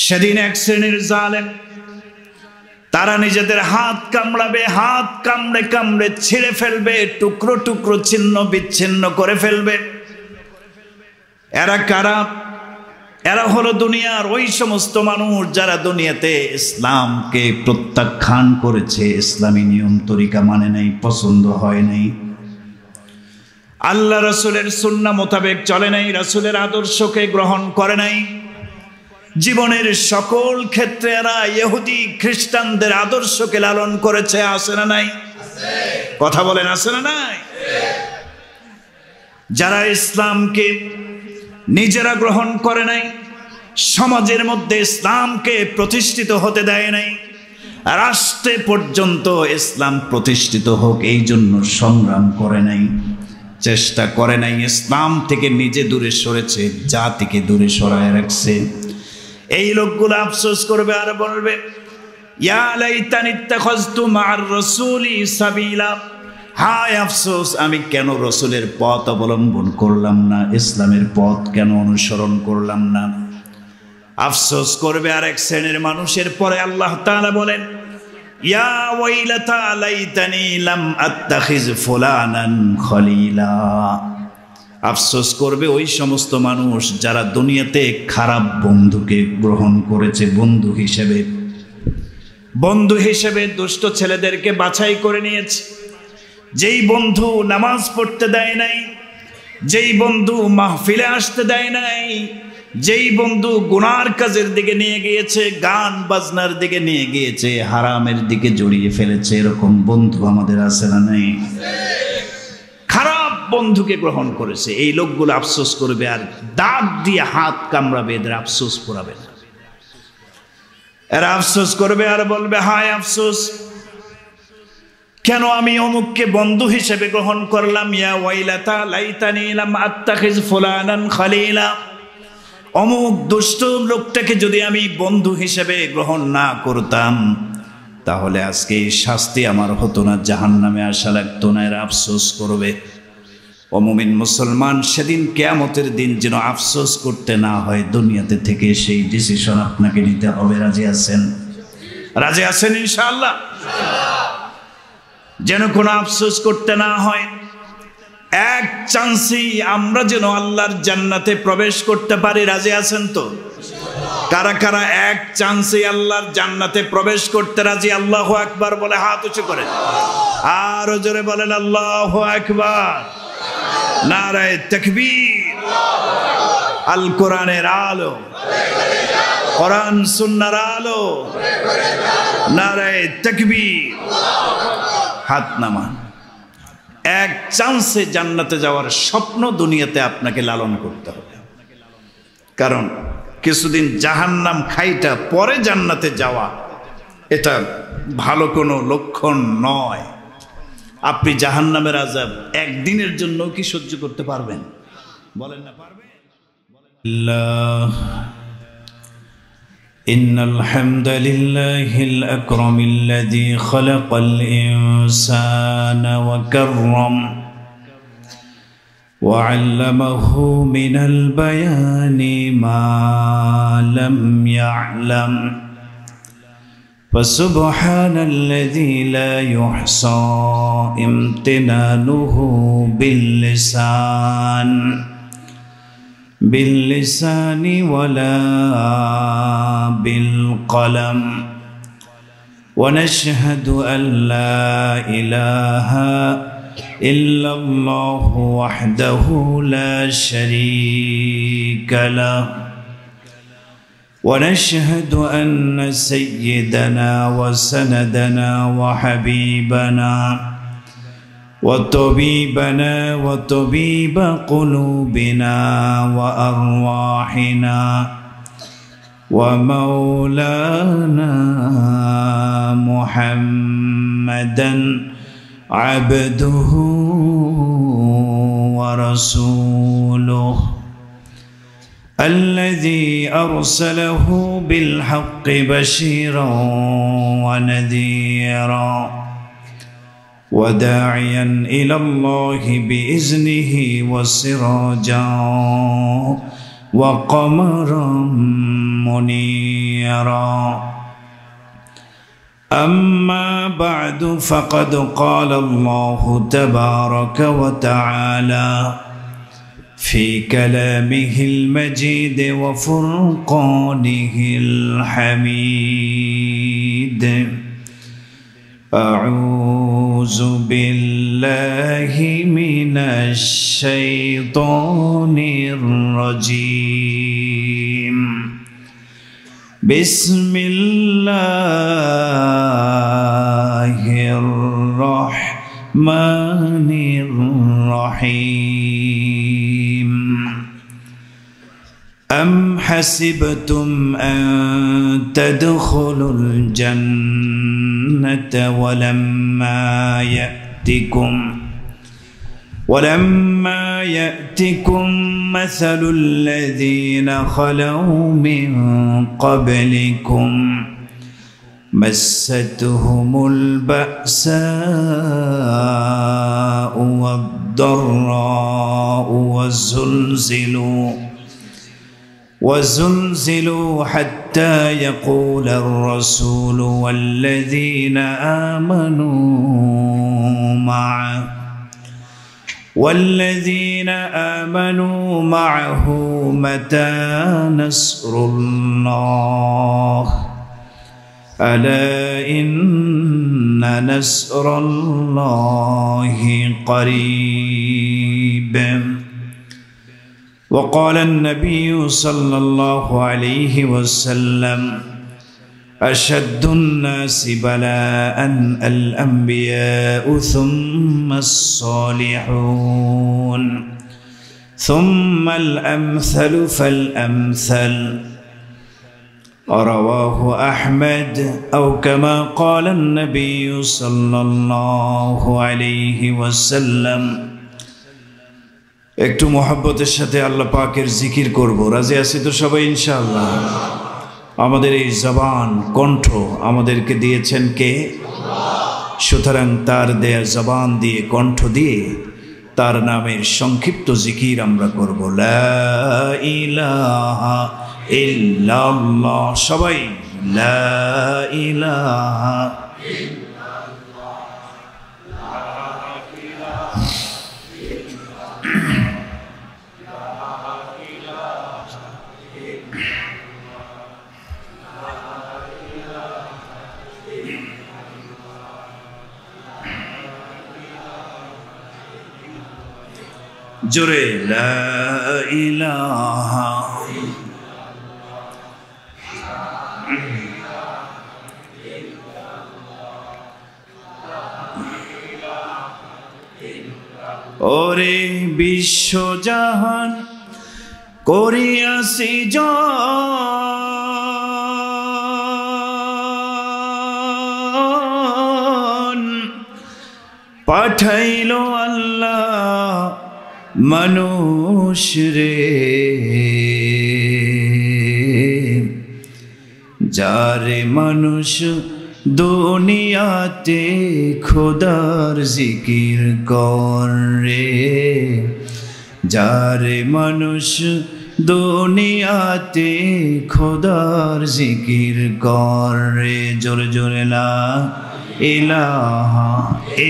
সেদিন এক শ্রেণীর জালেম, তারা নিজেদের হাত কামড়াবে, হাত কামড়ে কামড়ে ছিঁড়ে ফেলবে, টুকরো টুকরো ছিন্ন বিচ্ছিন্ন করে ফেলবে। এরা কারা? এরা হলো দুনিয়ার ওই সমস্ত মানুষ যারা দুনিয়াতে ইসলামকে প্রত্যাখ্যান করেছে, ইসলামী নিয়ম তরিকা মানে নাই, পছন্দ হয় নাই, আল্লাহ রাসূলের সুন্নাহ মোতাবেক চলে নাই, রাসূলের আদর্শকে গ্রহণ করে নাই। জীবনের সকল ক্ষেত্রে এরা ইহুদি খ্রিস্টানদের আদর্শকে লালন করেছে, আছে না নাই? কথা বলেন, আছে না নাই? যারা ইসলামকে নিজেরা গ্রহণ করে নাই, সমাজের মধ্যে ইসলামকে প্রতিষ্ঠিত হতে দেয় নাই, রাষ্ট্রে পর্যন্ত ইসলাম প্রতিষ্ঠিত হোক এই জন্য সংগ্রাম করে নাই, চেষ্টা করে নাই, ইসলাম থেকে নিজে দূরে সরেছে, জাতিকে দূরে সরায় রাখছে, এই লোকগুলো আফসোস করবে আর বলবে, ইয়া লাইতানি ইত্তাখাযতু মা'আর রাসূলি সাবিলা, হায় আফসোস, আমি কেন রসুলের পথ অবলম্বন করলাম না, ইসলামের পথ কেন অনুসরণ করলাম না। আফসোস করবে আরেক শ্রেণীর মানুষের। পরে আল্লাহ তাআলা বলেন, ইয়া ওয়াইলাতা লাইতানি লাম আত্তাখিজ ফুলানান খলিলা, আফসোস করবে ওই সমস্ত মানুষ যারা দুনিয়াতে খারাপ বন্ধুকে গ্রহণ করেছে বন্ধু হিসেবে, দুষ্ট ছেলেদেরকে বাছাই করে নিয়েছে। যেই বন্ধু নামাজ পড়তে দেয় নাই, যেই বন্ধু মাহফিলে আসতে দেয় নাই, যেই বন্ধু গুনার কাজের দিকে নিয়ে গিয়েছে, গান বাজনার দিকে নিয়ে গিয়েছে, হারামের দিকে জড়িয়ে ফেলেছে, এরকম বন্ধু আমাদের আছে না নাই? খারাপ বন্ধুকে গ্রহণ করেছে, এই লোকগুলো আফসোস করবে আর দাঁত দিয়ে হাত কামড়াবে, এদের আফসোস করাবে না। এরা আফসোস করবে আর বলবে, হায় আফসোস, কেন আমি অমুককে বন্ধু হিসেবে গ্রহণ করলাম। ইয়া ওয়াইলাতা লাইতানি লাম আত্তাখিজ ফুলানান খলিলা, অমুক দুষ্ট লোকটাকে যদি আমি বন্ধু হিসেবে গ্রহণ না করতাম তাহলে আজকে এই শাস্তি আমার হতো না, জাহান্নামে আসা লাগতো না। এরা আফসোস করবে। ও মুমিন মুসলমান, সেদিন কিয়ামতের দিন যেন আফসোস করতে না হয়, দুনিয়াতে থেকে সেই ডিসিশন আপনাকে নিতে হবে। রাজি আছেন? রাজি আছেন ইনশাআল্লাহ? যেন কোনো আফসোস করতে না হয়। এক চান্সেই আমরা যেন আল্লাহর জান্নাতে প্রবেশ করতে পারি। রাজি আছেন তো? কারা কারা এক চান্সেই আল্লাহর জান্নাতে প্রবেশ করতে রাজি? আল্লাহু আকবার বলে হাত উঁচু করেন, আরো জোরে বলেন আল্লাহু আকবার। নারায়ে তাকবীর। আল কোরআনের আলো, কোরআন সুন্নাহর আলো, নারায়ে তাকবীর। হাত নামান। এক চান্সে জান্নাতে যাওয়ার স্বপ্ন দুনিয়াতে আপনাকে লালন করতে হবে, কারণ কিছুদিন জাহান্নাম খাইটা পরে জান্নাতে যাওয়া এটা ভালো কোনো লক্ষণ নয়। আপনি জাহান্নামের আযাব একদিনের জন্য কি সহ্য করতে পারবেন? বলেন না পারবেন? إن الحمد لله الأكرم الذي خلق الإنسان وكرم وعلمه من البيان ما لم يعلم فسبحان الذي لا يحصى امتنانه باللسان ولا بالقلم ونشهد أن لا إله إلا الله وحده لا شريك له ونشهد أن سيدنا وسندنا وحبيبنا وطبيبنا وطبيب قلوبنا وأرواحنا ومولانا محمدا عبده ورسوله الذي أرسله بالحق بشيرا ونذيرا وداعيا إلى الله بإذنه وسراجا وقمرا منيرا. أما بعد فقد قال الله تبارك وتعالى في كلامه المجيد وفرقانه الحميد: أعوذ بالله من الشيطان الرجيم. بسم الله الرحمن الرحيم. أم حسبتم أن تدخلوا الجنة ولما يأتكم مثل الذين خلوا من قبلكم مستهم البأساء والضراء وزلزلوا حتى يقول الرسول والذين آمنوا معه متى نصر الله؟ ألا إن نصر الله قريب. وقال النبي صلى الله عليه وسلم: أشد الناس بلاء الأنبياء ثم الصالحون ثم الأمثل فالأمثل. رواه أحمد أو كما قال النبي صلى الله عليه وسلم. একটু মোহাব্বতের সাথে আল্লাহ পাকের জিকির করব। রাজি আছি তো সবাই ইনশাআল্লাহ? আমাদের এই জবান কণ্ঠ আমাদেরকে দিয়েছেন কে? সুতরাং তার দেয়া জবান দিয়ে কণ্ঠ দিয়ে তার নামের সংক্ষিপ্ত জিকির আমরা করব। লা ইলাহা ইল্লাল্লাহ। সবাই লা ইলাহা জোরে লা ইলাহা। ওরে বিশ্বজাহান করিয়াছি জন, পাঠাইল আল্লাহ মানুষ রে, যারে মানুষ দুনিয়াতে খোদার জিকির করে, যারে মানুষ দুনিয়াতে খোদার জিকির করে। জোরে জোরে লা ইলাহা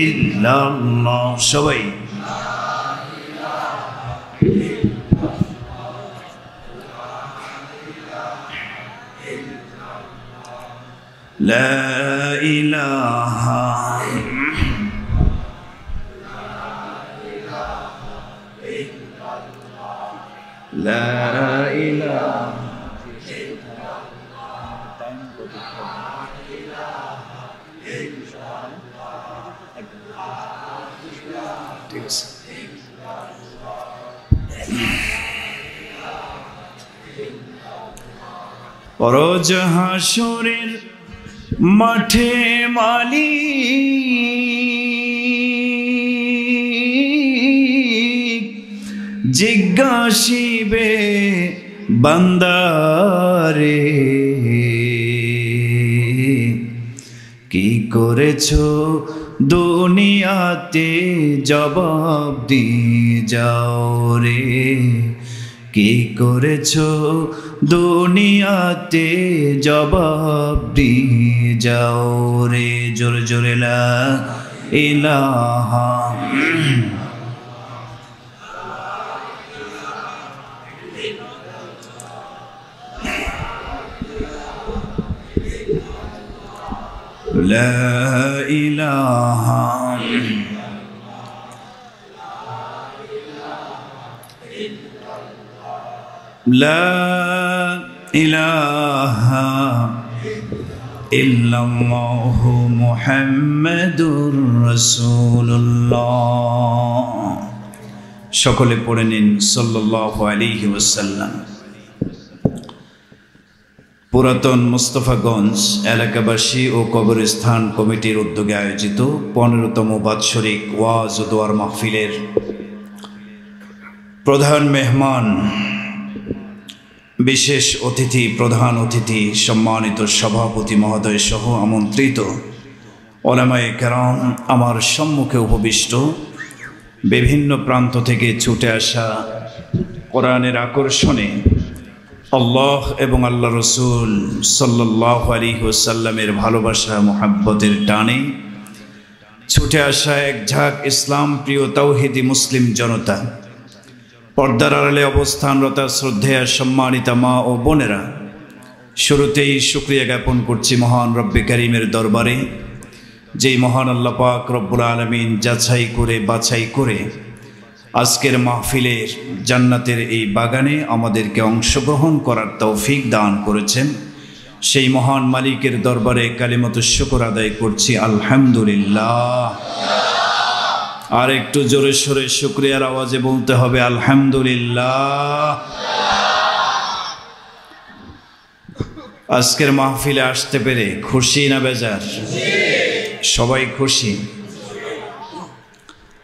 ইল্লাল্লাহ। সবাই লা ইলাহা লা ইলাহা। ঠিক আছে। পরজ হাসরের মাঠে মালিক জিজ্ঞাসিবে বান্দারে, কি করেছো দুনিয়াতে জবাব দিয়ে যাও রে, কি করেছো দুনিয়াতে জবাব দিয়ে যাও রে। জোরে জোরে লা ইলাহা লা ইলাহা লা ইলাহা ইল্লাল্লাহু মুহাম্মাদুর রাসূলুল্লাহ। সকলে পড়ে নিন সাল্লাল্লাহু আলাইহি ওয়াসাল্লাম। পুরাতন মুস্তাফাগঞ্জ এলাকাবাসী ও কবরস্থান কমিটির উদ্যোগে আয়োজিত 15তম বাৎসরিক ওয়াজ ও দোয়ার মাহফিলের প্রধান মেহমান, বিশেষ অতিথি, প্রধান অতিথি, সম্মানিত সভাপতি মহোদয় সহ আমন্ত্রিত ওলামায়ে কেরাম, আমার সম্মুখে উপবিষ্ট, বিভিন্ন প্রান্ত থেকে ছুটে আসা, কোরআনের আকর্ষণে আল্লাহ এবং আল্লাহ রসুল সাল্লাল্লাহু আলাইহি ওয়াসাল্লামের ভালোবাসা মোহাব্বতের টানে ছুটে আসা এক ঝাঁক ইসলাম প্রিয় তাওহীদি মুসলিম জনতা, পর্দার আড়ালে অবস্থানরত শ্রদ্ধেয়া সম্মানিতা মা ও বোনেরা, শুরুতেই শুকরিয়া জ্ঞাপন করছি মহান রব্বে কারীমের দরবারে, যেই মহান আল্লাহ পাক রব্বুল আলামিন যাচাই করে বাছাই করে আজকের মাহফিলের জান্নাতের এই বাগানে আমাদেরকে অংশগ্রহণ করার তৌফিক দান করেছেন। সেই মহান মালিকের দরবারে কালিমাতুশ শুকর আদায় করছি আলহামদুলিল্লাহ। আর একটু জোরে সোরে শুকরিয়ার আওয়াজে বলতে হবে আলহামদুলিল্লাহ। আজকের মাহফিলে আসতে পেরে খুশি না বেজার? সবাই খুশি।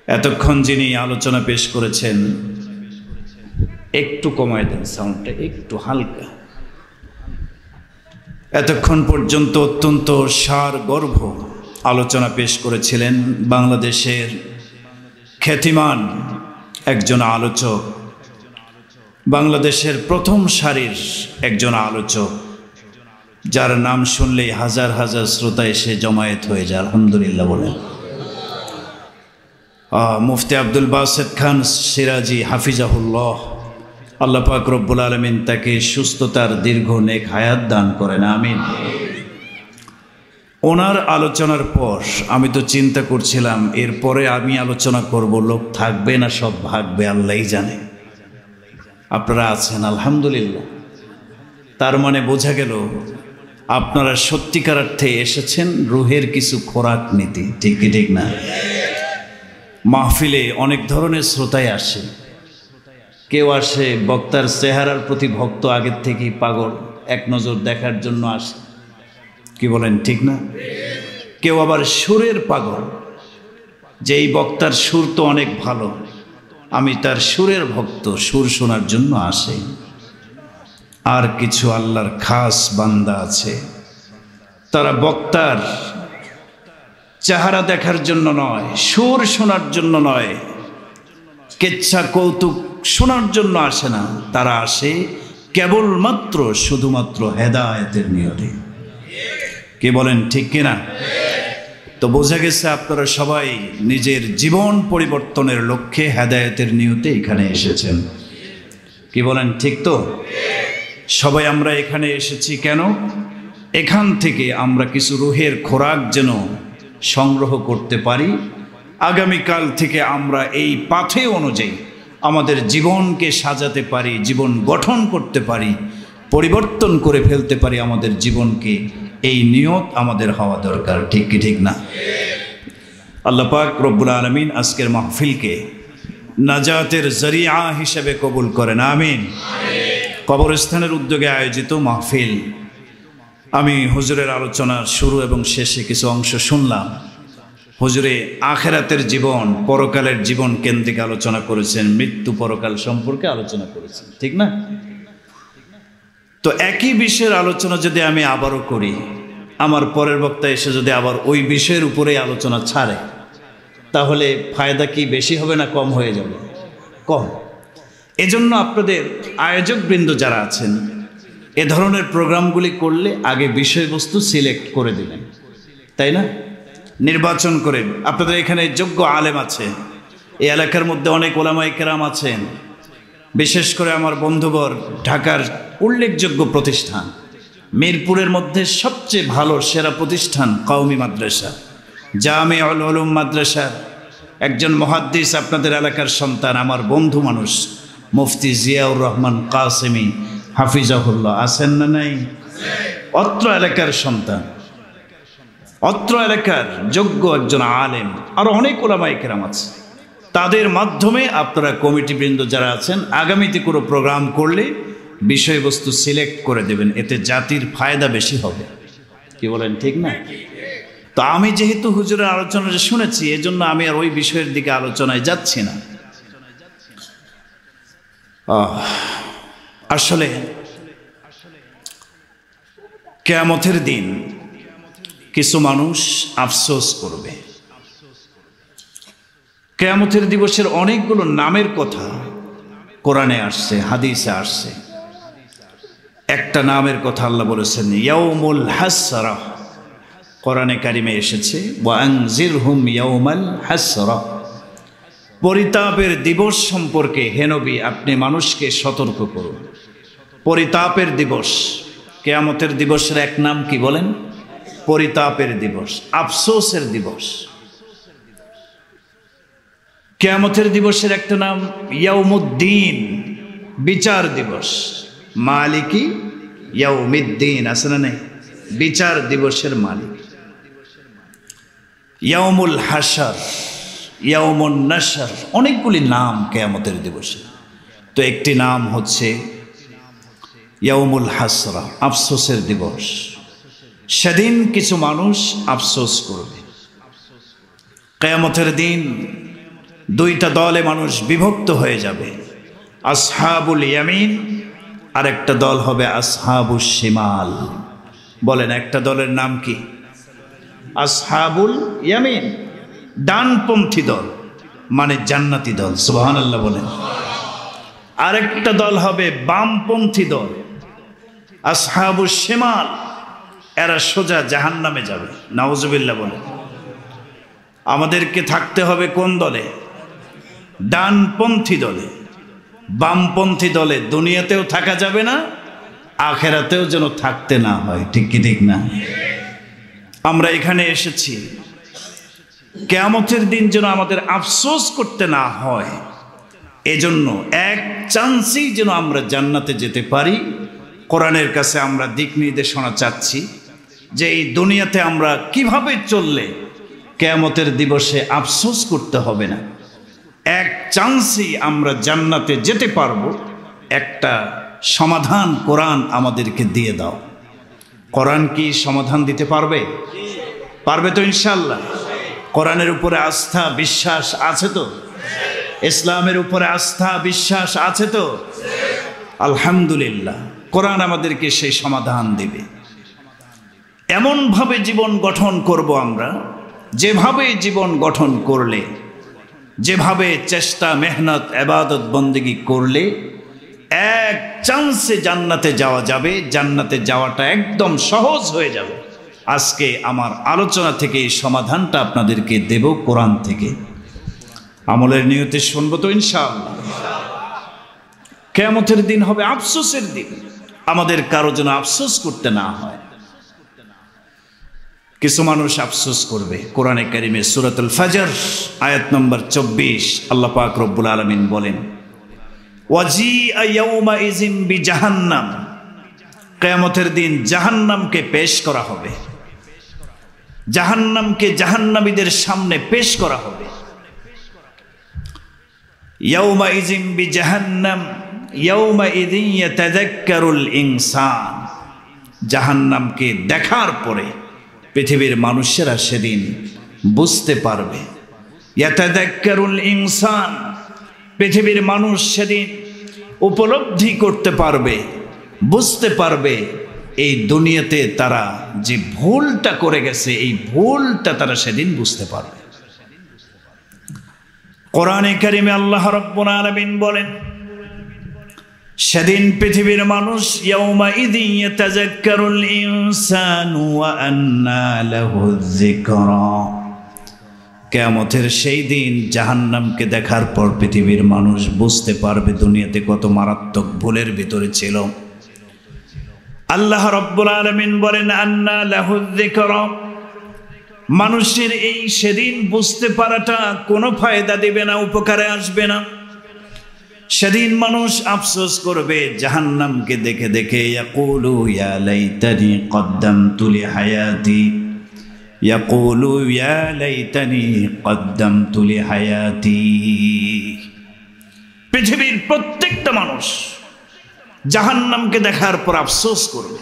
এতক্ষণ যিনি আলোচনা পেশ করেছেন, একটু কমায় দেন সাউন্ডটা, একটু হালকা। এতক্ষণ পর্যন্ত অত্যন্ত সারগর্ভ আলোচনা পেশ করেছিলেন বাংলাদেশের খ্যাতিমান একজন আলোচক, বাংলাদেশের প্রথম সারির একজন আলোচক, যার নাম শুনলেই হাজার হাজার শ্রোতা এসে জমায়েত হয়ে যায়। আলহামদুলিল্লাহ বলেন। মুফতি আব্দুল বাসেত খান সিরাজি হাফিজাহুল্লাহ, আল্লাহ পাক রব্বুল আলামিন তাকে সুস্থতার দীর্ঘ নেক হায়াত দান করেন, আমিন। ওনার আলোচনার পর আমি তো চিন্তা করছিলাম এরপরে আমি আলোচনা করব, লোক থাকবে না সব ভাগবে আল্লাহই জানে। আপনারা আছেন আলহামদুলিল্লাহ। তার মানে বোঝা গেল আপনারা সত্যিকার অর্থে এসেছেন রুহের কিছু খোরাক নিতে, ঠিক কি ঠিক না? মাহফিলে অনেক ধরনের শ্রোতাই আসে। কেউ আসে বক্তার চেহারার প্রতি ভক্ত, আগের থেকেই পাগল, এক নজর দেখার জন্য আসে, কি বলেন ঠিক না? কেউ আবার সুরের পাগল, যে এই বক্তার সুর তো অনেক ভালো, আমি তার সুরের ভক্ত, সুর শোনার জন্য আসে। আর কিছু আল্লাহর খাস বান্দা আছে, তারা বক্তার চেহারা দেখার জন্য নয়, সুর শোনার জন্য নয়, কেচ্ছা কৌতুক শোনার জন্য আসে না, তারা আসে কেবলমাত্র শুধুমাত্র হেদায়েতের নিয়তে। কে বলেন ঠিক কিনা? তো বোঝা গেছে আপনারা সবাই নিজের জীবন পরিবর্তনের লক্ষ্যে হেদায়েতের নিয়তে এখানে এসেছেন, কি বলেন ঠিক তো? সবাই আমরা এখানে এসেছি কেন? এখান থেকে আমরা কিছু রুহের খোরাক যেন সংগ্রহ করতে পারি, আগামীকাল থেকে আমরা এই পাথে অনুযায়ী আমাদের জীবনকে সাজাতে পারি, জীবন গঠন করতে পারি, পরিবর্তন করে ফেলতে পারি আমাদের জীবনকে। এই নিয়ত আমাদের হওয়া দরকার, ঠিক কি ঠিক না? আল্লাহ পাক রব্বুল আলামিন আজকের মাহফিলকে নাজাতের জরিয়া হিসেবে কবুল করেন, আমিন। কবরস্থানের উদ্যোগে আয়োজিত মাহফিল, আমি হুজুরের আলোচনার শুরু এবং শেষে কিছু অংশ শুনলাম। হুজুরে আখেরাতের জীবন, পরকালের জীবন কেন্দ্রিক আলোচনা করেছেন, মৃত্যু পরকাল সম্পর্কে আলোচনা করেছেন, ঠিক না? তো একই বিষয়ের আলোচনা যদি আমি আবারও করি, আমার পরের বক্তা এসে যদি আবার ওই বিষয়ের উপরেই আলোচনা ছাড়ে, তাহলে ফায়দা কি বেশি হবে না কম হয়ে যাবে? কম। এজন্য আপনাদের আয়োজকবৃন্দ যারা আছেন, এ ধরনের প্রোগ্রামগুলি করলে আগে বিষয়বস্তু সিলেক্ট করে দিলেন, তাই না? নির্বাচন করে। আপনাদের এখানে যোগ্য আলেম আছে, এই এলাকার মধ্যে অনেক ওলামায়ে কেরাম আছেন, বিশেষ করে আমার বন্ধুবর ঢাকার উল্লেখযোগ্য প্রতিষ্ঠান, মিরপুরের মধ্যে সবচেয়ে ভালো সেরা প্রতিষ্ঠান কওমি মাদ্রাসা, জামিউল উলুম মাদ্রাসার একজন মুহাদ্দিস আপনাদের এলাকার সন্তান, আমার বন্ধু মানুষ, মুফতি জিয়াউর রহমান কাসেমি হাফিজাহুল্লাহ আছেন না নাই? অত্র এলাকার সন্তান, অত্র এলাকার যোগ্য একজন আলেম, আরো অনেক ওলামায়ে কেরাম আছে। তাদের মাধ্যমে আপনারা কমিটিবৃন্দ যারা আছেন, আগামীতে কোনো প্রোগ্রাম করলে বিষয়বস্তু সিলেক্ট করে দেবেন, এতে জাতির ফায়দা বেশি হবে। কি বলেন, ঠিক না? তো আমি যেহেতু হুজুরের আলোচনাটা শুনেছি, এজন্য আমি আর ওই বিষয়ের দিকে আলোচনায় যাচ্ছি না। আসলে কিয়ামতের দিন কিছু মানুষ আফসোস করবে। কিয়ামতের দিবসের অনেকগুলো নামের কথা কোরআনে আসছে, হাদিসে আসছে। একটা নামের কথা আল্লাহ বলেছেন ইয়াউমুল হাসরা, কোরআনে কারিমে এসেছে ওয়ানজিরহুম ইয়াউমাল হাসরা। পরিতাপের দিবস সম্পর্কে হে নবী আপনি মানুষকে সতর্ক করুন। পরিতাপের দিবস, কিয়ামতের দিবসের এক নাম কি বলেন? পরিতাপের দিবস, আফসোসের দিবস। কিয়ামতের দিবসের একটা নাম ইয়াউমুদ্দিন, বিচার দিবস। মালিকি ইয়াউমিদ্দিন আছে না নেই? বিচার দিবসের মালিক। ইয়াউমুল হাশর, ইয়াউমুন নাশর, অনেকগুলি নাম কিয়ামতের দিবসে। তো একটি নাম হচ্ছে ইয়াউমুল হাসরা, আফসোসের দিবস। সেদিন কিছু মানুষ আফসোস করবে। কিয়ামতের দিন দুইটা দলে মানুষ বিভক্ত হয়ে যাবে, আসহাবুল ইয়ামিন আর একটা দল হবে আসহাবুশ শিমাল। বলেন একটা দলের নাম কি? আসহাবুল ইয়ামিন, ডানপন্থী দল, মানে জান্নাতি দল। সুবহানাল্লাহ বলেন। আরেকটা দল হবে বামপন্থী দল, আসহাবুশ শিমাল, এরা সোজা জাহান্নামে যাবে। নাউজুবিল্লাহ বলেন। আমাদেরকে থাকতে হবে কোন দলে? ডানপন্থী দলে। বামপন্থী দলে দুনিয়াতেও থাকা যাবে না, আখেরাতেও যেন থাকতে না হয়। ঠিক কি ঠিক না? আমরা এখানে এসেছি কিয়ামতের দিন যেন আমাদের আফসোস করতে না হয়, এজন্য এক চান্সেই যেন আমরা জান্নাতে যেতে পারি। কোরআনের কাছে আমরা দিক নির্দেশনা চাচ্ছি যে এই দুনিয়াতে আমরা কিভাবে চললে কিয়ামতের দিবসে আফসোস করতে হবে না, এক চান্সেই আমরা জান্নাতে যেতে পারবো। একটা সমাধান কোরআন আমাদেরকে দিয়ে দাও। কোরআন কি সমাধান দিতে পারবে? পারবে তো ইনশাআল্লাহ। কোরআনের উপরে আস্থা বিশ্বাস আছে তো? ইসলামের উপরে আস্থা বিশ্বাস আছে তো? আলহামদুলিল্লাহ, কোরআন আমাদেরকে সেই সমাধান দেবে। এমনভাবে জীবন গঠন করব আমরা, যেভাবে জীবন গঠন করলে, যেভাবে চেষ্টা মেহনত ইবাদত বন্দেগী করলে এক চান্সে জান্নাতে যাওয়া যাবে, জান্নাতে যাওয়াটা একদম সহজ হয়ে যাবে। আজকে আমার আলোচনা থেকে এই সমাধানটা আপনাদেরকে দেব কোরআন থেকে। আমলের নিয়তে শুনবো তো ইনশাআল্লাহ। কিয়ামতের দিন হবে আফসোসের দিন, আমাদের কারো যেন আফসোস করতে না হয়। কিছু মানুষ আফসোস করবে। কোরআনে কারিমে সূরাতুল ফজর আয়াত নম্বর 24 আল্লাহ পাক রব্বুল আলামিন বলেন ওয়াজিআ ইয়াউমাইযিন বিজাহান্নাম, কিয়ামতের দিন জাহান্নামকে পেশ করা হবে। জাহান্নামকে জাহান্নামীদের সামনে পেশ করা হবে। ইয়াউমাইযিন বিজাহান্নাম ইয়াউমাইযিন ইয়াতাযাক্কারুল ইনসান, জাহান্নামকে দেখার পরে পৃথিবীর মানুষেরা সেদিন বুঝতে পারবে। ইয়াতাযাক্কারুল ইনসান, পৃথিবীর মানুষ সেদিন উপলব্ধি করতে পারবে, বুঝতে পারবে এই দুনিয়াতে তারা যে ভুলটা করে গেছে, এই ভুলটা তারা সেদিন বুঝতে পারবে। কোরআনে কারিমে আল্লাহ রাব্বুল আলামিন বলেন সেদিন পৃথিবীর মানুষ ইয়াউমাইযিন ইয়াতাযাক্কারুল ইনসানু ওয়া আন্না লাহু যিকরা। কিয়ামতের সেই দিন জাহান্নামকে দেখার পর পৃথিবীর মানুষ বুঝতে পারবে দুনিয়াতে কত মারাত্মক ভুলের ভিতরে ছিল। আল্লাহ রাব্বুল আলামিন বলেন আন্না লাহু যিকরা। মানুষের এই সেদিন বুঝতে পারাটা কোনো ফায়দা দিবে না, উপকারে আসবে না। সেদিন মানুষ আফসোস করবে জাহান্নামকে দেখে দেখে, ইয়াকুলু ইয়া লাইতানি কদ্দামতু লিহায়াতি, ইয়াকুলু ইয়া লাইতানি কদ্দামতু লিহায়াতি। পৃথিবীর প্রত্যেকটা মানুষ জাহান্নামকে দেখার পর আফসোস করবে,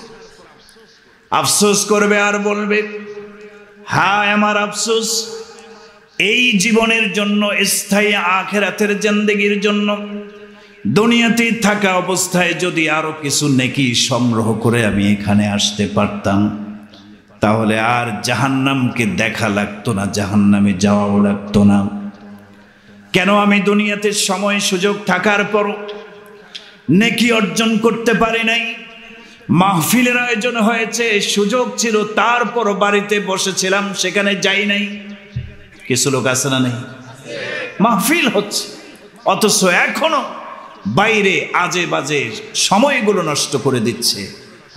আফসোস করবে আর বলবে হায় আমার আফসোস, এই জীবনের জন্য, স্থায়ী আখিরাতের জিন্দেগির জন্য দুনিয়াতে থাকা অবস্থায় যদি আরো কিছু নেকি সংগ্রহ করে আমি এখানে আসতে পারতাম, তাহলে আর জাহান্নামকে দেখা লাগতো না, জাহান্নামে যাওয়াও লাগতো না। কেন আমি দুনিয়াতে সময় সুযোগ থাকার পর নেকি অর্জন করতে পারি নাই? মাহফিলের আয়োজন হয়েছে, সুযোগ ছিল, তারপর বাড়িতে বসেছিলাম, সেখানে যাই নাই। কিছু লোক আছে না নেই? মাহফিল হচ্ছে অথচ এখনো বাইরে আজে বাজে সময়গুলো নষ্ট করে দিচ্ছে,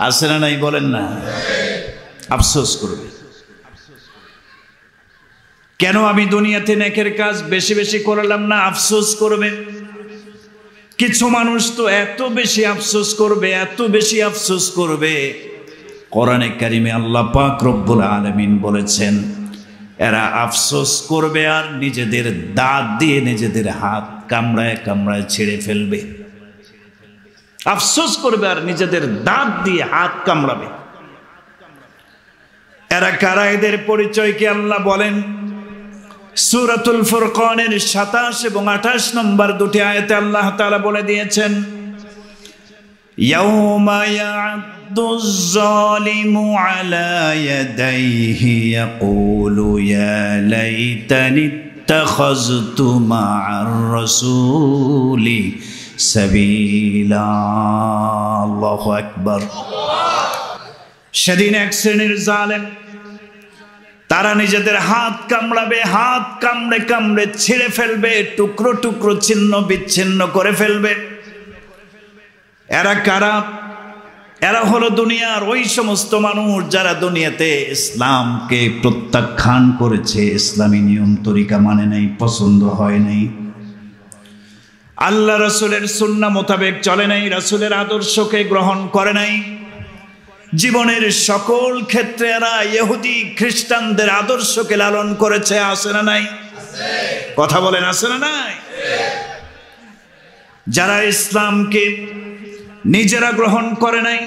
আছে না নাই বলেন না? আফসোস করবে কেন আমি দুনিয়াতে নেকের কাজ বেশি বেশি করলাম না, আফসোস করবে। কিছু মানুষ তো এত বেশি আফসোস করবে, এত বেশি আফসোস করবে, কোরআনে কারিমে আল্লাহ পাক রব্বুল আলামিন বলেছেন এরা আফসোস করবে আর নিজেদের দাঁত দিয়ে নিজেদের হাত কামড়ায় কামড়ায় ছিঁড়ে ফেলবে। আফসোস করবে আর নিজেদের দাঁত দিয়ে হাত কামড়াবে। এরা কারা? এদের পরিচয় কি আল্লাহ বলেন সূরাতুল ফুরকানের 27 এবং 28 নম্বর দুটি আয়াতে আল্লাহ তাআলা বলে দিয়েছেন, ইয়াউমা ইয়া'দ্দুজ যালিমু আলা ইয়াদাইহি ইয়াকুলু ইয়া লাইতানি ইত্তাখাযতু মা'আর রাসূলি সাবিলা। আল্লাহু আকবার। সেদিন এক শ্রেণীর জালেম, তারা নিজেদের হাত কামড়াবে, হাত কামড়ে কামড়ে ছিঁড়ে ফেলবে, টুকরো টুকরো ছিন্ন বিচ্ছিন্ন করে ফেলবে। এরা কারা? এরা হলো দুনিয়ার ওই সমস্ত মানুষ যারা দুনিয়াতে ইসলামকে প্রত্যাখ্যান করেছে, ইসলামী নিয়ম তরিকা মানে নাই, পছন্দ হয় নাই, আল্লাহ রাসূলের সুন্নাহ মোতাবেক চলে নাই, রাসূলের আদর্শকে গ্রহণ করে নাই। জীবনের সকল ক্ষেত্রে এরা ইহুদি খ্রিস্টানদের আদর্শকে লালন করেছে, আছে না নাই? কথা বলেন, আছে না নাই? যারা ইসলামকে নিজেরা গ্রহণ করে নাই,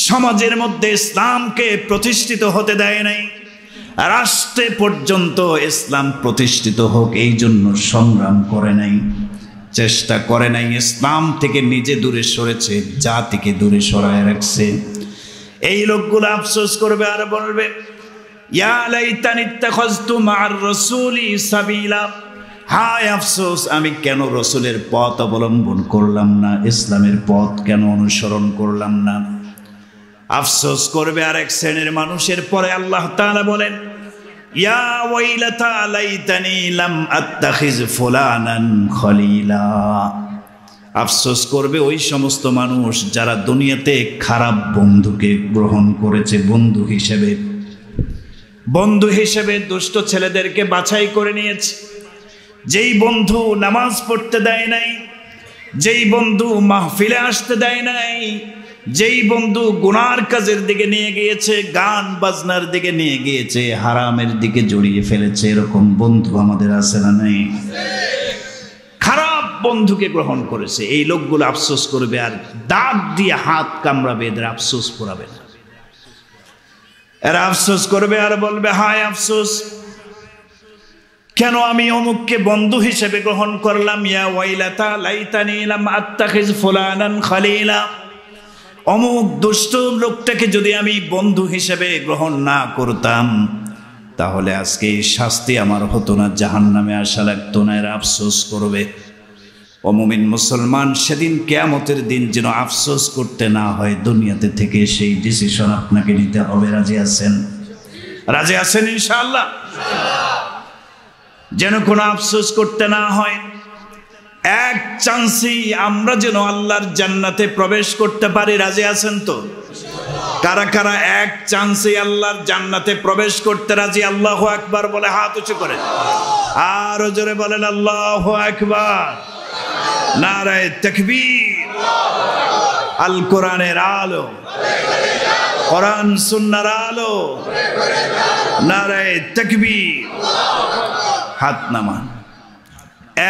সমাজের মধ্যে ইসলামকে প্রতিষ্ঠিত হতে দেয় নাই, রাষ্ট্রে পর্যন্ত ইসলাম প্রতিষ্ঠিত হোক এই জন্য সংগ্রাম করে নাই, চেষ্টা করে নাই, ইসলাম থেকে নিজে দূরে সরেছে, জাতিকে দূরে সরায় রাখছে, এই লোকগুলো আফসোস করবে আর বলবে ইয়া লাইতানি ইত্তাখাযতু মা'আর রাসূলি সাবিলা। হায় আফসোস, আমি কেন রাসূলের পথ অবলম্বন করলাম না, ইসলামের পথ কেন অনুসরণ করলাম না। আফসোস করবে আর এক শ্রেণীর মানুষের। পরে আল্লাহ তাআলা বলেন ইয়া ওয়াইলাতা লাইতানি লাম আত্তাখিজ ফুলানান খলিলা। আফসোস করবে ওই সমস্ত মানুষ যারা দুনিয়াতে খারাপ বন্ধুকে গ্রহণ করেছে, বন্ধু হিসেবে দুষ্ট ছেলেদেরকে বাছাই করে নিয়েছে। যেই বন্ধু নামাজ পড়তে দেয় নাই, যেই বন্ধু মাহফিলে আসতে দেয় নাই, যেই বন্ধু গুনার কাজের দিকে নিয়ে গিয়েছে, গান বাজনার দিকে নিয়ে গিয়েছে, হারামের দিকে জড়িয়ে ফেলেছে, এরকম বন্ধু আমাদের আছে না নাই? খারাপ বন্ধুকে গ্রহণ করেছে, এই লোকগুলো আফসোস করবে আর দাঁত দিয়ে হাত কামড়াবে, এদের আফসোস পোড়াবে না। এরা আফসোস করবে আর বলবে হায় আফসোস, কেন আমি অমুককে বন্ধু হিসেবে গ্রহণ করলাম। ইয়া ওয়াইলাতা লাইতানি লাম আত্তাখিজ ফুলানান খলিলা। অমুক দুষ্ট লোকটাকে যদি আমি বন্ধু হিসেবে গ্রহণ না করতাম, তাহলে আজকে এই শাস্তি আমার হতো না, জাহান্নামে আসা লাগতো না। এরা আফসোস করবে। ও মুমিন মুসলমান, সেদিন কিয়ামতের দিন যেন আফসোস করতে না হয়, দুনিয়াতে থেকে সেই ডিসিশন আপনাকে নিতে হবে। রাজি আছেন? রাজি আছেন ইনশাআল্লাহ? যেন কোনো আফসোস করতে না হয়। এক চান্সেই আমরা যেন আল্লাহর জান্নাতে প্রবেশ করতে পারি। রাজি আছেন তো? কারা কারা এক চান্সে আল্লাহর জান্নাতে প্রবেশ করতে রাজি? আল্লাহু আকবার বলে হাত উঁচু করেন, আর জোরে বলেন আল্লাহু আকবার। নারায়ে তাকবীর। আল কোরআনের আলো, কোরআন সুন্নাহর আলো, নারায়ে তাকবীর। হাত নামান।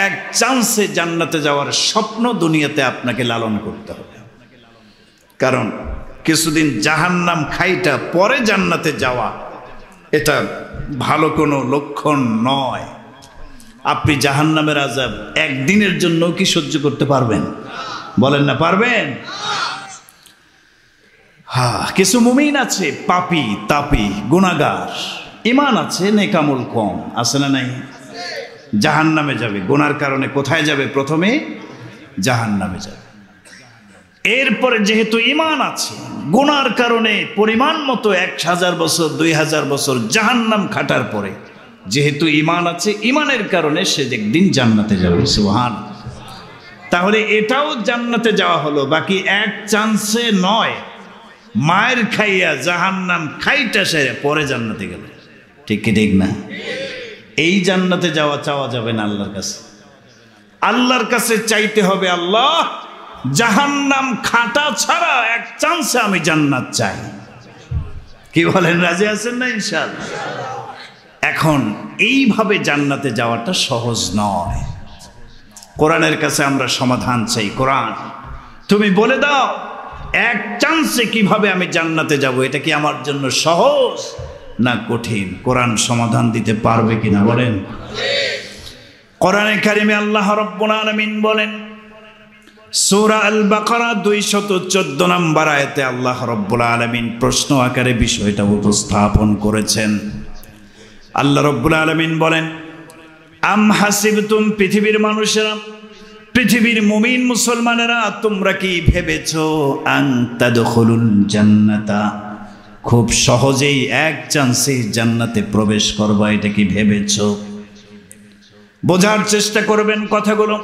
এক চান্সে জান্নাতে যাওয়ার স্বপ্ন দুনিয়াতে আপনাকে লালন করতে হবে, কারণ কিছুদিন জাহান্নাম খাইটা পরে জান্নাতে যাওয়া এটা ভালো কোনো লক্ষণ নয়। আপনি জাহান্নামের আযাব একদিনের জন্য কি সহ্য করতে পারবেন? বলেন না পারবেন? হ্যাঁ, কিছু মুমিন আছে পাপী তাপী গুনাহগার, ঈমান আছে নেকামল কম, আছে না নাই? জাহান্নামে যাবে গুনার কারণে। কোথায় যাবে? প্রথমে জাহান্নামে যাবে। এরপরে যেহেতু ঈমান আছে, গুনার কারণে পরিমাণ মতো 1000 বছর 2000 বছর জাহান্নাম খাটার পরে যেহেতু ঈমান আছে, ঈমানের কারণে সে একদিন জান্নাতে যাবে। সুবহান। তাহলে এটাও জান্নাতে যাওয়া হলো, বাকি এক চান্সে নয়। মায়ের খাইয়া জাহান্নাম খাইটা সেরে পরে জান্নাতে গেল। ঠিক কি ঠিক না? এই জান্নাতে যাওয়া চাওয়া যাবে না আল্লাহর কাছে। আল্লাহর কাছে চাইতে হবে, আল্লাহ জাহান্নাম খাটা ছাড়া এক চান্সে আমি জান্নাত চাই। কি বলেন? রাজি আছেন না ইনশাআল্লাহ? এখন এইভাবে জান্নাতে যাওয়াটা সহজ নয়। কোরআনের কাছে আমরা সমাধান চাই। কোরআন তুমি বলে দাও, এক চান্সে কিভাবে আমি জান্নাতে যাব? এটা কি আমার জন্য সহজ না কঠিন? কোরআন সমাধান দিতে পারবে কিনা বলেন? কোরআনে কারিমে আল্লাহ রাব্বুল আলামিন বলেন, সূরা আল বাকারা 214 নম্বর আয়াতে আল্লাহ রাব্বুল আলামিন প্রশ্ন আকারে বিষয়টা উপস্থাপন করেছেন। আল্লাহ রাব্বুল আলামিন বলেন, আম হাসিবতুম, পৃথিবীর মানুষেরা, পৃথিবীর মুমিন মুসলমানেরা, তোমরা কি ভেবেছো আন তাদখুলুল জান্নাতা, খুব সহজেই এক চান্সে জান্নাতে প্রবেশ করবা? এটা কি ভেবেছো? বোঝার চেষ্টা করবেন কথাগুলো।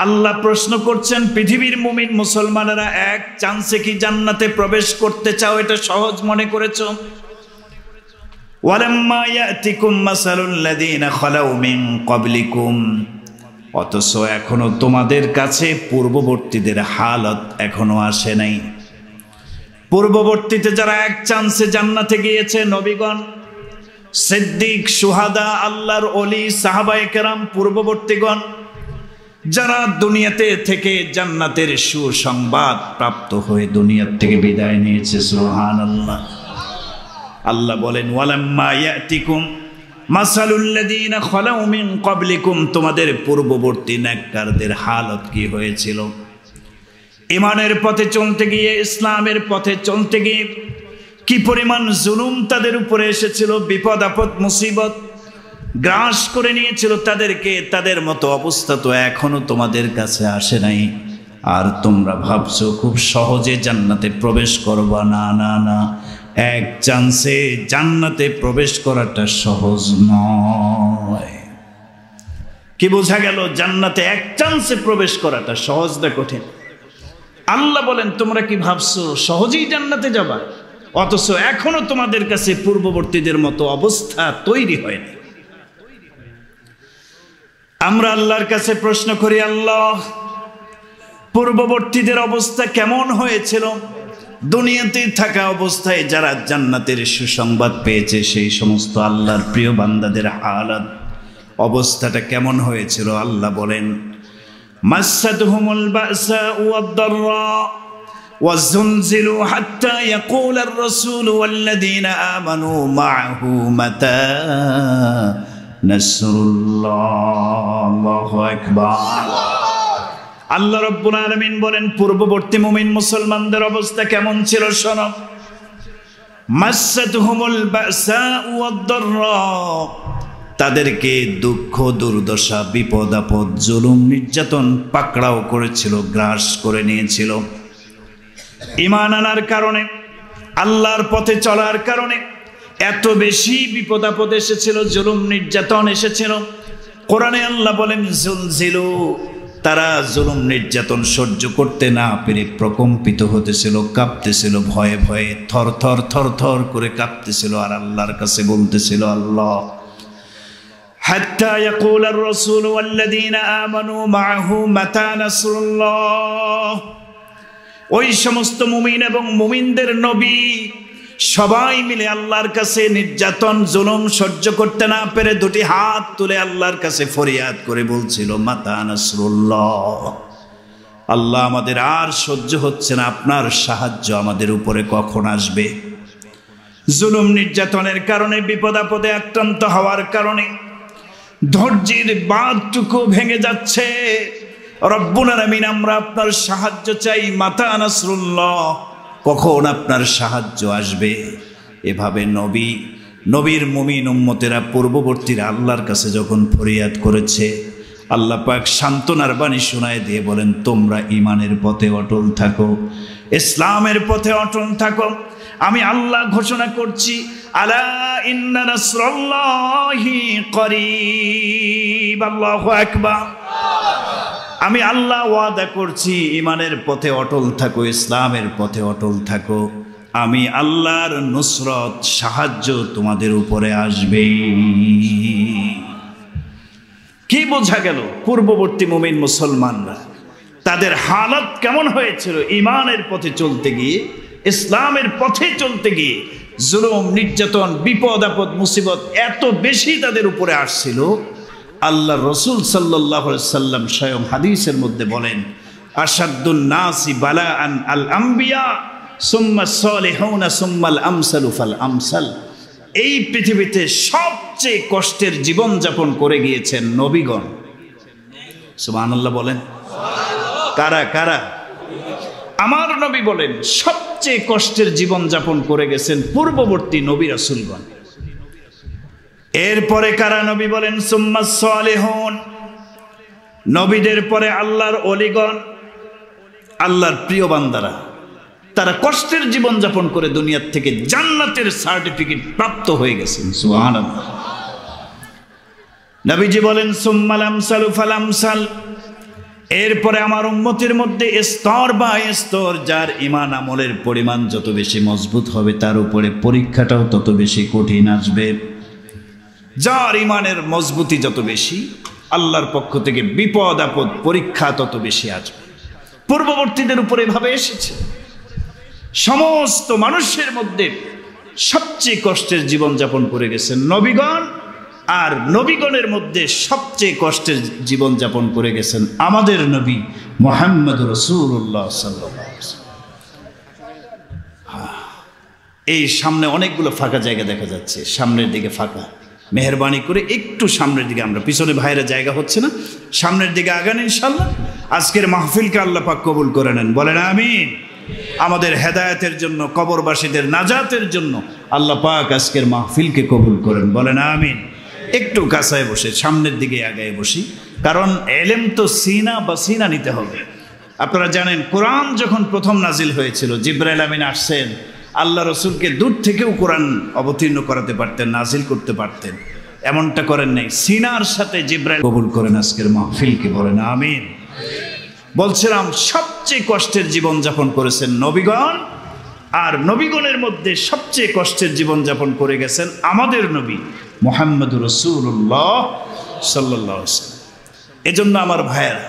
আল্লাহ প্রশ্ন করছেন, পৃথিবীর মুমিন মুসলমানেরা এক চান্সে কি জান্নাতে প্রবেশ করতে চাও? এটা সহজ মনে করেছো? ওয়ালাম্মা ইয়াতিকুম মাসালুল লাযীনা খালাউ মিন ক্বাবলিকুম, অথচ এখনো তোমাদের কাছে পূর্ববর্তীদের হালত এখনো আসে নাই। পূর্ববর্তীতে যারা এক চান্সে জান্নাতে গিয়েছে, নবীগণ, সিদ্দিক, শুহাদা, আল্লাহর ওলি, সাহাবায়ে কেরাম, পূর্ববর্তীগণ, যারা দুনিয়াতে থেকে জান্নাতের সুসংবাদ প্রাপ্ত হয়ে দুনিয়ার থেকে বিদায় নিয়েছে। সুবহানাল্লাহ। আল্লাহ বলেন, ওয়ালাম্মা ইয়াতিকুম মাসালুল লাযীনা খালাউ মিন ক্বাবলিকুম, তোমাদের পূর্ববর্তী নেককারদের হালত কি হয়েছিল? ঈমানের পথে চলতে গিয়ে, ইসলামের পথে চলতে গিয়ে কি পরিমাণ জুলুম তাদের উপরে এসেছিল, বিপদ আপদ মুসিবত গ্রাস করে নিয়েছিল তাদেরকে। তাদের মতো অবস্থা তো এখনো তোমাদের কাছে আসে নাই, আর তোমরা ভাবছো খুব সহজে জান্নাতে প্রবেশ করবা। না না না, এক চান্সে জান্নাতে প্রবেশ করাটা সহজ নয়। কি বোঝা গেল? জান্নাতে এক চান্সে প্রবেশ করাটা সহজ না কঠিন? আল্লাহ বলেন, তোমরা কি ভাবছো সহজেই জান্নাতে যাবা? অথচ এখনো তোমাদের কাছে পূর্ববর্তীদের মতো অবস্থা তৈরি হয়নি। আমরা আল্লাহর কাছে প্রশ্ন করি, আল্লাহ পূর্ববর্তীদের অবস্থা কেমন হয়েছিল? দুনিয়াতে থাকা অবস্থায় যারা জান্নাতের সুসংবাদ পেয়েছে, সেই সমস্ত আল্লাহর প্রিয় বান্দাদের হালাত অবস্থাটা কেমন হয়েছিল? আল্লাহ বলেন, মাসাদহুমুল বাসা ওয়াদ-দাররা ওয়াযুলজিলু হাত্তা ইয়াকুলার রাসূলু ওয়াল্লাযীনা আমানু মা'হু মাতা নাসরুল্লাহ। আল্লাহু আকবার। আল্লাহ রাব্বুল আলামিন বলেন, পূর্ববর্তী মুমিন মুসলমানদের অবস্থা কেমন ছিল শোনো। মাসাদহুমুল বাসা ওয়াদ-দাররা, তাদেরকে দুঃখ দুর্দশা বিপদ আপদ জুলুম নির্যাতন পাকড়াও করেছিল, গ্রাস করে নিয়েছিল। ঈমান আনার কারণে, আল্লাহর পথে চলার কারণে এত বেশি বিপদ আপদ এসেছিল, জুলুম নির্যাতন এসেছিল। কোরআনে আল্লাহ বলেন জুলজিলু, তারা জুলুম নির্যাতন সহ্য করতে না পেরে প্রকম্পিত হতেছিল, কাঁপতেছিল, ভয়ে ভয়ে থর থর থর থর করে কাঁপতেছিল, আর আল্লাহর কাছে বলতেছিল আল্লাহ হাত্তা ইয়াকুলার রাসূল ওয়াল্লাযীনা আমানু মাআহু মাতা নাসরুল্লাহ। ওই সমস্ত মুমিন এবং মুমিনদের নবী সবাই মিলে আল্লাহর কাছে নির্যাতন জুলুম সহ্য করতে না পেরে দুটি হাত তুলে আল্লাহর কাছে ফরিয়াদ করে বলছিল মাতা নাসরুল্লাহ, আল্লাহ আমাদের আর সহ্য হচ্ছে না, আপনার সাহায্য আমাদের উপরে কখন আসবে। জুলুম নির্যাতনের কারণে, বিপদ আপদে আক্রান্ত হওয়ার কারণে ধৈর্যের বাঁধটুকু ভেঙে যাচ্ছে। রব্বুল আলামিন, আমরা আপনার সাহায্য চাই, মাতা নাসরুল্লাহ, কখন আপনার সাহায্য আসবে। এভাবে নবীর মুমিন উম্মতেরা পূর্ববর্তীরা আল্লাহর কাছে যখন ফরিয়াদ করেছে, আল্লাহ পাক সান্ত্বনার বাণী শোনায় দিয়ে বলেন তোমরা ঈমানের পথে অটল থাকো, ইসলামের পথে অটল থাকো। আমি আল্লাহ ঘোষণা করছি আলা ইন্না নাসরাল্লাহি করিব, আল্লাহু আকবার। আমি আল্লাহ ওয়াদা করছি ঈমানের পথে অটল থাকো, ইসলামের পথে অটল থাকো, আমি আল্লাহর নুসরত সাহায্য তোমাদের উপরে আসবে। কি বোঝা গেল? পূর্ববর্তী মুমিন মুসলমানরা তাদের হালত কেমন হয়েছিল ঈমানের পথে চলতে গিয়ে, ইসলামের পথে চলতে গিয়ে জুলুম নির্যাতন বিপদ আপদ মুসিবত এত বেশি তাদের উপরে আসছিল। আল্লাহ রসুল সাল্লাল্লাহু আলাইহি সাল্লাম স্বয়ং হাদিসের মধ্যে বলেন আশাদ্দুন নাসি বালাআন আল আম্বিয়া সুম্মা সালিহুনা সুম্মাল আমসালু ফাল আমসাল। এই পৃথিবীতে সবচেয়ে কষ্টের জীবন যাপন করে গিয়েছেন নবীগণ। সুবহানাল্লাহ বলেন। কারা কারা? আমার নবী বলেন সবচেয়ে কষ্টের জীবন যাপন করে গেছেন পূর্ববর্তী নবী রাসূলগণ। এরপরে কারা নবী বলেন সুম্মাস সালিহুন, নবীদের পরে আল্লাহর ওলিগণ, আল্লাহর প্রিয় বান্দারা, তারা কষ্টের জীবন যাপন করে দুনিয়ার থেকে জান্নাতের সার্টিফিকেট প্রাপ্ত হয়ে গেছেন। সুবহানাল্লাহ। নবীজি বলেন সুম্মাল আমসালু ফাল আমসাল, এরপরে আমার উম্মতের মধ্যে স্তর বাই স্তর, যার ঈমান আমলের পরিমাণ যত বেশি মজবুত হবে তার উপরে পরীক্ষাটাও তত বেশি কঠিন আসবে। যার ঈমানের মজবুতি যত বেশি, আল্লাহর পক্ষ থেকে বিপদ আপদ পরীক্ষা তত বেশি আসবে। পূর্ববর্তীদের উপরে এভাবে এসেছে। সমস্ত মানুষের মধ্যে সবচেয়ে কষ্টের জীবন যাপন করে গেছেন নবীগণ, আর নবীগণের মধ্যে সবচেয়ে কষ্টের জীবন যাপন করে গেছেন আমাদের নবী মুহাম্মদ রাসূলুল্লাহ সাল্লাল্লাহু আলাইহি ওয়াসাল্লাম। এই সামনে অনেকগুলো ফাঁকা জায়গা দেখা যাচ্ছে, সামনের দিকে ফাঁকা, মেহরবানি করে একটু সামনের দিকে, আমরা পিছনে ভাইরা জায়গা হচ্ছে না, সামনের দিকে আগান ইনশাআল্লাহ। আজকের মাহফিলকে আল্লাহ পাক কবুল করে নেন, বলেন আমিন। আমাদের হেদায়েতের জন্য, কবরবাসীদের নাজাতের জন্য আল্লাহ পাক আজকের মাহফিলকে কবুল করেন, বলেন আমিন। একটু কাছায় বসে সামনের দিকে আগায় বসি, কারণ এলেম তো সিনা বাসিনা নিতে হবে। আপনারা জানেন কোরআন যখন প্রথম নাজিল হয়েছিল, জিবরাইল আমিন আসছেন, আল্লাহ রসুলকে দূর থেকেও কোরআন অবতীর্ণ করাতে পারতেন, নাজিল করতে পারতেন, এমনটা করেন নাই। সিনার সাথে জিবরাইল কবুল করেন আজকের মাহফিলকে, বলেন আমিন। বলছিলাম সবচেয়ে কষ্টের জীবন যাপন করেছেন নবীগণ, আর নবীগণের মধ্যে সবচেয়ে কষ্টের জীবন যাপন করে গেছেন আমাদের নবী মুহাম্মদুর রাসূলুল্লাহ সাল্লাল্লাহু আলাইহি ওয়াসাল্লাম। এজন্য আমার ভাইয়েরা,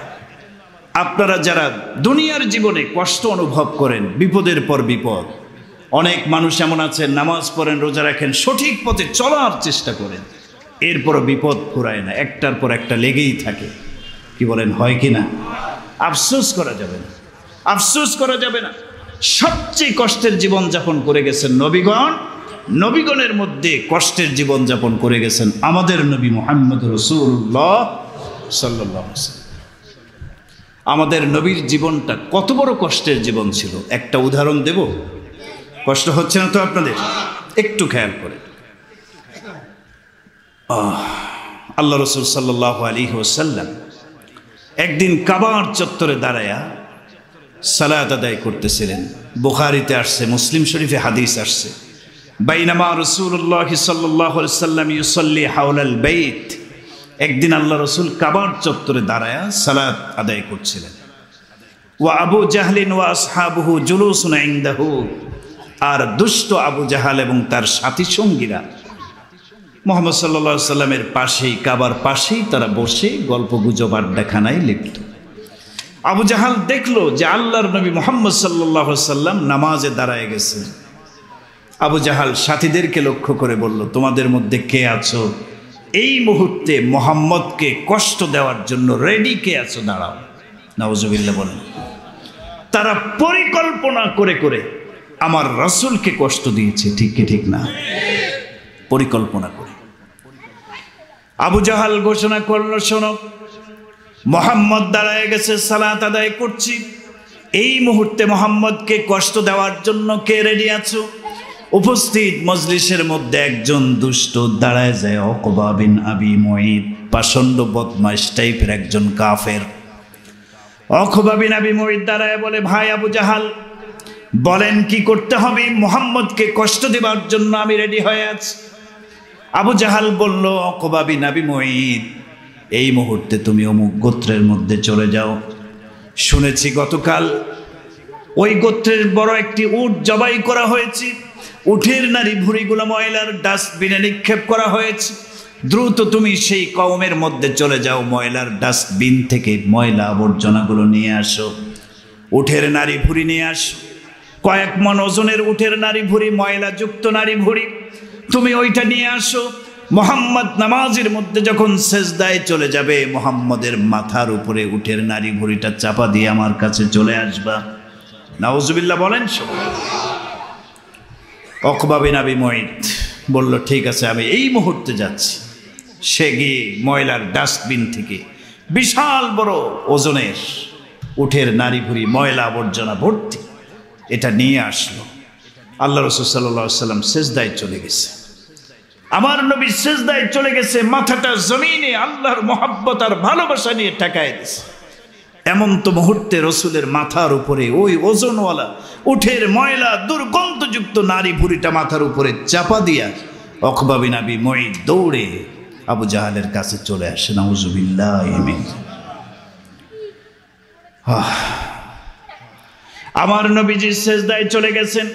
আপনারা যারা দুনিয়ার জীবনে কষ্ট অনুভব করেন, বিপদের পর বিপদ, অনেক মানুষ এমন আছেন নামাজ পড়েন, রোজা রাখেন, সঠিক পথে চলার চেষ্টা করেন, এরপরও বিপদ ফুরায় না, একটার পর একটা লেগেই থাকে। কি বলেন, হয় কি না? আফসোস করা যাবে না, আফসোস করা যাবে না। সবচেয়ে কষ্টের জীবন যাপন করে গেছেন নবীগণ, নবীগণের মধ্যে কষ্টের জীবন যাপন করে গেছেন আমাদের নবী মুহাম্মদ রাসূলুল্লাহ সাল্লাল্লাহু আলাইহি ওয়াসাল্লাম। আমাদের নবীর জীবনটা কত বড় কষ্টের জীবন ছিল, একটা উদাহরণ দেব। কষ্ট হচ্ছে না তো আপনাদের? একটু খেয়াল করে। আল্লাহ রসুল সাল্লাল্লাহু আলাইহি ওয়াসাল্লাম একদিন কাবার চত্বরে দাঁড়ায়া সালাত আদায় করতেছিলেন। বুখারীতে আসছে, মুসলিম শরীফে হাদিস আসছে, বাইনামা রাসূলুল্লাহ সাল্লাল্লাহু আলাইহি ওয়াসাল্লাম ইউসাল্লি হাওলাল বাইত, একদিন আল্লাহ রসুল কাবার চত্বরে দাঁড়ায়া সালাত আদায় করছিলেন। ওয়া আবু জাহলিন ওয়া আসহাবুহু জুলুসুন ইনদাহু, আর দুষ্ট আবু জাহাল এবং তার সাথী সঙ্গীরা মুহাম্মদ সাল্লাল্লাহু আলাইহি সাল্লামের পাশেই, কাবার পাশেই তারা বসে গল্প গুজব আড্ডাখানায় লিপ্ত। আবু জাহাল দেখলো যে আল্লাহর নবী মুহাম্মদ সাল্লাল্লাহু আলাইহি সাল্লাম নামাজে দাঁড়ায় গেছে। আবু জাহাল সাথীদেরকে লক্ষ্য করে বলল, তোমাদের মধ্যে কে আছো এই মুহূর্তে মুহাম্মদকে কষ্ট দেওয়ার জন্য রেডি? কে আছো? দাঁড়াও। নাউজুবিল্লাহ বলেন। তারা পরিকল্পনা করে করে আমার রাসূলকে কষ্ট দিয়েছে, ঠিক কি ঠিক না? পরিকল্পনা করে আবু জাহাল ঘোষণা করলো, শোনো, মুহাম্মদ দাঁড়ায় গেছে, সালাত আদায় করছি, এই মুহূর্তে মুহাম্মদকে কষ্ট দেওয়ার জন্য কে রেডি আছো? উপস্থিত মজলিসের মধ্যে একজন দুষ্ট দাঁড়ায় যায়, উকবা বিন আবি মুঈত, পাষণ্ড বদমাশ টাইপের একজন কাফের। উকবা বিন আবি মুঈত দাঁড়ায় বলে, ভাই আবু জাহাল, বলেন কি করতে হবে? মুহাম্মদকে কষ্ট দেওয়ার জন্য আমি রেডি হয়ে আছি। আবু জাহাল বলল, উকবা বিন আবি মুঈত, এই মুহূর্তে তুমি অমুক গোত্রের মধ্যে চলে যাও, শুনেছি গতকাল ওই গোত্রের বড় একটি উট জবাই করা হয়েছে, উটের নারী ভুঁড়িগুলো ময়লার ডাস্টবিনে নিক্ষেপ করা হয়েছে, দ্রুত তুমি সেই কওমের মধ্যে চলে যাও, ময়লার ডাস্টবিন থেকে ময়লা আবর্জনাগুলো নিয়ে আসো, উটের নারী ভুঁড়ি নিয়ে আসো, কয়েক মন ওজনের উটের নারী ভুঁড়ি, ময়লা যুক্ত নারী ভুঁড়ি, তুমি ওইটা নিয়ে আসো। মুহাম্মদ নামাজের মধ্যে যখন সেজদায় চলে যাবে, মুহাম্মদের মাথার উপরে উটের নারী ভুঁড়িটা চাপা দিয়ে আমার কাছে চলে আসবা। নাউজুবিল্লাহ বলেন। উকবা বিন আবি মুঈত বলল, ঠিক আছে, আমি এই মুহূর্তে যাচ্ছি। সে গিয়ে ময়লার ডাস্টবিন থেকে বিশাল বড় ওজনের উটের নারী ভুঁড়ি, ময়লা আবর্জনা ভর্তি, এটা নিয়ে আসলো। আল্লাহ রাসূল সাল্লাল্লাহু আলাইহি ওয়াসাল্লাম সেজদায় চলে গেছে। আমার নবী সেজদায় চলে গেছে, মাথাটা জমিনে আল্লাহর মহব্বত আর ভালোবাসা নিয়ে ঠেকায় দিয়েছে। এমন তো মুহূর্তে রসুলের মাথার উপরে ওই ওজনওয়ালা উঠের ময়লা দুর্গন্ধযুক্ত নারী ভুঁড়িটা মাথার উপরে চাপা দিয়া উকবা বিন আবি মুঈত দৌড়ে আবু জাহালের কাছে চলে আসে। নাউজুবিল্লাহ। আমার নবীজি সেজদায় চলে গেছেন।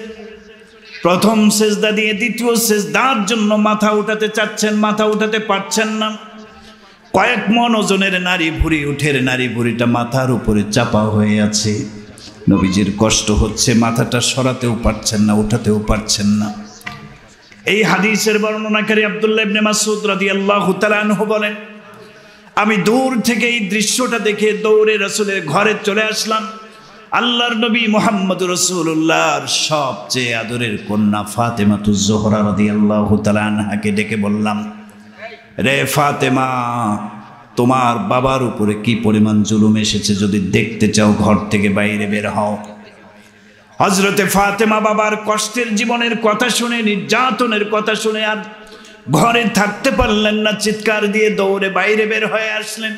প্রথম সেজদা দিয়ে দ্বিতীয় সেজদার জন্য মাথা উঠাতে চাচ্ছেন, মাথা উঠাতে পারছেন না। কয়েক মন ওজনের নারী ভুঁড়ি, উঠের নারী ভুঁড়িটা মাথার উপরে চাপা হয়ে আছে। নবীজির কষ্ট হচ্ছে, মাথাটা সরাতেও পারছেন না, উঠাতেও পারছেন না। এই হাদিসের বর্ণনাকারী আব্দুল্লাহ ইবনে মাসউদ রাদিয়াল্লাহু তাআলা আনহু বলেন, আমি দূর থেকে এই দৃশ্যটা দেখে দৌড়ে রাসূলের ঘরে চলে আসলাম। আল্লাহর নবী মুহাম্মদুর রাসূলুল্লাহর সবচেয়ে আদরের কন্যা ফাতেমাতুজ জোহরা রাদিয়াল্লাহু তাআলা আনহাকে ডেকে বললাম, রে ফাতেমা, তোমার বাবার উপরে কি পরিমাণ জুলুম এসেছে, যদি দেখতে চাও ঘর থেকে বাইরে বের হও। হযরতে ফাতেমা বাবার কষ্টের জীবনের কথা শুনে, নির্যাতনের কথা শুনে আর ঘরে থাকতে পারলেন না, চিৎকার দিয়ে দৌড়ে বাইরে বের হয়ে আসলেন।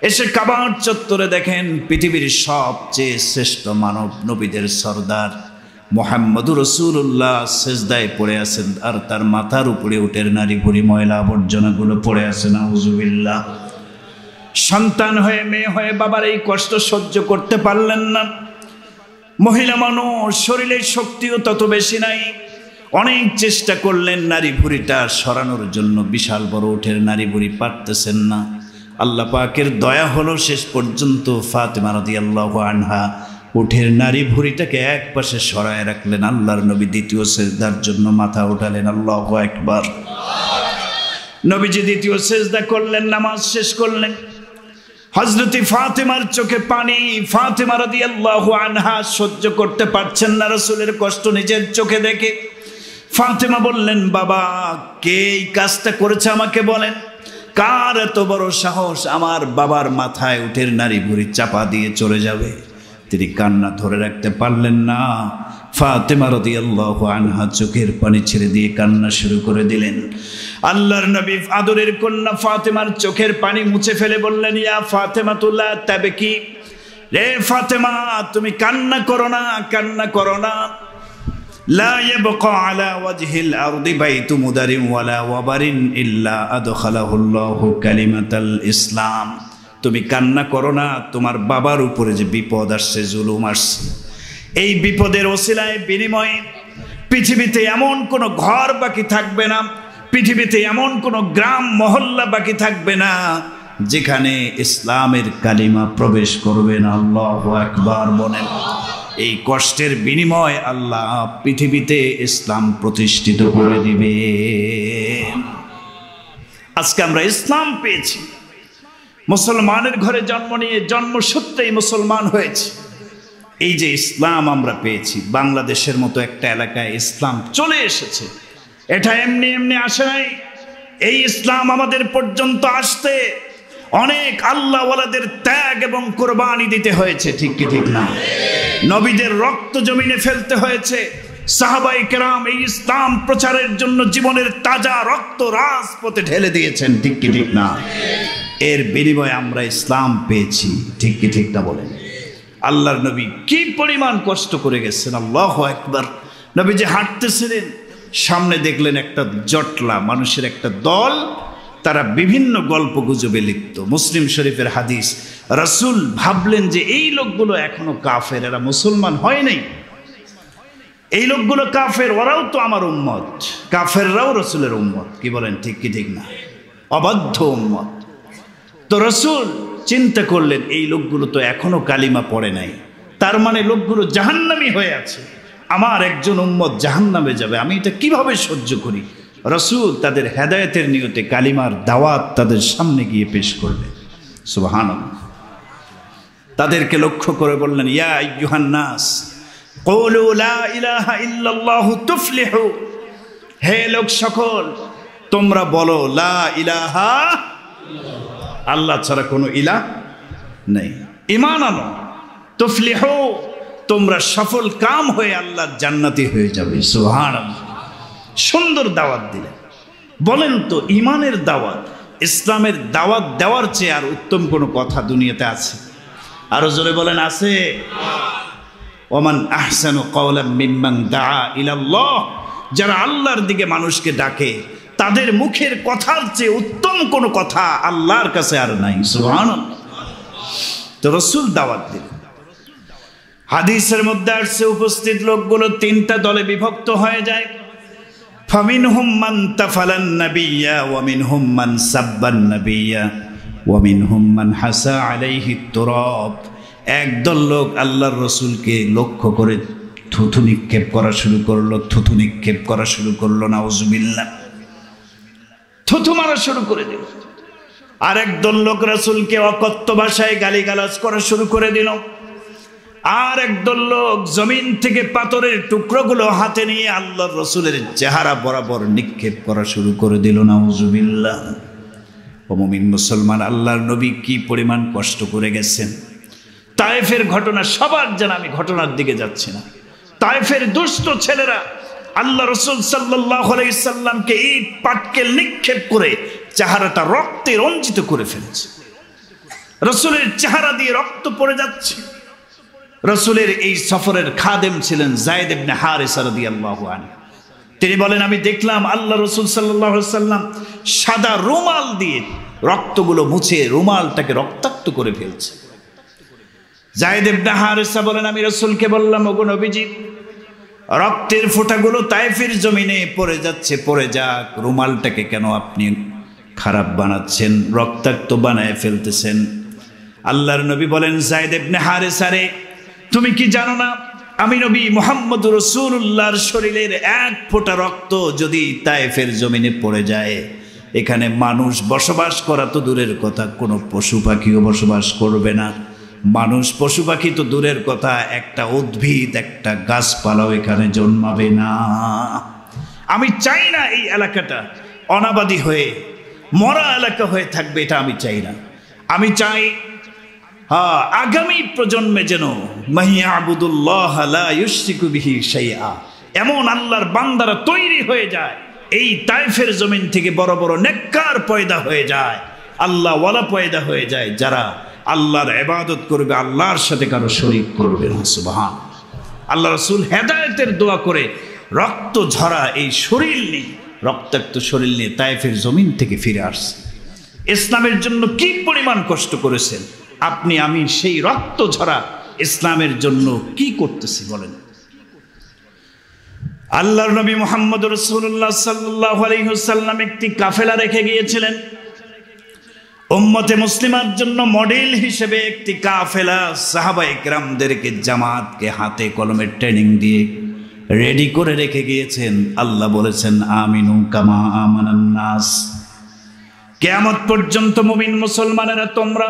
এসে কাবার চত্বরে দেখেন পৃথিবীর সবচেয়ে শ্রেষ্ঠ মানব, নবীদের সরদার মুহাম্মদুর রাসূলুল্লাহ সেজদায় পড়ে আছেন, আর তার মাথার উপরে উটের নারী ভুঁড়ি, ময়লা আবর্জনাগুলো পড়ে আছে। নাউজুবিল্লাহ। সন্তান হয়ে, মেয়ে হয়ে বাবার এই কষ্ট সহ্য করতে পারলেন না। মহিলা মানুষ, শরীরের শক্তিও তত বেশি নাই। অনেক চেষ্টা করলেন নারী ভুঁড়িটা সরানোর জন্য, বিশাল বড় উটের নারী ভুঁড়ি, পারতেছেন না। আল্লাহ পাকের দয়া হলো, শেষ পর্যন্ত ফাতেমা রাদিয়াল্লাহু আনহা উটের নারী ভুঁড়িটাকে এক পাশে সরায় রাখলেন। আল্লাহর নবী দ্বিতীয় সেজদার জন্য মাথা উঠালেন। আল্লাহু আকবার। নবীজি দ্বিতীয় সেজদা করলেন, নামাজ শেষ করলেন। হযরত ফাতেমার চোখে পানি। ফাতেমা রাদিয়াল্লাহু আনহা সহ্য করতে পারছেন না রাসূলের কষ্ট নিজের চোখে দেখে। ফাতেমা বললেন, বাবা, কে এই কাজটা করেছে আমাকে বলেন, কার এত বড় সাহস আমার বাবার মাথায় উটের নারী ভুঁড়ি চাপা দিয়ে চলে যাবে? তিনি কান্না ধরে রাখতে পারলেন না। ফাতেমা রাদিয়াল্লাহু আনহা চোখের পানি ছেড়ে দিয়ে কান্না শুরু করে দিলেন। আল্লাহর নবী আদরের কন্যা ফাতেমার চোখের পানি মুছে ফেলে বললেন, ইয়া ফাতেমাতুল্লাহ তাবকি, রে ফাতেমা তুমি কান্না করো না, কান্না করো না। লা ইয়াবকা আলা ওয়াজহিল আরদি বাইতু মুদারিন ওয়ালা ওয়াবারিন ইল্লা আদখালাহুল্লাহু কালিমাতাল ইসলাম। তুমি কান্না করো না, তোমার বাবার উপরে যে বিপদ আসছে, জুলুম আসছে, এই বিপদের ওসিলায় বিনিময়ে পৃথিবীতে এমন কোনো ঘর বাকি থাকবে না, পৃথিবীতে এমন কোনো গ্রাম মহল্লা বাকি থাকবে না যেখানে ইসলামের কালিমা প্রবেশ করবে না। আল্লাহু আকবার বলেন। এই কষ্টের বিনিময় আল্লাহ পৃথিবীতে ইসলাম প্রতিষ্ঠিত করে দিবে। আজকে আমরা ইসলাম পেয়েছি, মুসলমানের ঘরে জন্ম নিয়ে জন্মসূত্রেই মুসলমান হয়েছে। এই যে ইসলাম আমরা পেয়েছি, বাংলাদেশের মতো একটা এলাকায় ইসলাম চলে এসেছে, এটা এমনি এমনি আসে নাই। এই ইসলাম আমাদের পর্যন্ত আসতে অনেক আল্লাহওয়ালাদের ত্যাগ এবং কোরবানি দিতে হয়েছে, ঠিক কি ঠিক না? নবীদের রক্ত জমিনে ফেলতে হয়েছে। সাহাবায়ে কেরাম এই ইসলাম প্রচারের জন্য জীবনের তাজা রক্ত রাজপথে ঢেলে দিয়েছেন, ঠিক কি ঠিক না? এর বিনিময়ে আমরা ইসলাম পেয়েছি, ঠিক কি ঠিক না বলেন? আল্লাহর নবী কি পরিমাণ কষ্ট করে গেছেন, আল্লাহু আকবার। নবী যে হাঁটতেছিলেন, সামনে দেখলেন একটা জটলা মানুষের একটা দল, তারা বিভিন্ন গল্প গুজবে লিপ্ত। মুসলিম শরীফের হাদিস, রাসূল ভাবলেন যে এই লোকগুলো এখনো কাফের, এরা মুসলমান হয় নাই, এই লোকগুলো কাফের, ওরাও তো আমার উম্মত, কাফেররাও রাসূলের উম্মত। কি বলেন, ঠিক কি ঠিক না? অবাধ্য উম্মত। তো রাসূল চিন্তা করলেন এই লোকগুলো তো এখনো কালিমা পড়ে নাই, তার মানে লোকগুলো জাহান্নামী হয়ে আছে, আমার একজন উম্মত জাহান্নামে যাবে, আমি এটা কিভাবে সহ্য করি? রাসূল তাদের হেদায়েতের নিয়তে কালিমার দাওয়াত তাদের সামনে গিয়ে পেশ করলেন। সুবহানাল্লাহ। তাদেরকে লক্ষ্য করে বললেন, ইয়া আইয়ুহান নাস কুলু লা ইলাহা ইল্লাল্লাহু তুফলিহু, হে লোক সকল তোমরা বলো লা ইলাহা, আল্লাহ ছাড়া কোনো ইলাহ নেই, ঈমান আনো, তুফলিহু তোমরা সফল কাম হয়ে আল্লাহর জান্নাতি হয়ে যাবে। সুবহানাল্লাহ। সুন্দর দাওয়াত দিলেন। বলেন তো ঈমানের দাওয়াত, ইসলামের দাওয়াত দেওয়ার চেয়ে আর উত্তম কোনো কথা দুনিয়াতে আছে? আরো জোরে বলেন, আছে? ওমান আহসানু কওলাম মিম্মান দাআ ইলাল্লাহ, যারা আল্লাহর দিকে মানুষকে ডাকে তাদের মুখের কথার চেয়ে উত্তম কোনো কথা আল্লাহর কাছে আর নাই। সুবহানাল্লাহ। তো রাসূল দাওয়াত দিলেন। হাদিসের মধ্যে আসছে উপস্থিত লোকগুলো তিনটা দলে বিভক্ত হয়ে যায়। ফামিনহুম মান তাফালান নাবিয়্যা ওয়া মিনহুম মান সাব্বান নাবিয়্যা ওয়া মিনহুম মান হাসা আলাইহি তুরাব। একদল লোক আল্লাহর রাসূলকে লক্ষ্য করে থুথু নিক্ষেপ করা শুরু করলো, থুথু নিক্ষেপ করা শুরু করলো, নাউজুবিল্লাহ, থুথু মারা শুরু করে দিল। আর একদল লোক রাসূলকে অকথ্য ভাষায় গালিগালাজ করা শুরু করে দিল। আর একদল লোক জমিন থেকে পাথরের টুকরোগুলো হাতে নিয়ে আল্লাহর রাসূলের চেহারা বরাবর নিক্ষেপ করা শুরু করে দিল, নাউজুবিল্লাহ। ও মুমিন মুসলমান, আল্লাহর নবী কি পরিমাণ কষ্ট করে গেছেন। তায়েফের ঘটনা সবার জানা, আমি ঘটনার দিকে যাচ্ছি না। তায়েফের দুষ্ট ছেলেরা আল্লাহ রাসূল সাল্লাল্লাহু আলাইহি সাল্লামকে ইট পাটকেল নিক্ষেপ করে চেহারাটা রক্তে রঞ্জিত করে ফেলেছে। রাসূলের চেহারা দিয়ে রক্ত পড়ে যাচ্ছে। রাসূলের এই সফরের খাদেম ছিলেন যায়েদ ইবনে হারিসা রাদিয়াল্লাহু আনহু। তিনি বলেন, আমি দেখলাম আল্লাহ রাসূল সাল্লাল্লাহু আলাইহি সাল্লাম সাদা রুমাল দিয়ে রক্তগুলো মুছে রুমালটাকে রক্তাক্ত করে ফেলছে। যায়েদ ইবনে হারিসা বলেন, আমি রাসূলকে বললাম, ওগো নবীজি, রক্তের ফোঁটাগুলো তায়েফের জমিনে পড়ে যাচ্ছে, পড়ে যাক, রুমালটাকে কেন আপনি খারাপ বানাচ্ছেন, রক্তাক্ত বানায় ফেলতেছেন? আল্লাহর নবী বলেন, যায়েদ ইবনে হারিসা রে, তুমি কি জানো না আমি নবী মুহাম্মদ রাসূলুল্লাহর শরীরের এক ফোঁটা রক্ত যদি তায়েফের জমিনে পড়ে যায়, এখানে মানুষ বসবাস করা তো দূরের কথা, কোনো পশু পাখিও বসবাস করবে না। মানুষ পশু পাখি তো দূরের কথা, একটা উদ্ভিদ একটা গাছপালাও এখানে জন্মাবে না। আমি চাই না এই এলাকাটা অনাবাদী হয়ে মরা এলাকা হয়ে থাকবে, এটা আমি চাই না। আমি চাই হ্যাঁ, আগামী প্রজন্মে যেন মাইয়াবুদুল্লাহ লা ইউশরিকু বিহি শাইআ এমন আল্লাহর বান্দারা তৈরি হয়ে যায়। এই তায়েফের জমিন থেকে বড় বড় নেককার পয়দা হয়ে যায়, আল্লাহ ওয়ালা পয়দা হয়ে যায়, যারা আল্লাহর ইবাদত করবে, আল্লাহর সাথে কারো শরীক করবে না। সুবহান। আল্লাহ রাসূল হেদায়েতের দোয়া করে রক্ত ঝরা এই শরীর নিয়ে, রক্তাক্ত শরীর নিয়ে তায়েফের জমিন থেকে ফিরে আসছে। ইসলামের জন্য কি পরিমাণ কষ্ট করেছেন আপনি আমি, সেই রক্ত ঝরা ইসলামের জন্য কি করতেছি বলেন। আল্লাহর নবী মুহাম্মদ রাসূলুল্লাহ সাল্লাল্লাহু আলাইহি ওয়াসাল্লাম একটি কাফেলা রেখে গিয়েছিলেন উম্মতে মুসলিমার জন্য মডেল হিসেবে। একটি কাফেলা সাহাবায়ে কেরামদেরকে, জামাতকে হাতে কলমে ট্রেনিং দিয়ে রেডি করে রেখে গিয়েছেন। আল্লাহ বলেছেন আমিনু কামা আমানান নাস, কিয়ামত পর্যন্ত মুমিন মুসলমানেরা তোমরা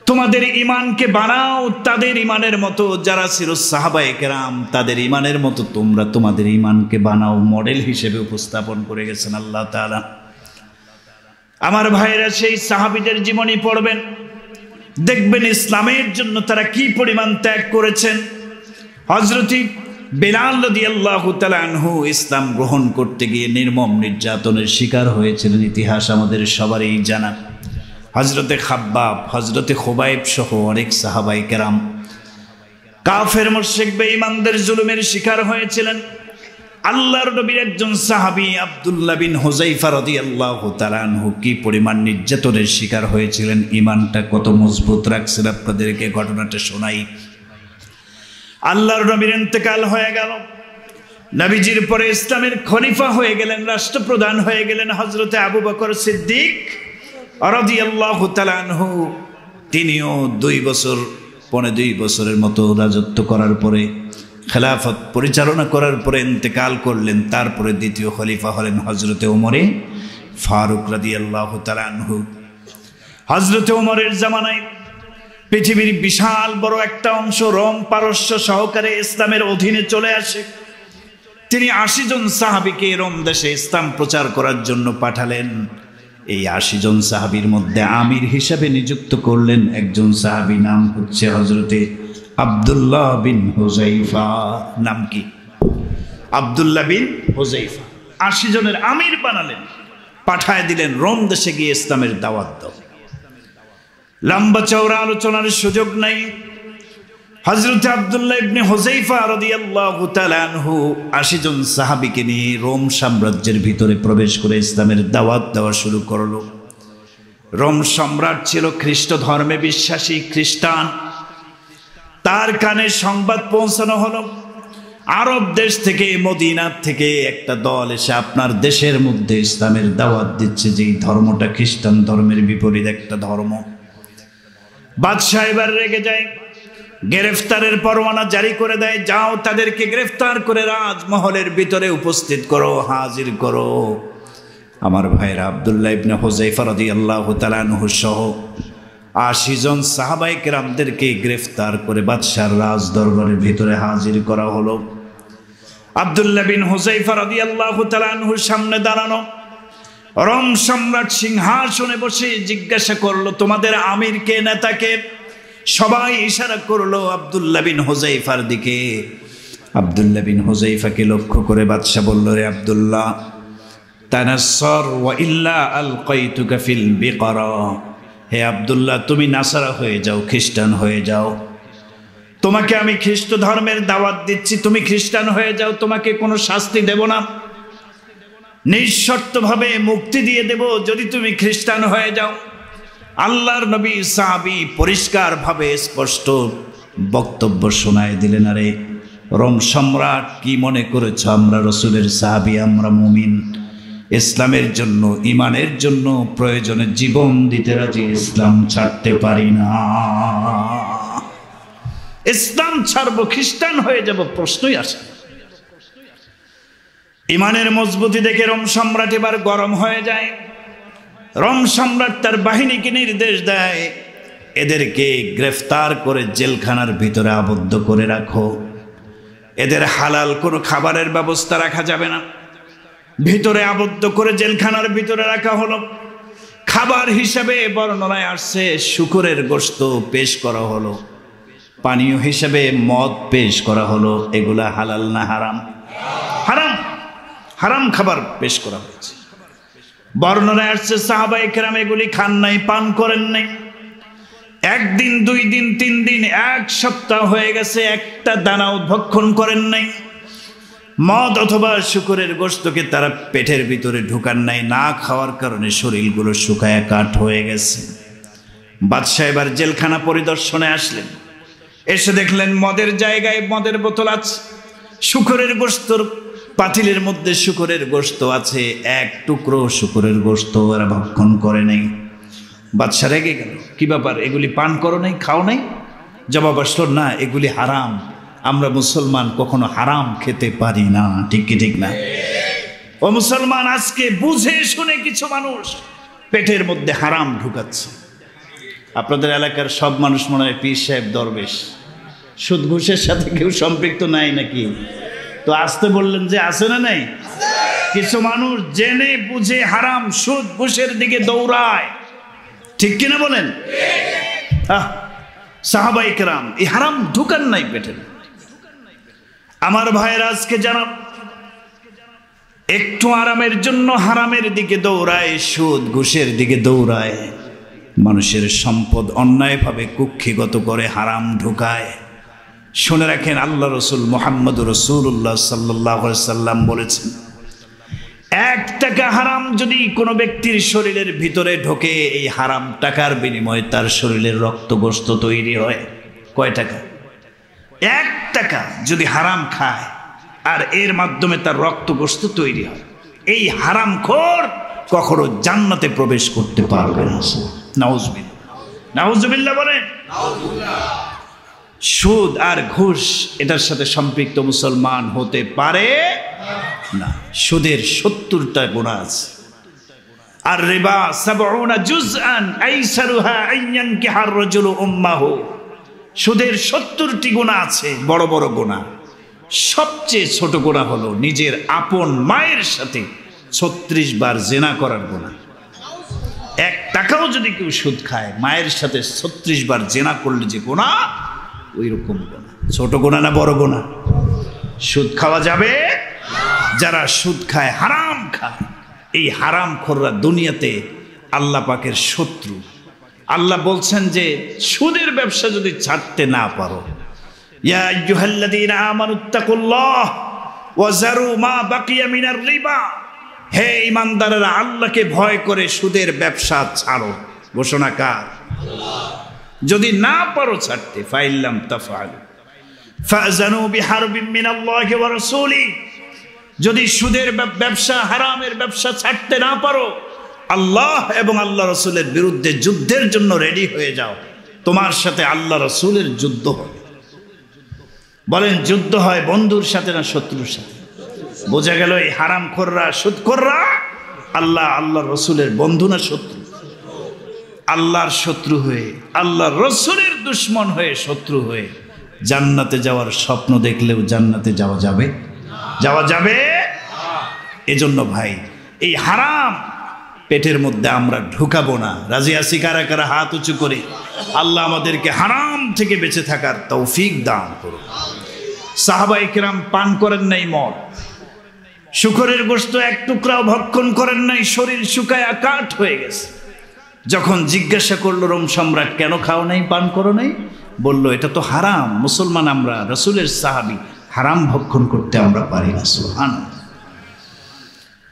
তোমাদের ঈমানকে বানাও তাদের ঈমানের মতো, যারা ছিল সাহাবায়ে কেরাম তাদের ঈমানের মতো তোমরা তোমাদের ঈমানকে বানাও, মডেল হিসেবে উপস্থাপন করে গেছেন আল্লাহ তাআলা। আমার ভাইরা, সেই সাহাবীদের জীবনী পড়বেন, দেখবেন ইসলামের জন্য তারা কি পরিমাণ ত্যাগ করেছেন। হযরত বেলাল রাদিয়াল্লাহু তাআলা আনহু ইসলাম গ্রহণ করতে গিয়ে নির্মম নির্যাতনের শিকার হয়েছিলেন, ইতিহাস আমাদের সবারই জানা। হযরতে খাব্বাব, হযরতে খুবাইব সহ অনেক সাহাবায়ে কেরাম কাফের মুশরিক বেঈমানদের জুলুমের শিকার হয়েছিলেন। আল্লাহর নবীর একজন সাহাবী আব্দুল্লাহ বিন হুযায়ফা রাদিয়াল্লাহু তাআলা আনহু কি পরিমাণ নির্যাতনের শিকার হয়েছিলেন, ঈমানটা কত মজবুত রাখছেন আপনাদেরকে ঘটনাটা শোনাই। আল্লাহর নবীর ইন্তেকাল হয়ে গেল, নবীজির পরে ইসলামের খলিফা হয়ে গেলেন, রাষ্ট্রপ্রধান হয়ে গেলেন হযরতে আবু বকর সিদ্দিক রাদিয়াল্লাহু তাআলা আনহু। তিনিও 2 বছরের মতো রাজত্ব করার পরে, খেলাফত পরিচালনা করার পরে ইন্তেকাল করলেন। তারপরে দ্বিতীয় খলিফা হলেন হযরতে ওমরে ফারুক রাদিয়াল্লাহু তাআলা আনহু। হযরতে ওমরের জামানায় পৃথিবীর বিশাল বড় একটা অংশ রোম পারস্য সহকারে ইসলামের অধীনে চলে আসে। তিনি 80 জন সাহাবীকে রোম দেশে ইসলাম প্রচার করার জন্য পাঠালেন। এই 80 জন সাহাবীর মধ্যে আমির হিসেবে নিযুক্ত করলেন একজন সাহাবী, নাম হচ্ছে হযরতে আব্দুল্লাহ বিন হুযায়ফা। নাম কি? আব্দুল্লাহ বিন হুযায়ফা। 80 জনের আমির বানালেন, পাঠায় দিলেন রোম দেশে গিয়ে ইসলামের দাওয়াত দাও। লম্বা চওড়া আলোচনার সুযোগ নাই। হযরতে আব্দুল্লাহ ইবনে হুযায়ফা রাদিয়াল্লাহু তাআলা আনহু 80 জন সাহাবীকে নিয়ে রোম সাম্রাজ্যের ভিতরে প্রবেশ করে ইসলামের দাওয়াত দেওয়া শুরু করলো। রোম সম্রাট ছিল খ্রিস্ট ধর্মে বিশ্বাসী খ্রিস্টান। তার কানে সংবাদ পৌঁছানো হলো আরব দেশ থেকে, মদিনা থেকে একটা দল এসে আপনার দেশের মধ্যে ইসলামের দাওয়াত দিচ্ছে, যেই ধর্মটা খ্রিস্টান ধর্মের বিপরীত একটা ধর্ম। বাদশাহ এবার রেগে যায়, গ্রেফতারের পরোয়ানা জারি করে দেয়, যাও তাদেরকে গ্রেফতার করে রাজমহলের ভিতরে উপস্থিত করো, হাজির করো। আমার ভাইরা, আব্দুল্লাহ ইবনে হুযায়ফা রাদিয়াল্লাহু তাআলা আনহু সহ 80 জন সাহাবায়ে কেরামদেরকে গ্রেফতার করে বাদশার রাজ দরবারের ভিতরে হাজির করা হলো। আব্দুল্লাহ বিন হুযায়ফা রাদিয়াল্লাহু তাআলা আনহুর সামনে দাঁড়ানো। রোম সম্রাট সিংহাসনে বসে জিজ্ঞাসা করলো, তোমাদের আমির কে, নেতা কে? সবাই ইশারা করলো আব্দুল্লাহ বিন হুযায়ফার দিকে। আব্দুল্লাহ বিন হুযায়ফাকে লক্ষ্য করে বাদশা বলল, রে আব্দুল্লাহ, তানাসসার ওয়া ইল্লা আলকাইতুকা ফিল বিকরা। হে আব্দুল্লাহ, তুমি নাসারা হয়ে যাও, খ্রিস্টান হয়ে যাও। তোমাকে আমি খ্রিস্ট ধর্মের দাওয়াত দিচ্ছি, তুমি খ্রিস্টান হয়ে যাও, তোমাকে কোনো শাস্তি দেব না, নিঃশর্তভাবে মুক্তি দিয়ে দেব যদি তুমি খ্রিস্টান হয়ে যাও। আল্লাহর নবী সাহাবী পরিষ্কারভাবে স্পষ্ট বক্তব্য শোনায় দিলেন, আরে রোম সম্রাট, কি মনে করেছ আমরা রাসূলের সাহাবী, আমরা মুমিন, ইসলামের জন্য, ঈমানের জন্য প্রয়োজনে জীবন দিতে রাজি, ইসলাম ছাড়তে পারি না। ইসলাম ছাড়বো, খ্রিস্টান হয়ে যাব, প্রশ্নই আসে। ঈমানের মজবুতি দেখে রোম সম্রাট এবার গরম হয়ে যায়। রোম সম্রাট তার বাহিনীকে নির্দেশ দেয়, এদেরকে গ্রেফতার করে জেলখানার ভিতরে আবদ্ধ করে রাখো। এদের হালাল কোনো খাবারের ব্যবস্থা রাখা যাবে না। ভিতরে আবদ্ধ করে জেলখানার ভিতরে রাখা হলো। খাবার হিসাবে বর্ণনায় আসছে শূকরের গোশত পেশ করা হলো, পানীয় হিসাবে মদ পেশ করা হলো। এগুলা হালাল না হারাম? হারাম, হারাম খাবার পেশ করা হয়েছে। বর্ণনায় আসছে সাহাবায়ে কেরাম এগুলি খান নাই, পান করেন নাই। একদিন, 2 দিন, 3 দিন, 1 সপ্তাহ হয়ে গেছে, একটা দানাও ভক্ষণ করেন নাই। মদ অথবা শূকরের গোশতকে তারা পেটের ভিতরে ঢুকান নাই। না খাওয়ার কারণে শরীরগুলো শুকায় কাঠ হয়ে গেছে। বাদশাহ এবার জেলখানা পরিদর্শনে আসলেন। এসে দেখলেন মদের জায়গায় মদের বোতল আছে, শূকরের গোশতর পাতিলের মধ্যে শূকরের গোশত আছে, 1 টুকরো শূকরের গোশত এরা ভক্ষণ করে নাই। বাদশা রেগে গেল, কি ব্যাপার, এগুলি পান করো নাই, খাও নাই? জবাব আসলো, না, এগুলি হারাম, আমরা মুসলমান কখনো হারাম খেতে পারি না। ঠিক কি ঠিক না? ও মুসলমান, আজকে বুঝে শুনে কিছু মানুষ পেটের মধ্যে হারাম ঢুকাচ্ছে। আপনাদের এলাকার সব মানুষ মনে হয় পীর সাহেব দরবেশ, সুদ ঘুষের সাথে কেউ সম্পৃক্ত নাই নাকি? তো আসতে বললেন যে আছে না নাই? কিছু মানুষ জেনে বুঝে হারাম সুদ ঘুষের দিকে দৌড়ায়, ঠিক কিনা বলেন? সাহাবায়ে কেরাম এই হারাম ঢুকান নাই পেটে। আমার ভাইয়েরা, আজকে যারা একটু আরামের জন্য হারামের দিকে দৌড়ায়, সুদ ঘুষের দিকে দৌড়ায়, মানুষের সম্পদ অন্যায়ভাবে কুক্ষিগত করে হারাম ঢুকায়, শুনে রাখেন, আল্লাহ রসুল মুহাম্মদুর রাসূলুল্লাহ সাল্লাল্লাহু আলাইহি সাল্লাম বলেছেন, 1 টাকা হারাম যদি কোনো ব্যক্তির শরীরের ভিতরে ঢোকে, এই হারাম টাকার বিনিময়ে তার শরীরের রক্ত গোশত তৈরি হয়। কয় টাকা? 1 টাকা যদি হারাম খায় আর এর মাধ্যমে তার রক্ত গোশত তৈরি হয়, এই হারামখোর কখনো জান্নাতে প্রবেশ করতে পারবে না। নাউজুবিল্লাহ, নাউজুবিল্লাহ বলেন। সুদ আর ঘুষ এটার সাথে সম্পৃক্ত মুসলমান হতে পারে না। সুদের 70টা গুনাহ আছে। আর রিবা 70 জুজআন আইসারুহা আইয়ানকিহার রাজুলু উম্মাহু। সুদের 70টি গুনাহ আছে, বড় বড় গুনাহ। সবচেয়ে ছোট গুনাহ হলো নিজের আপন মায়ের সাথে 36 বার জিনা করার গুনাহ। 1 টাকাও যদি কেউ সুদ খায়, মায়ের সাথে 36 বার জিনা করলে যে গুনাহ, ওই রকম গুনাহ। ছোট গুনাহ না বড় গুনাহ? সুদ খাওয়া যাবে? যারা সুদ খায়, হারাম খায়, এই হারামখোররা দুনিয়াতে আল্লাহ পাকের শত্রু। আল্লাহ বলছেন যে সুদের ব্যবসা যদি ছাড়তে না পারো, ইয়া আইয়ুহাল্লাযীনা আমানুত্তাকুল্লাহ ওয়া যারু মা বাকিয়া মিনার রিবা, হে ঈমানদারেরা, আল্লাহকে ভয় করে সুদের ব্যবসা ছাড়ো। ঘোষণা কার? আল্লাহ। যদি না পারো ছাড়তে, ফাইল্লাম তাফআলু ফাযানু বিহারবিন মিনাল্লাহি ওয়া রাসূলিহি, যদি সুদের ব্যবসা, হারামের ব্যবসা ছাড়তে না পারো, আল্লাহ এবং আল্লাহ রসুলের বিরুদ্ধে যুদ্ধের জন্য রেডি হয়ে যাও। তোমার সাথে আল্লাহ রসুলের যুদ্ধ হবে। বলেন, যুদ্ধ হয় বন্ধুর সাথে না শত্রুর সাথে? বোঝা গেল এই হারামখোররা, সুদখোররা আল্লাহ, আল্লাহ রসুলের বন্ধু না শত্রু? আল্লাহর শত্রু হয়ে, আল্লাহ রসুলের দুশ্মন হয়ে, শত্রু হয়ে জান্নাতে যাওয়ার স্বপ্ন দেখলেও জান্নাতে যাওয়া যাবে? যাওয়া যাবে? এজন্য ভাই, এই হারাম পেটের মধ্যে আমরা ঢুকাবো না। রাজি আছি কারা কারা? হাত উঁচু করে। আল্লাহ আমাদেরকে হারাম থেকে বেঁচে থাকার তৌফিক দান করুন। সাহাবায়ে কেরাম পান করেন নাই মদ, শূকরের গোশত 1 টুকরাও ভক্ষণ করেন নাই, শরীর শুকায় কাঠ হয়ে গেছে। যখন জিজ্ঞাসা করলো রোম সম্রাট, কেন খাও নাই, পান করো নাই? বলল, এটা তো হারাম, মুসলমান আমরা, রাসূলের সাহাবী, হারাম ভক্ষণ করতে আমরা পারি না। সুবহানাল্লাহ।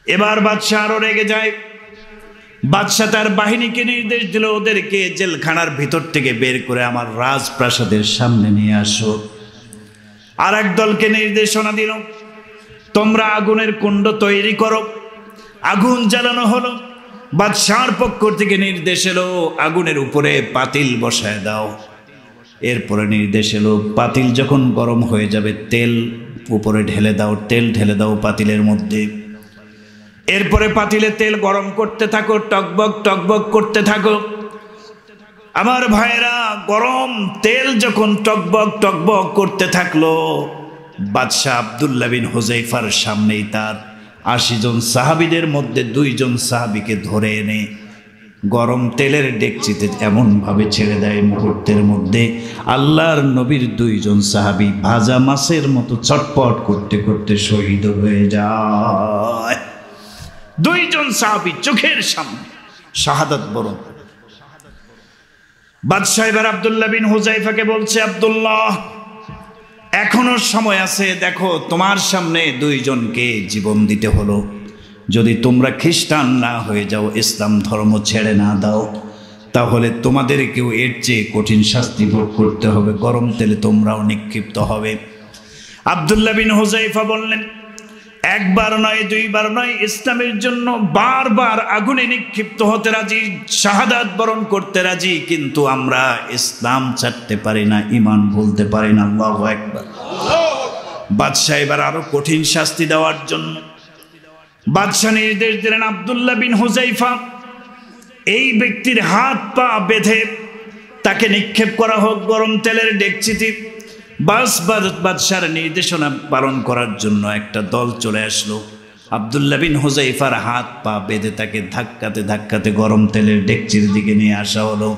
এবার বাদশা আরো রেগে যায়। বাদশা তার বাহিনীকে নির্দেশ দিল, ওদেরকে জেলখানার ভিতর থেকে বের করে আমার রাজপ্রাসাদের সামনে নিয়ে আসো। আর এক দলকে নির্দেশনা দিল, তোমরা আগুনের কুণ্ড তৈরি করো। আগুন জ্বালানো হলো। বাদশার পক্ষ থেকে নির্দেশ এলো, আগুনের উপরে পাতিল বসায় দাও। এরপরে নির্দেশ এলো, পাতিল যখন গরম হয়ে যাবে, তেল উপরে ঢেলে দাও, তেল ঢেলে দাও পাতিলের মধ্যে। এরপরে পাতিলে তেল গরম করতে থাকো, টকবক টকবক করতে থাকো। আমার ভাইরা, গরম তেল যখন টকবক টকবক করতে থাকলো, বাদশাহ আব্দুল্লাহ বিন হুযাইফার সামনেই তার 80 জন সাহাবীদের মধ্যে 2 জন সাহাবীকে ধরে এনে গরম তেলের ডেকচিতে এমনভাবে ছেড়ে দেয়, মুহূর্তের মধ্যে আল্লাহর নবীর দুইজন সাহাবী ভাজা মাছের মতো ছটপট করতে করতে শহীদ হয়ে যায়। দুইজন সাহাবী চোখের সামনে শাহাদাত বরণ। বাদশাহ এবার আব্দুল্লাহ বিন হুযায়ফাকে বলছে, আব্দুল্লাহ এখনো সময় আছে, দেখো তোমার সামনে দুইজনকে জীবন দিতে হলো, যদি তোমরা খ্রিস্টান না হয়ে যাও, ইসলাম ধর্ম ছেড়ে না দাও, তাহলে তোমাদেরকেও এর চেয়ে কঠিন শাস্তি ভোগ করতে হবে, গরম তেলে তোমরাও নিক্ষিপ্ত হবে। আব্দুল্লাহ বিন হুযায়ফা বললেন, একবার নয় দুইবার নয়, ইসলামের জন্য বারবার আগুনে নিক্ষিপ্ত হতে রাজি, শাহাদাত বরণ করতে রাজি, কিন্তু আমরা ইসলাম ছাড়তে পারি না, ঈমান ভুলতে পারি না। আল্লাহু আকবার। বাদশাহ এবার আরো কঠিন শাস্তি দেওয়ার জন্য বাদশাহ নির্দেশ দিলেন, আব্দুল্লাহ বিন হুযায়ফা এই ব্যক্তির হাত পা বেঁধে তাকে নিক্ষেপ করা হোক গরম তেলের ডেকচিতে। বাদশার নির্দেশনা পালন করার জন্য একটা দল চলে আসলো। আব্দুল্লাহ বিন হুযায়ফার হাত পা বেঁধে তাকে ধাক্কাতে ধাক্কাতে গরম তেলের ডেকচির দিকে নিয়ে আসা হলো।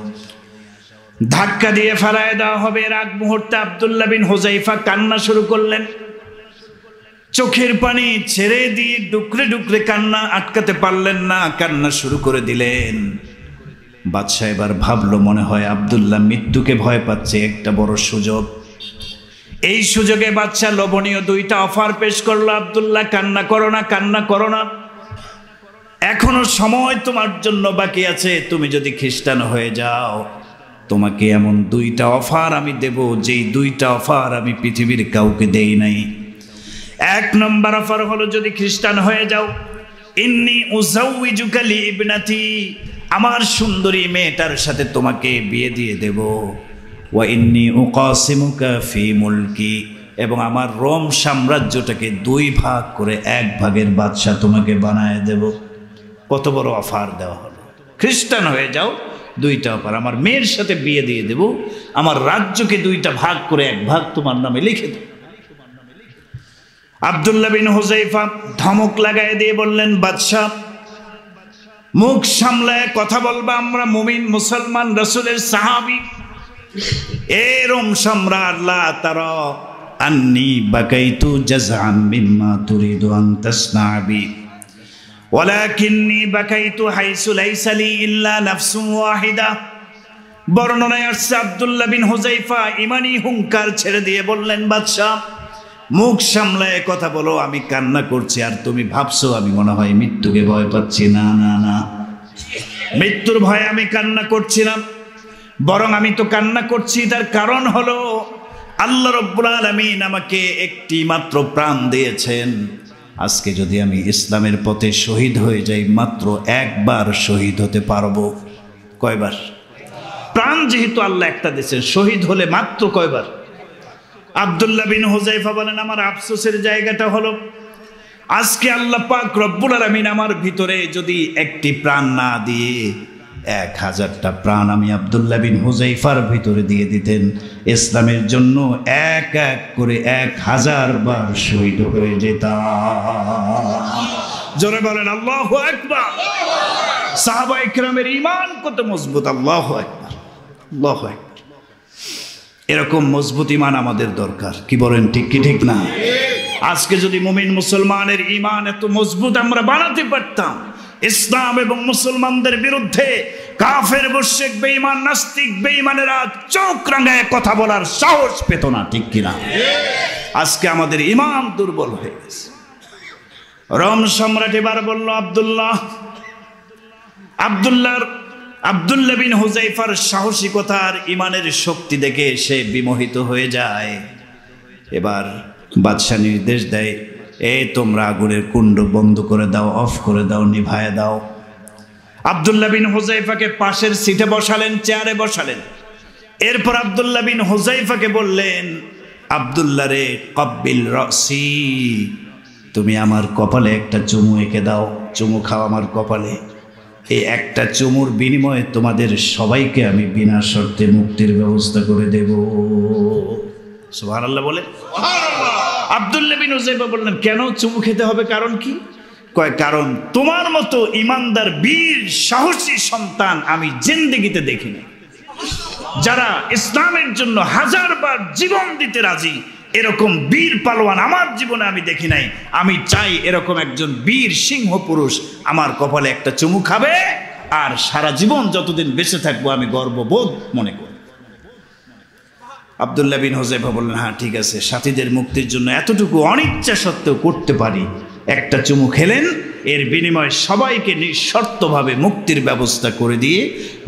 ধাক্কা দিয়ে ফেলায় দেওয়া হবে, এর আগ মুহূর্তে আব্দুল্লাহ বিন হুযায়ফা কান্না শুরু করলেন। চোখের পানি ছেড়ে দিয়ে ডুকরে ডুকরে কান্না আটকাতে পারলেন না, কান্না শুরু করে দিলেন। বাদশাহ এবার ভাবলো, মনে হয় আব্দুল্লাহ মৃত্যুকে ভয় পাচ্ছে, একটা বড় সুযোগ। এই সুযোগে বাদশাহ লোভনীয় দুইটা অফার পেশ করলো, আব্দুল্লাহ কান্না করো না, কান্না করো না, এখনো সময় তোমার জন্য বাকি আছে, তুমি যদি খ্রিস্টান হয়ে যাও, তোমাকে এমন দুইটা অফার আমি দেব, যেই দুইটা অফার আমি পৃথিবীর কাউকে দেই নাই। এক নম্বর অফার হলো, যদি খ্রিস্টান হয়ে যাও, ইন্নী উযাউযুকা লিইবনাতি, আমার সুন্দরী মেয়েটার সাথে তোমাকে বিয়ে দিয়ে দেব। ওয়া ইন্নী উকাসিমুকা ফি মুলকি, এবং আমার রোম সাম্রাজ্যটাকে দুই ভাগ করে এক ভাগের বাদশা তোমাকে বানায় দেব। কত বড় অফার দেওয়া হলো! খ্রিস্টান হয়ে যাও, দুইটা অফার, আমার মেয়ের সাথে বিয়ে দিয়ে দেব, আমার রাজ্যকে দুইটা ভাগ করে এক ভাগ তোমার নামে লিখে দেব। আব্দুল্লাহ বিন হুযায়ফা ধমক লাগায় দিয়ে বললেন, বাদশাহ মুখ সামলায় কথা বলবা, আমরা মুমিন মুসলমান রাসূলের সাহাবী। এ রোম সম্রাট, লা তারা আন্নী বাকাইতু জাযআন মিম্মা তুরিদু আন তাসনাবি, ওয়ালাকিন্নী বাকাইতু হাইসু লাইসা লি ইল্লা নাফসুন ওয়াহিদা। বর্ণনায় আসছে, আব্দুল্লাহ বিন হুযায়ফা ইমানি হুঙ্কার ছেড়ে দিয়ে বললেন, বাদশাহ মুখ সামলায় কথা বলো, আমি কান্না করছি আর তুমি ভাবছো আমি মনে হয় মৃত্যুকে ভয় পাচ্ছি। না না না, মৃত্যুর ভয়ে আমি কান্না করছি না, বরং আমি তো কান্না করছি তার কারণ হলো আল্লাহ রাব্বুল আলামিন আমাকে একটি মাত্র প্রাণ দিয়েছেন। আজকে যদি আমি ইসলামের পথে শহীদ হয়ে যাই, মাত্র একবার শহীদ হতে পারবো। কয়বার? প্রাণ যেহেতু আল্লাহ একটা দিয়েছেন, শহীদ হলে মাত্র কয়বার? আব্দুল্লাহ বিন হুযায়ফা বলেন, আমার আফসোসের জায়গাটা হলো আজকে আল্লাহ পাক রব্বুল আলামিন আমার ভিতরে যদি একটি প্রাণ না দিয়ে 1000টা প্রাণ আমি আব্দুল্লাহ বিন হুযায়ফার ভিতরে দিয়ে দিতেন, ইসলামের জন্য এক এক করে 1000 বার শহীদ হয়ে যেতাম। জোরে বলেন আল্লাহু আকবার। সাহাবায়ে কেরামের ঈমান কত মজবুত! আল্লাহু আকবার, আল্লাহু আকবার। এরকম মজবুত ঈমান আমাদের দরকার, কি বলেন ঠিক কি ঠিক না? আজকে যদি মুমিন মুসলমানের ঈমান এত মজবুত আমরা বানাতে পারতাম, ইসলাম এবং মুসলমানদের বিরুদ্ধে কাফের মুশরিক বেঈমান নাস্তিক বেঈমানেরা চোখ রাঙায় কথা বলার সাহস পেত না, ঠিক কিনা? আজকে আমাদের ঈমান দুর্বল হয়ে গেছে। রোম সম্রাট এবার বলল, আব্দুল্লাহ বিন হুযায়ফার সাহসিকতার ঈমানের শক্তি দেখে সে বিমোহিত হয়ে যায়। এবার বাদশা নির্দেশ দেয়, তোমরা আগুনের কুণ্ড বন্ধ করে দাও, অফ করে দাও, নিভায় দাও। আব্দুল্লাহ বিন হুযায়ফাকে পাশের সিটে বসালেন, চেয়ারে বসালেন। এরপর আব্দুল্লাহ বিন হুযায়ফাকে বললেন, আব্দুল্লাহ রে, কব্বিল রাসি, তুমি আমার কপালে একটা চুমু এঁকে দাও, চুমু খাও আমার কপালে। এই একটা চুমুর বিনিময়ে তোমাদের সবাইকে আমি বিনা শর্তে মুক্তির ব্যবস্থা করে দেব। সুবহানাল্লাহ বলে। আব্দুল্লাহ বিন হুযায়ফা বললেন, কেন চুমু খেতে হবে, কারণ কি? কয় কারণ তোমার মতো ইমানদার বীর সাহসী সন্তান আমি জিন্দেগিতে দেখিনি। যারা ইসলামের জন্য হাজারবার জীবন দিতে রাজি, এরকম বীর পালোয়ান আমার জীবনে আমি দেখি নাই। আমি চাই এরকম একজন বীর সিংহ পুরুষ আমার কপালে একটা চুমু খাবে, আর সারা জীবন যতদিন বেঁচে থাকবো আমি গর্ববোধ মনে করি। আব্দুল্লাহ বিন হুযায়ফা বললেন, হ্যাঁ ঠিক আছে, সাথীদের মুক্তির জন্য এতটুকু অনিচ্ছা সত্ত্বেও করতে পারি। একটা চুমু খেলেন, এর বিনিময়ে সবাইকে নিঃশর্তভাবে মুক্তির ব্যবস্থা করে দিয়ে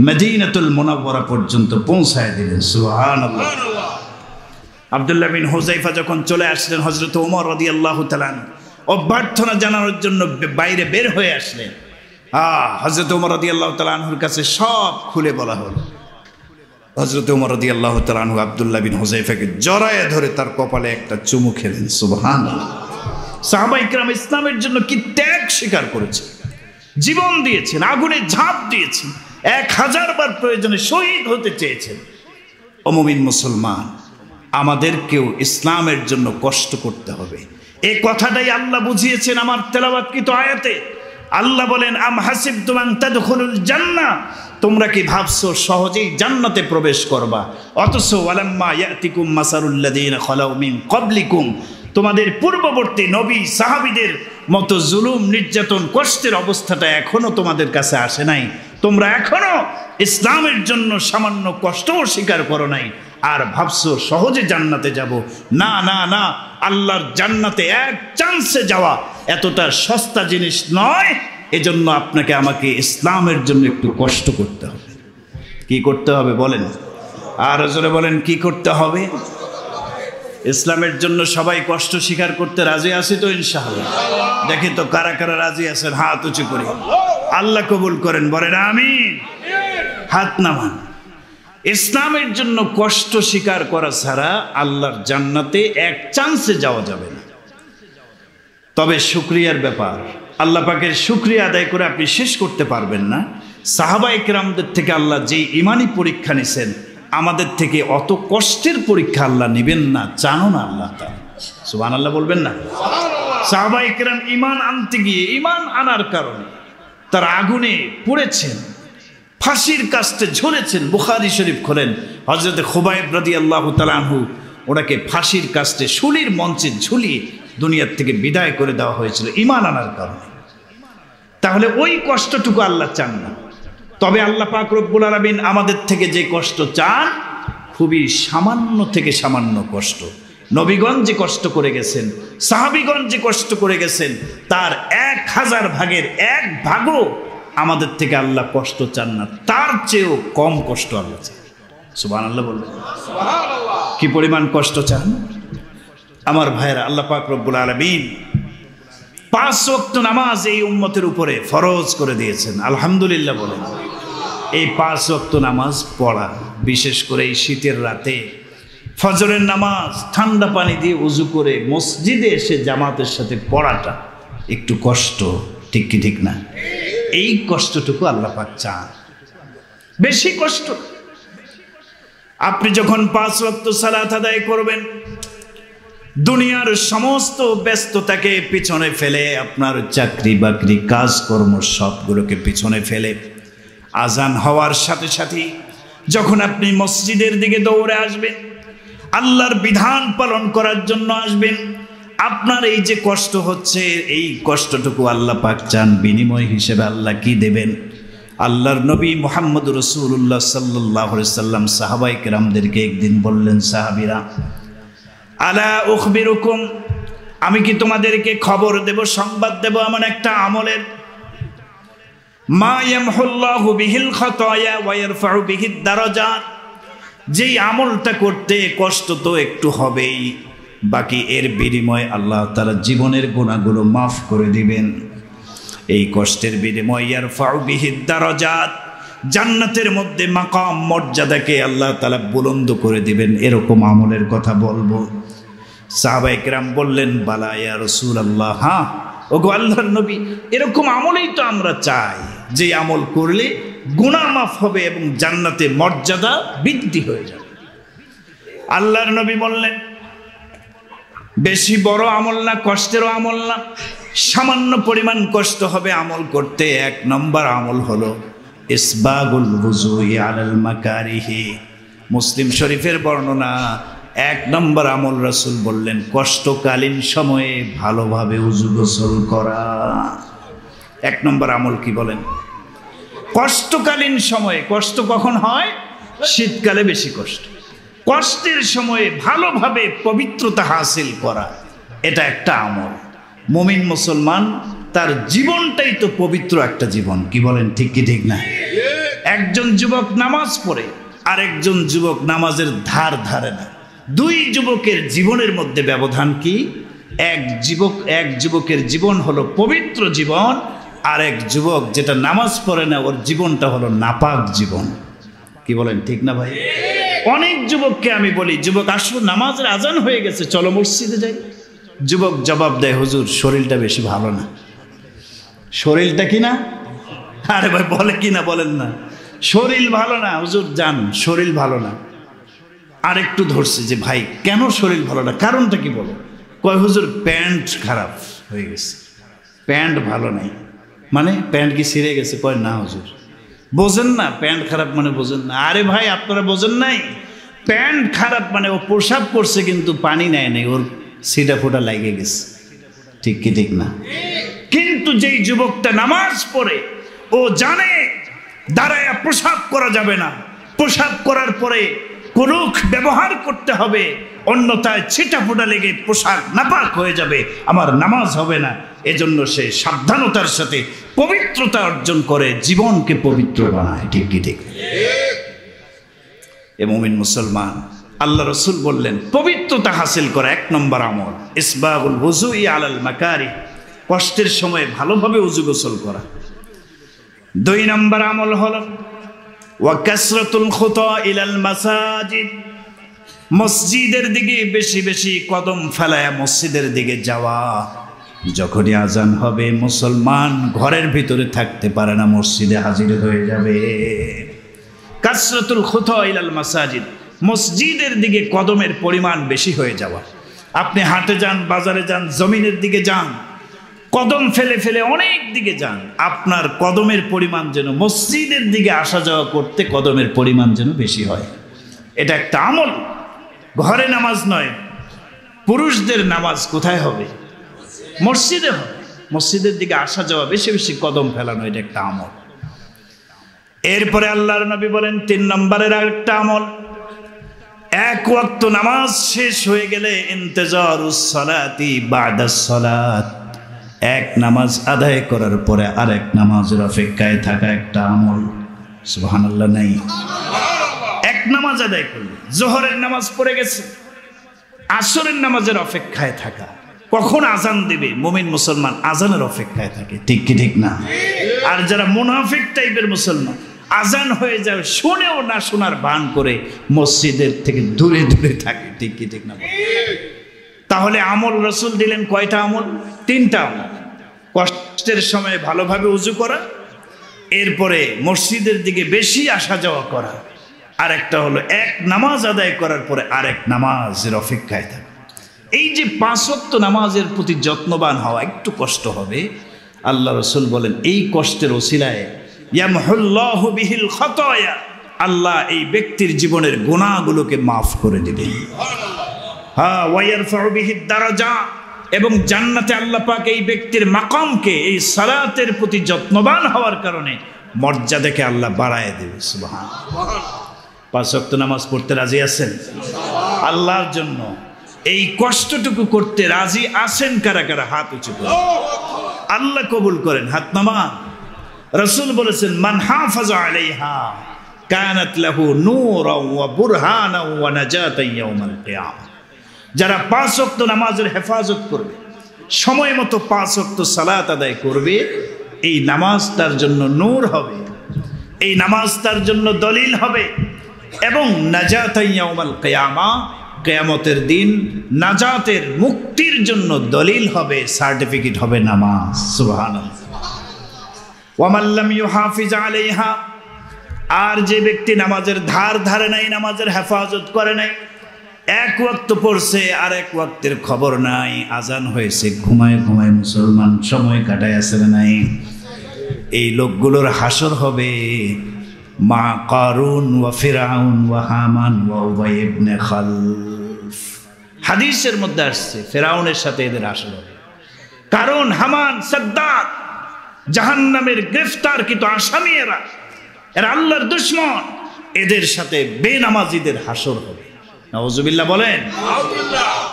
মদিনাতুল মুনাওয়ারা পর্যন্ত পৌঁছায় দিলেন। সুবহানাল্লাহ। আব্দুল্লাহ বিন হুযায়ফা যখন চলে আসলেন, হযরত ওমর রাদিয়াল্লাহু তাআলা অভ্যর্থনা জানানোর জন্য বাইরে বের হয়ে আসলেন। হযরত ওমর রাদিয়াল্লাহু তাআলা আনহুর কাছে সব খুলে বলা হলো। হযরত ওমর রাদিয়াল্লাহু তাআলা আনহু আব্দুল্লাহ বিন হুযায়ফাকে জড়ায়ে ধরে তার কপালে একটা চুমু খেলেন। সুবহানাল্লাহ। সাহাবায়ে কেরাম ইসলামের জন্য কি ত্যাগ স্বীকার করেছেন, জীবন দিয়েছেন, আগুনে ঝাঁপ দিয়েছেন, 1000 বার প্রয়োজনে শহীদ হতে চেয়েছেন। ও মুমিন মুসলমান, আমাদেরকেও ইসলামের জন্য কষ্ট করতে হবে। এই কথাটাই আল্লাহ বুঝিয়েছেন আমার তেলাওয়াতকৃত আয়াতে। আল্লাহ বলেন, আম হাসিবতুম আন তাদখুলুল জান্নাহ, তোমরা কি ভাবছো সহজেই জান্নাতে প্রবেশ করবা? অথচ ওয়ালাম্মা ইয়াতিকুম মাসালুল লাযিনা খালাউ মিন ক্বাবলিকুম, তোমাদের পূর্ববর্তী নবী সাহাবীদের মতো জুলুম, নির্যাতন, কষ্টের অবস্থাটা এখনো তোমাদের কাছে আসে নাই। তোমরা এখনো ইসলামের জন্য সামান্য কষ্টও স্বীকার করো নাই, আর ভাবছো সহজে জান্নাতে যাব। না না না, আল্লাহর জান্নাতে এক চান্সে যাওয়া এতটা সস্তা জিনিস নয়। এজন্য আপনাকে আমাকে ইসলামের জন্য একটু কষ্ট করতে হবে। কি করতে হবে বলেন? আর জোরে বলেন, কি করতে হবে? ইসলামের জন্য সবাই কষ্ট স্বীকার করতে রাজি আছি তো ইনশাআল্লাহ? দেখি তো কারা কারা রাজি আছেন, হাত উঁচু করে। আল্লাহ কবুল করেন, বলেন আমিন। হাত নামান। ইসলামের জন্য কষ্ট স্বীকার করা ছাড়া আল্লাহর জান্নাতে এক চান্সে যাওয়া যাবে না। তবে শুকরিয়ার ব্যাপার, আল্লাহ পাকের শুকরিয়া আদায় করে আপনি শেষ করতে পারবেন না। সাহাবায়ে কেরামদের থেকে আল্লাহ যেই ইমানি পরীক্ষা নিছেন, আমাদের থেকে অত কষ্টের পরীক্ষা আল্লাহ নেবেন না, জানো না আল্লাহ তাআলা। সুবহানাল্লাহ বলবেন না? সাহাবায়ে কেরাম ঈমান আনতে গিয়ে, ঈমান আনার কারণে তারা আগুনে পুড়েছেন, ফাঁসির কাস্টে ঝুলেছেন। বুখারী শরীফ খোলেন, হযরত খুবাইব রাদিয়াল্লাহু তাআলা আনহু ওনাকে ফাঁসির কাস্টে শুলির মঞ্চে ঝুলিয়ে দুনিয়ার থেকে বিদায় করে দেওয়া হয়েছিল ঈমান আনার কারণে। তাহলে ওই কষ্টটুকু আল্লাহ চান না। তবে আল্লাহ পাক রব্বুল আলামিন আমাদের থেকে যে কষ্ট চান, খুবই সামান্য থেকে সামান্য কষ্ট। নবীগণ যে কষ্ট করে গেছেন, সাহাবীগণ যে কষ্ট করে গেছেন, তার 1000 ভাগের 1 ভাগও আমাদের থেকে আল্লাহ কষ্ট চান না, তার চেয়েও কম কষ্ট আল্লাহ চান। সুবহানাল্লাহ বলবেন? কি পরিমাণ কষ্ট চান আমার ভাইয়েরা! আল্লাহ পাক রব্বুল আলামিন 5 ওয়াক্ত নামাজ এই উম্মতের উপরে ফরজ করে দিয়েছেন। আলহামদুলিল্লাহ বলেন। এই 5 ওয়াক্ত নামাজ পড়া, বিশেষ করে এই শীতের রাতে ফজরের নামাজ ঠান্ডা পানি দিয়ে উযু করে মসজিদে এসে জামাতের সাথে পড়াটা একটু কষ্ট, ঠিক কি ঠিক না? এই কষ্টটুকু আল্লাহ পাক চান, বেশি কষ্ট। আপনি যখন 5 ওয়াক্ত সালাত আদায় করবেন, দুনিয়ার সমস্ত ব্যস্ততাকে পিছনে ফেলে, আপনার চাকরি বাকরি কাজকর্ম সবগুলোকে পিছনে ফেলে, আজান হওয়ার সাথে সাথে যখন আপনি মসজিদের দিকে দৌড়ে আসবেন, আল্লাহর বিধান পালন করার জন্য আসবেন, আপনার এই যে কষ্ট হচ্ছে, এই কষ্টটুকু আল্লাহ পাক চান। বিনিময় হিসেবে আল্লাহ কি দেবেন? আল্লাহর নবী মুহাম্মদ রাসূলুল্লাহ সাল্লাল্লাহু আলাইহি সাল্লাম সাহাবায়ে কেরামদেরকে একদিন বললেন, সাহাবীরা, আলা উখবিরুকুম, আমি কি তোমাদেরকে খবর দেব, সংবাদ দেব এমন একটা আমলের, মা ইয়ামহুল্লাহু বিহিল খাতায়া ওয়া ইয়ারফাউ বিহিদ দারাজাত, যেই আমলটা করতে কষ্ট তো একটু হবেই, বাকি এর বিনিময়ে আল্লাহ তাআলা জীবনের গুনাহগুলো মাফ করে দিবেন। এই কষ্টের বিনিময়ে ইয়ারফাউ বিহিদ দারাজাত, জান্নাতের মধ্যে মাকাম মর্যাদাকে আল্লাহ তাআলা বুলন্দ করে দিবেন। এরকম আমলের কথা বলবো। সাহাবায়ে কেরাম বললেন, বালা ইয়া রাসূলুল্লাহ, হ্যাঁ ওগো আল্লাহর নবী, এরকম আমলই তো আমরা চাই, যে আমল করলে গুনাহ মাফ হবে এবং জান্নাতে মর্যাদা বৃদ্ধি হয়ে যাবে। আল্লাহর নবী বললেন, বেশি বড় আমল না, কষ্টেরও আমল না, সামান্য পরিমাণ কষ্ট হবে আমল করতে। 1 নম্বর আমল হলো ইসবাগুল ওযুই আলাল মাকারিহি। মুসলিম শরীফের বর্ণনা, 1 নম্বর আমল রাসূল বললেন কষ্টকালীন সময়ে ভালোভাবে ওযু গোসল করা। 1 নম্বর আমল কি বলেন? কষ্টকালীন সময়ে। কষ্ট কখন হয়? শীতকালে বেশি কষ্ট। কষ্টের সময়ে ভালোভাবে পবিত্রতা হাসিল করা, এটা একটা আমল। মুমিন মুসলমান তার জীবনটাই তো পবিত্র একটা জীবন, কি বলেন? ঠিক কি ঠিক না? একজন যুবক নামাজ পড়ে আর একজন যুবক নামাজের ধার ধারে না। 2 যুবকের জীবনের মধ্যে ব্যবধান কি? এক যুবকের জীবন হলো পবিত্র জীবন, আর এক যুবক যেটা নামাজ পড়ে না ওর জীবনটা হলো নাপাক জীবন। কি বলেন? ঠিক না ভাই? অনেক যুবককে আমি বলি, যুবক আসো নামাজের আজান হয়ে গেছে, চলো মসজিদে যাই। যুবক জবাব দেয়, হুজুর শরীরটা বেশি ভালো না। শরীরটা কি না? আরে ভাই বলে কি না বলেন না, শরীর ভালো না হুজুর, যান শরীর ভালো না। আর একটু ধরছে যে ভাই কেন শরীর ভালো না, কারণটা কি বলো? কয় হুজুর প্যান্ট খারাপ হয়ে গেছে। প্যান্ট ভালো নাই মানে প্যান্ট কি ছিঁড়ে গেছে? কয় না হুজুর। বোঝেন না প্যান্ট খারাপ মানে? বোঝেন না? আরে ভাই আপনারা বোঝেন নাই, প্যান্ট খারাপ মানে ও প্রসাব করছে কিন্তু পানি নেয় নাই, ওর সিটা ফোটা লাগে গেছে। ঠিক কি ঠিক না? কিন্তু যেই যুবকটা নামাজ পড়ে ও জানে দাঁড়ায়া প্রসাব করা যাবে না, প্রসাব করার পরে কুলুখ ব্যবহার করতে হবে, অন্যথায় ছিটা ফোটা লেগে পোশাক নাপাক হয়ে যাবে, আমার নামাজ হবে না। এজন্য সে সাবধানতার সাথে পবিত্রতা অর্জন করে জীবনকে পবিত্র বানায়। ঠিক কি ঠিক? এ মুমিন মুসলমান, আল্লাহ রাসূল বললেন পবিত্রতা হাসিল করা 1 নম্বর আমল ইসবাগুল ওযুই আলাল মাকারি, কষ্টের সময় ভালোভাবে ওযু গোসল করা। 2 নম্বর আমল হলো ওয়া কাসরাতুল খুতা ইলাল মাসাজিদ, মসজিদের দিকে বেশি বেশি কদম ফেলায়া মসজিদের দিকে যাওয়া। যখনই আজান হবে মুসলমান ঘরের ভিতরে থাকতে পারে না, মসজিদে হাজির হয়ে যাবে। কাসরাতুল খুতা ইলাল মাসাজিদ, মসজিদের দিকে কদমের পরিমাণ বেশি হয়ে যাওয়া। আপনি হাটে যান, বাজারে যান, জমিনের দিকে যান, কদম ফেলে ফেলে অনেক দিকে যান, আপনার কদমের পরিমাণ যেন মসজিদের দিকে আসা যাওয়া করতে কদমের পরিমাণ যেন বেশি হয়। এটা একটা আমল। ঘরে নামাজ নয়, পুরুষদের নামাজ কোথায় হবে? মসজিদে হবে। মসজিদের দিকে আসা যাওয়া বেশি বেশি কদম ফেলানো, এটা একটা আমল। এরপরে আল্লাহর নবী বলেন 3 নম্বরের আরেকটা আমল, 1 ওয়াক্ত নামাজ শেষ হয়ে গেলে ইন্তেজারুস সালাতি বাদাস সালাত, 1 নামাজ আদায় করার পরে আরেক নামাজের অপেক্ষায় থাকা একটা আমল। সুবহানাল্লাহ নাই? 1 নামাজ আদায় করলে, জোহরের নামাজ পড়ে গেছে, আসরের নামাজের অপেক্ষায় থাকা, কখন আজান দেবে মুমিন মুসলমান আজানের অপেক্ষায় থাকে। ঠিক কি ঠিক না? আর যারা মুনাফিক টাইপের মুসলমান, আজান হয়ে যায় শুনেও না শোনার ভান করে মসজিদের থেকে দূরে দূরে থাকে। ঠিক কি ঠিক না? তাহলে আমল রাসূল দিলেন কয়টা আমল? 3টা আমল। কষ্টের সময় ভালোভাবে ওযু করা, এরপরে মসজিদের দিকে বেশি আসা যাওয়া করা, আর একটা হলো 1 নামাজ আদায় করার পরে আরেক নামাজের অপেক্ষায় থাকা। এই যে 5 ওয়াক্ত নামাজের প্রতি যত্নবান হওয়া, একটু কষ্ট হবে। আল্লাহ রাসূল বলেন এই কষ্টের ওসিলায় ইয়ামহুল্লাহু বিহিল খাতায়া, আল্লাহ এই ব্যক্তির জীবনের গুনাহগুলোকে মাফ করে দিবেন। হ্যাঁ, ওয়া ইয়ারফাউ বিহিদ দারাজা, এবং জান্নাতে আল্লাহ পাক এই ব্যক্তির মাকামকে এই সালাতের প্রতি যত্নবান হওয়ার কারণে মর্যাদাকে আল্লাহ বাড়ায় দেবে। সুবহানাল্লাহ। 5 ওয়াক্ত নামাজ পড়তে রাজি আছেন? আল্লাহর জন্য এই কষ্টটুকু করতে রাজি আছেন কারা কারা? হাত উঁচু করেন। আল্লাহ কবুল করেন, হাত নামান। রাসূল বলেছেন মান হাফাজা আলাইহা কানাত লাহু নূরাও ওয়া বুরহানাও ওয়া নাজাতান ইয়াউমাল কিয়ামah। যারা 5 ওয়াক্ত নামাজের হেফাজত করবে, সময় মতো 5 ওয়াক্ত সালাত আদায় করবে, এই নামাজ তার জন্য নূর হবে, এই নামাজ তার জন্য দলিল হবে, এবং নাজাতান ইয়াউমাল কিয়ামah, কিয়ামতের দিন নাজাতের মুক্তির জন্য দলিল হবে, সার্টিফিকেট হবে নামাজ। সুবহানাল্লাহ। ওয়া মান লাম ইউহাফিজ আলাইহা, আর যে ব্যক্তি নামাজের ধার ধারে নাই, নামাজের হেফাজত করে নাই, এক ওয়াক্ত পড়ছে আর এক ওয়াক্তের খবর নাই, আজান হয়েছে, ঘুমায় ঘুমায় মুসলমান সময় কাটায় আছে না নাই। এই লোকগুলোর হাসর হবে মা কারুন ওয়া ফিরাউন ওয়া হামান ওয়া উবাই ইবনে খালফ। হাদিসের মধ্যে আসছে ফিরাউনের সাথে এদের হাসর হবে। কারণ হামান, সাদ্দাত, জাহান্নামের গ্রেফতারকৃত আসামি এরা আল্লাহর দুশমন, এদের সাথে বেনামাজিদের হাসর হবে। নাউজুবিল্লাহ বলেন।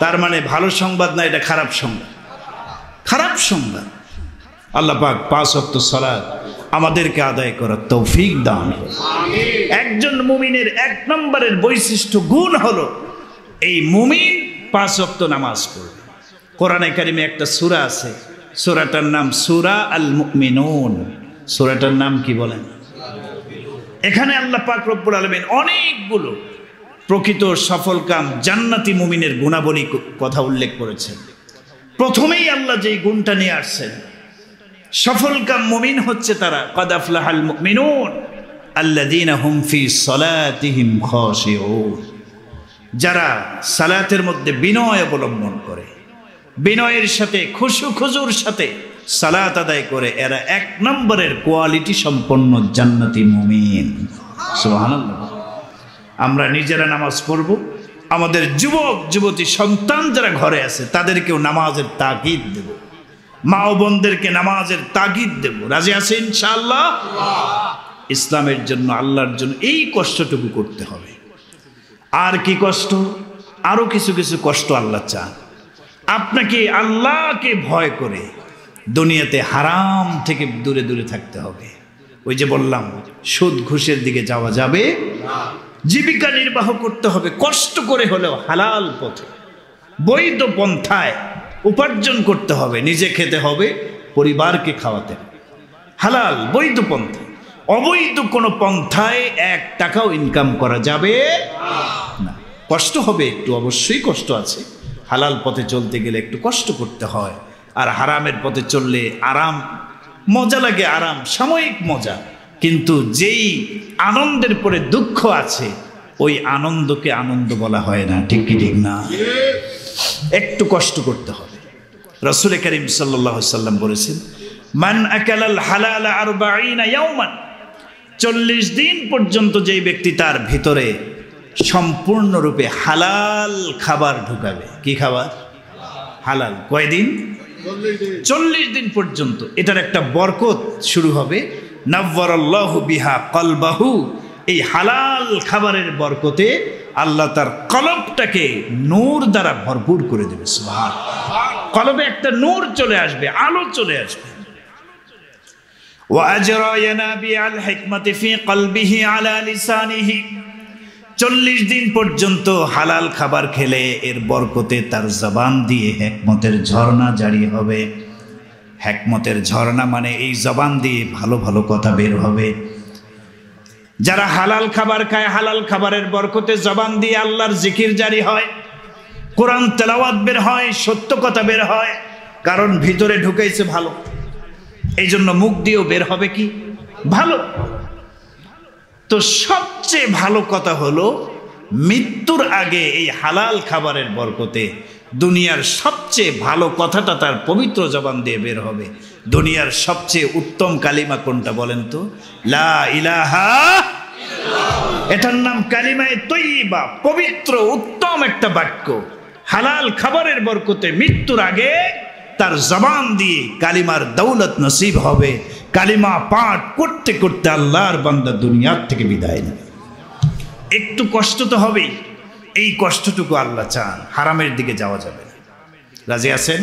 তার মানে ভালো সংবাদ না, এটা খারাপ সংবাদ। খারাপ সংবাদ। আল্লাহ পাক 5 ওয়াক্ত সালাত আমাদেরকে আদায় করার তৌফিক দান করুন। একজন মুমিনের 1 নম্বরের বৈশিষ্ট্য গুণ হলো এই মুমিন 5 ওয়াক্ত নামাজ পড়বে। কোরআনে কারিমে একটা সূরা আছে, সূরাটার নাম সূরা আল মুমিনুন। সূরাটার নাম কি বলেন? এখানে আল্লাহ পাক রব্বুল আলামিন অনেকগুলো প্রকৃত সফলকাম জান্নাতি মুমিনের গুণাবলী কথা উল্লেখ করেছেন। প্রথমেই আল্লাহ যেই গুণটা নিয়ে আসছেন, সফলকাম মুমিন হচ্ছে তারা, ক্বাদ আফলাহাল মুমিনুন আল্লাযীনা হুম ফি সালাতিহিম খাশিউন, যারা সালাতের মধ্যে বিনয় অবলম্বন করে, বিনয়ের সাথে খুশু খুজুর সাথে সালাত আদায় করে, এরা 1 নম্বরের কোয়ালিটি সম্পন্ন জান্নাতি মুমিন। সুবহানাল্লাহ। আমরা নিজেরা নামাজ পড়ব, আমাদের যুবক যুবতী সন্তান যারা ঘরে আছে তাদেরকেও নামাজের তাকিদ দেব, মা ও বোনদেরকে নামাজের তাকিদ দেব। রাজি আছে ইনশাআল্লাহ? ইসলামের জন্য, আল্লাহর জন্য এই কষ্টটুকু করতে হবে। আর কি কষ্ট? আরো কিছু কিছু কষ্ট আল্লাহ চান। আপনাকে আল্লাহকে ভয় করে দুনিয়াতে হারাম থেকে দূরে দূরে থাকতে হবে। ওই যে বললাম, সুদ ঘুষের দিকে যাওয়া যাবে না। জীবিকা নির্বাহ করতে হবে, কষ্ট করে হলেও হালাল পথে বৈধ পন্থায় উপার্জন করতে হবে, নিজে খেতে হবে, পরিবারকে খাওয়াতে হবে, হালাল বৈধ পন্থায়। অবৈধ কোনো পন্থায় 1 টাকাও ইনকাম করা যাবে না। কষ্ট হবে একটু, অবশ্যই কষ্ট আছে। হালাল পথে চলতে গেলে একটু কষ্ট করতে হয়, আর হারামের পথে চললে আরাম, মজা লাগে, আরাম সাময়িক মজা, কিন্তু যেই আনন্দের পরে দুঃখ আছে ওই আনন্দকে আনন্দ বলা হয় না। ঠিক কি ঠিক না? একটু কষ্ট করতে হবে। রাসূল করিম সাল্লাল্লাহু আলাইহি সাল্লাম বলেছেন, মান আকালাল হালাল 40 ইয়াওমান, 40 দিন পর্যন্ত যেই ব্যক্তি তার ভিতরে সম্পূর্ণরূপে হালাল খাবার ঢুকাবে। কি খাবার? হালাল। কয়দিন? 40 দিন পর্যন্ত। এটার একটা বরকত শুরু হবে, নাওয়ারাল্লাহু বিহা কলবাহু। এই হালাল খাবারের বরকতে আল্লাহ তার কলবটাকে নূর দ্বারা ভরপুর করে দেবে। সুবহানাল্লাহ। কলবে একটা নূর চলে আসবে, আলো চলে আসবে। ওয়া আজরা ইয়ানাবিআল হিকমাতি ফি কলবিহি আলা লিসানিহি। 40 দিন পর্যন্ত হালাল খাবার খেলে এর বরকতে তার জবান দিয়ে হিকমতের ঝর্ণা জারি হবে। হিকমতের ঝর্ণা মানে এই জবান দিয়ে ভালো ভালো কথা বের হবে। যারা হালাল খাবার খায়, হালাল খাবারের বরকতে জবান দিয়ে আল্লাহর জিকির জারি হয়, কোরআন তেলাওয়াত বের হয়, সত্য কথা বের হয়, কারণ ভিতরে ঢুকেছে ভালো। এই জন্য মুখ দিয়েও বের হবে কি? ভালো। তো সবচেয়ে ভালো কথা হলো মৃত্যুর আগে এই হালাল খাবারের বরকতে দুনিয়ার সবচেয়ে ভালো কথাটা তার পবিত্র জবান দিয়ে বের হবে। দুনিয়ার সবচেয়ে উত্তম কালিমা কোনটা বলেন তো? লা ইলাহা ইল্লাল্লাহ। এটার নাম কালিমায়ে তয়্যিবা, পবিত্র উত্তম একটা বাক্য। হালাল খাবারের বরকতে মৃত্যুর আগে তার জবান দিয়ে কালিমার দৌলত নসিব হবে। কালিমা পাঠ করতে করতে আল্লাহর বান্দা দুনিয়ার থেকে বিদায় নেবে। একটু কষ্ট তো হবেই, এই কষ্টটুকু আল্লাহ চান। হারামের দিকে যাওয়া যাবে না। রাজি আছেন?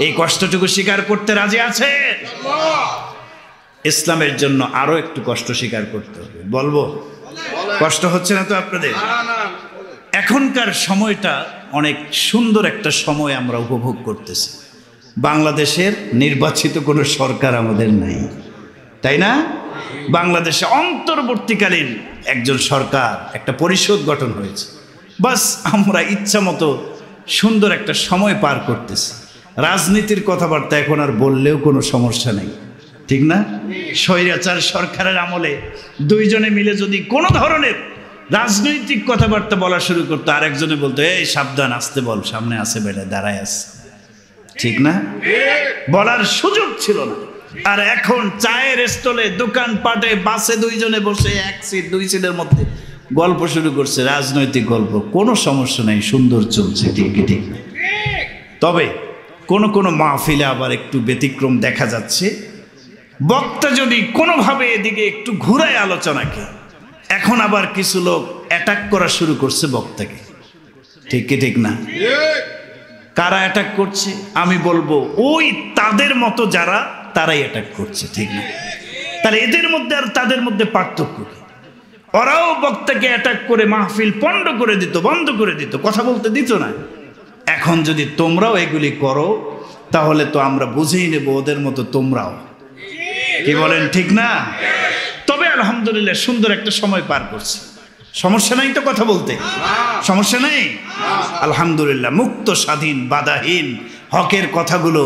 এই কষ্টটুকু স্বীকার করতে রাজি আছেন? ইসলামের জন্য আরো একটু কষ্ট স্বীকার করতে হবে। বলবো? কষ্ট হচ্ছে না তো আপনাদের? এখনকার সময়টা অনেক সুন্দর একটা সময় আমরা উপভোগ করতেছি। বাংলাদেশের নির্বাচিত কোনো সরকার আমাদের নাই, তাই না? বাংলাদেশে অন্তর্বর্তীকালীন একজন সরকার, একটা পরিষদ গঠন হয়েছে। বাস আমরা ইচ্ছা মতো সুন্দর একটা সময় পার করতেছি। রাজনীতির কথাবার্তা এখন আর বললেও কোনো সমস্যা নেই, ঠিক না? স্বৈরাচার সরকারের আমলে 2 জনে মিলে যদি কোনো ধরনের রাজনৈতিক কথাবার্তা বলা শুরু করতো, আরেকজনে বলতো এই সাবধান, আসতে বল, সামনে আছে বেটা, দাঁড়ায় আছে। ঠিক না? বলার সুযোগ ছিল না। আর এখন চায়ের স্টলে, দোকান পাটে, বাসে দুইজনে বসে এক সিট দুই সিটের মধ্যে গল্প শুরু করছে, রাজনৈতিক গল্প। কোনো সমস্যা নাই, সুন্দর চলছে। ঠিক ঠিক। তবে কোন কোন মাহফিলে আবার একটু ব্যতিক্রম দেখা যাচ্ছে। বক্তা যদি কোনোভাবে এদিকে একটু ঘুরায় আলোচনাকে, এখন আবার কিছু লোক অ্যাটাক করা শুরু করছে বক্তাকে। ঠিক কি ঠিক না? কারা অ্যাটাক করছে? আমি বলবো ওই তাদের মতো যারা, তারাই অ্যাটাক করছে। ঠিক না? তাহলে এদের মধ্যে আর তাদের মধ্যে পার্থক্য কি? ওরাও বক্তাকে অ্যাটাক করে মাহফিল পণ্ড করে দিত, বন্ধ করে দিত, কথা বলতে দিত না। এখন যদি তোমরাও এগুলি করো, তাহলে তো আমরা বুঝেই নেব ওদের মতো তোমরাও। কি বলেন? ঠিক না? তবে আলহামদুলিল্লাহ সুন্দর একটা সময় পার করছি। সমস্যা নাই তো কথা বলতে? সমস্যা নেই আলহামদুলিল্লাহ। মুক্ত, স্বাধীন, বাধাহীন হকের কথাগুলো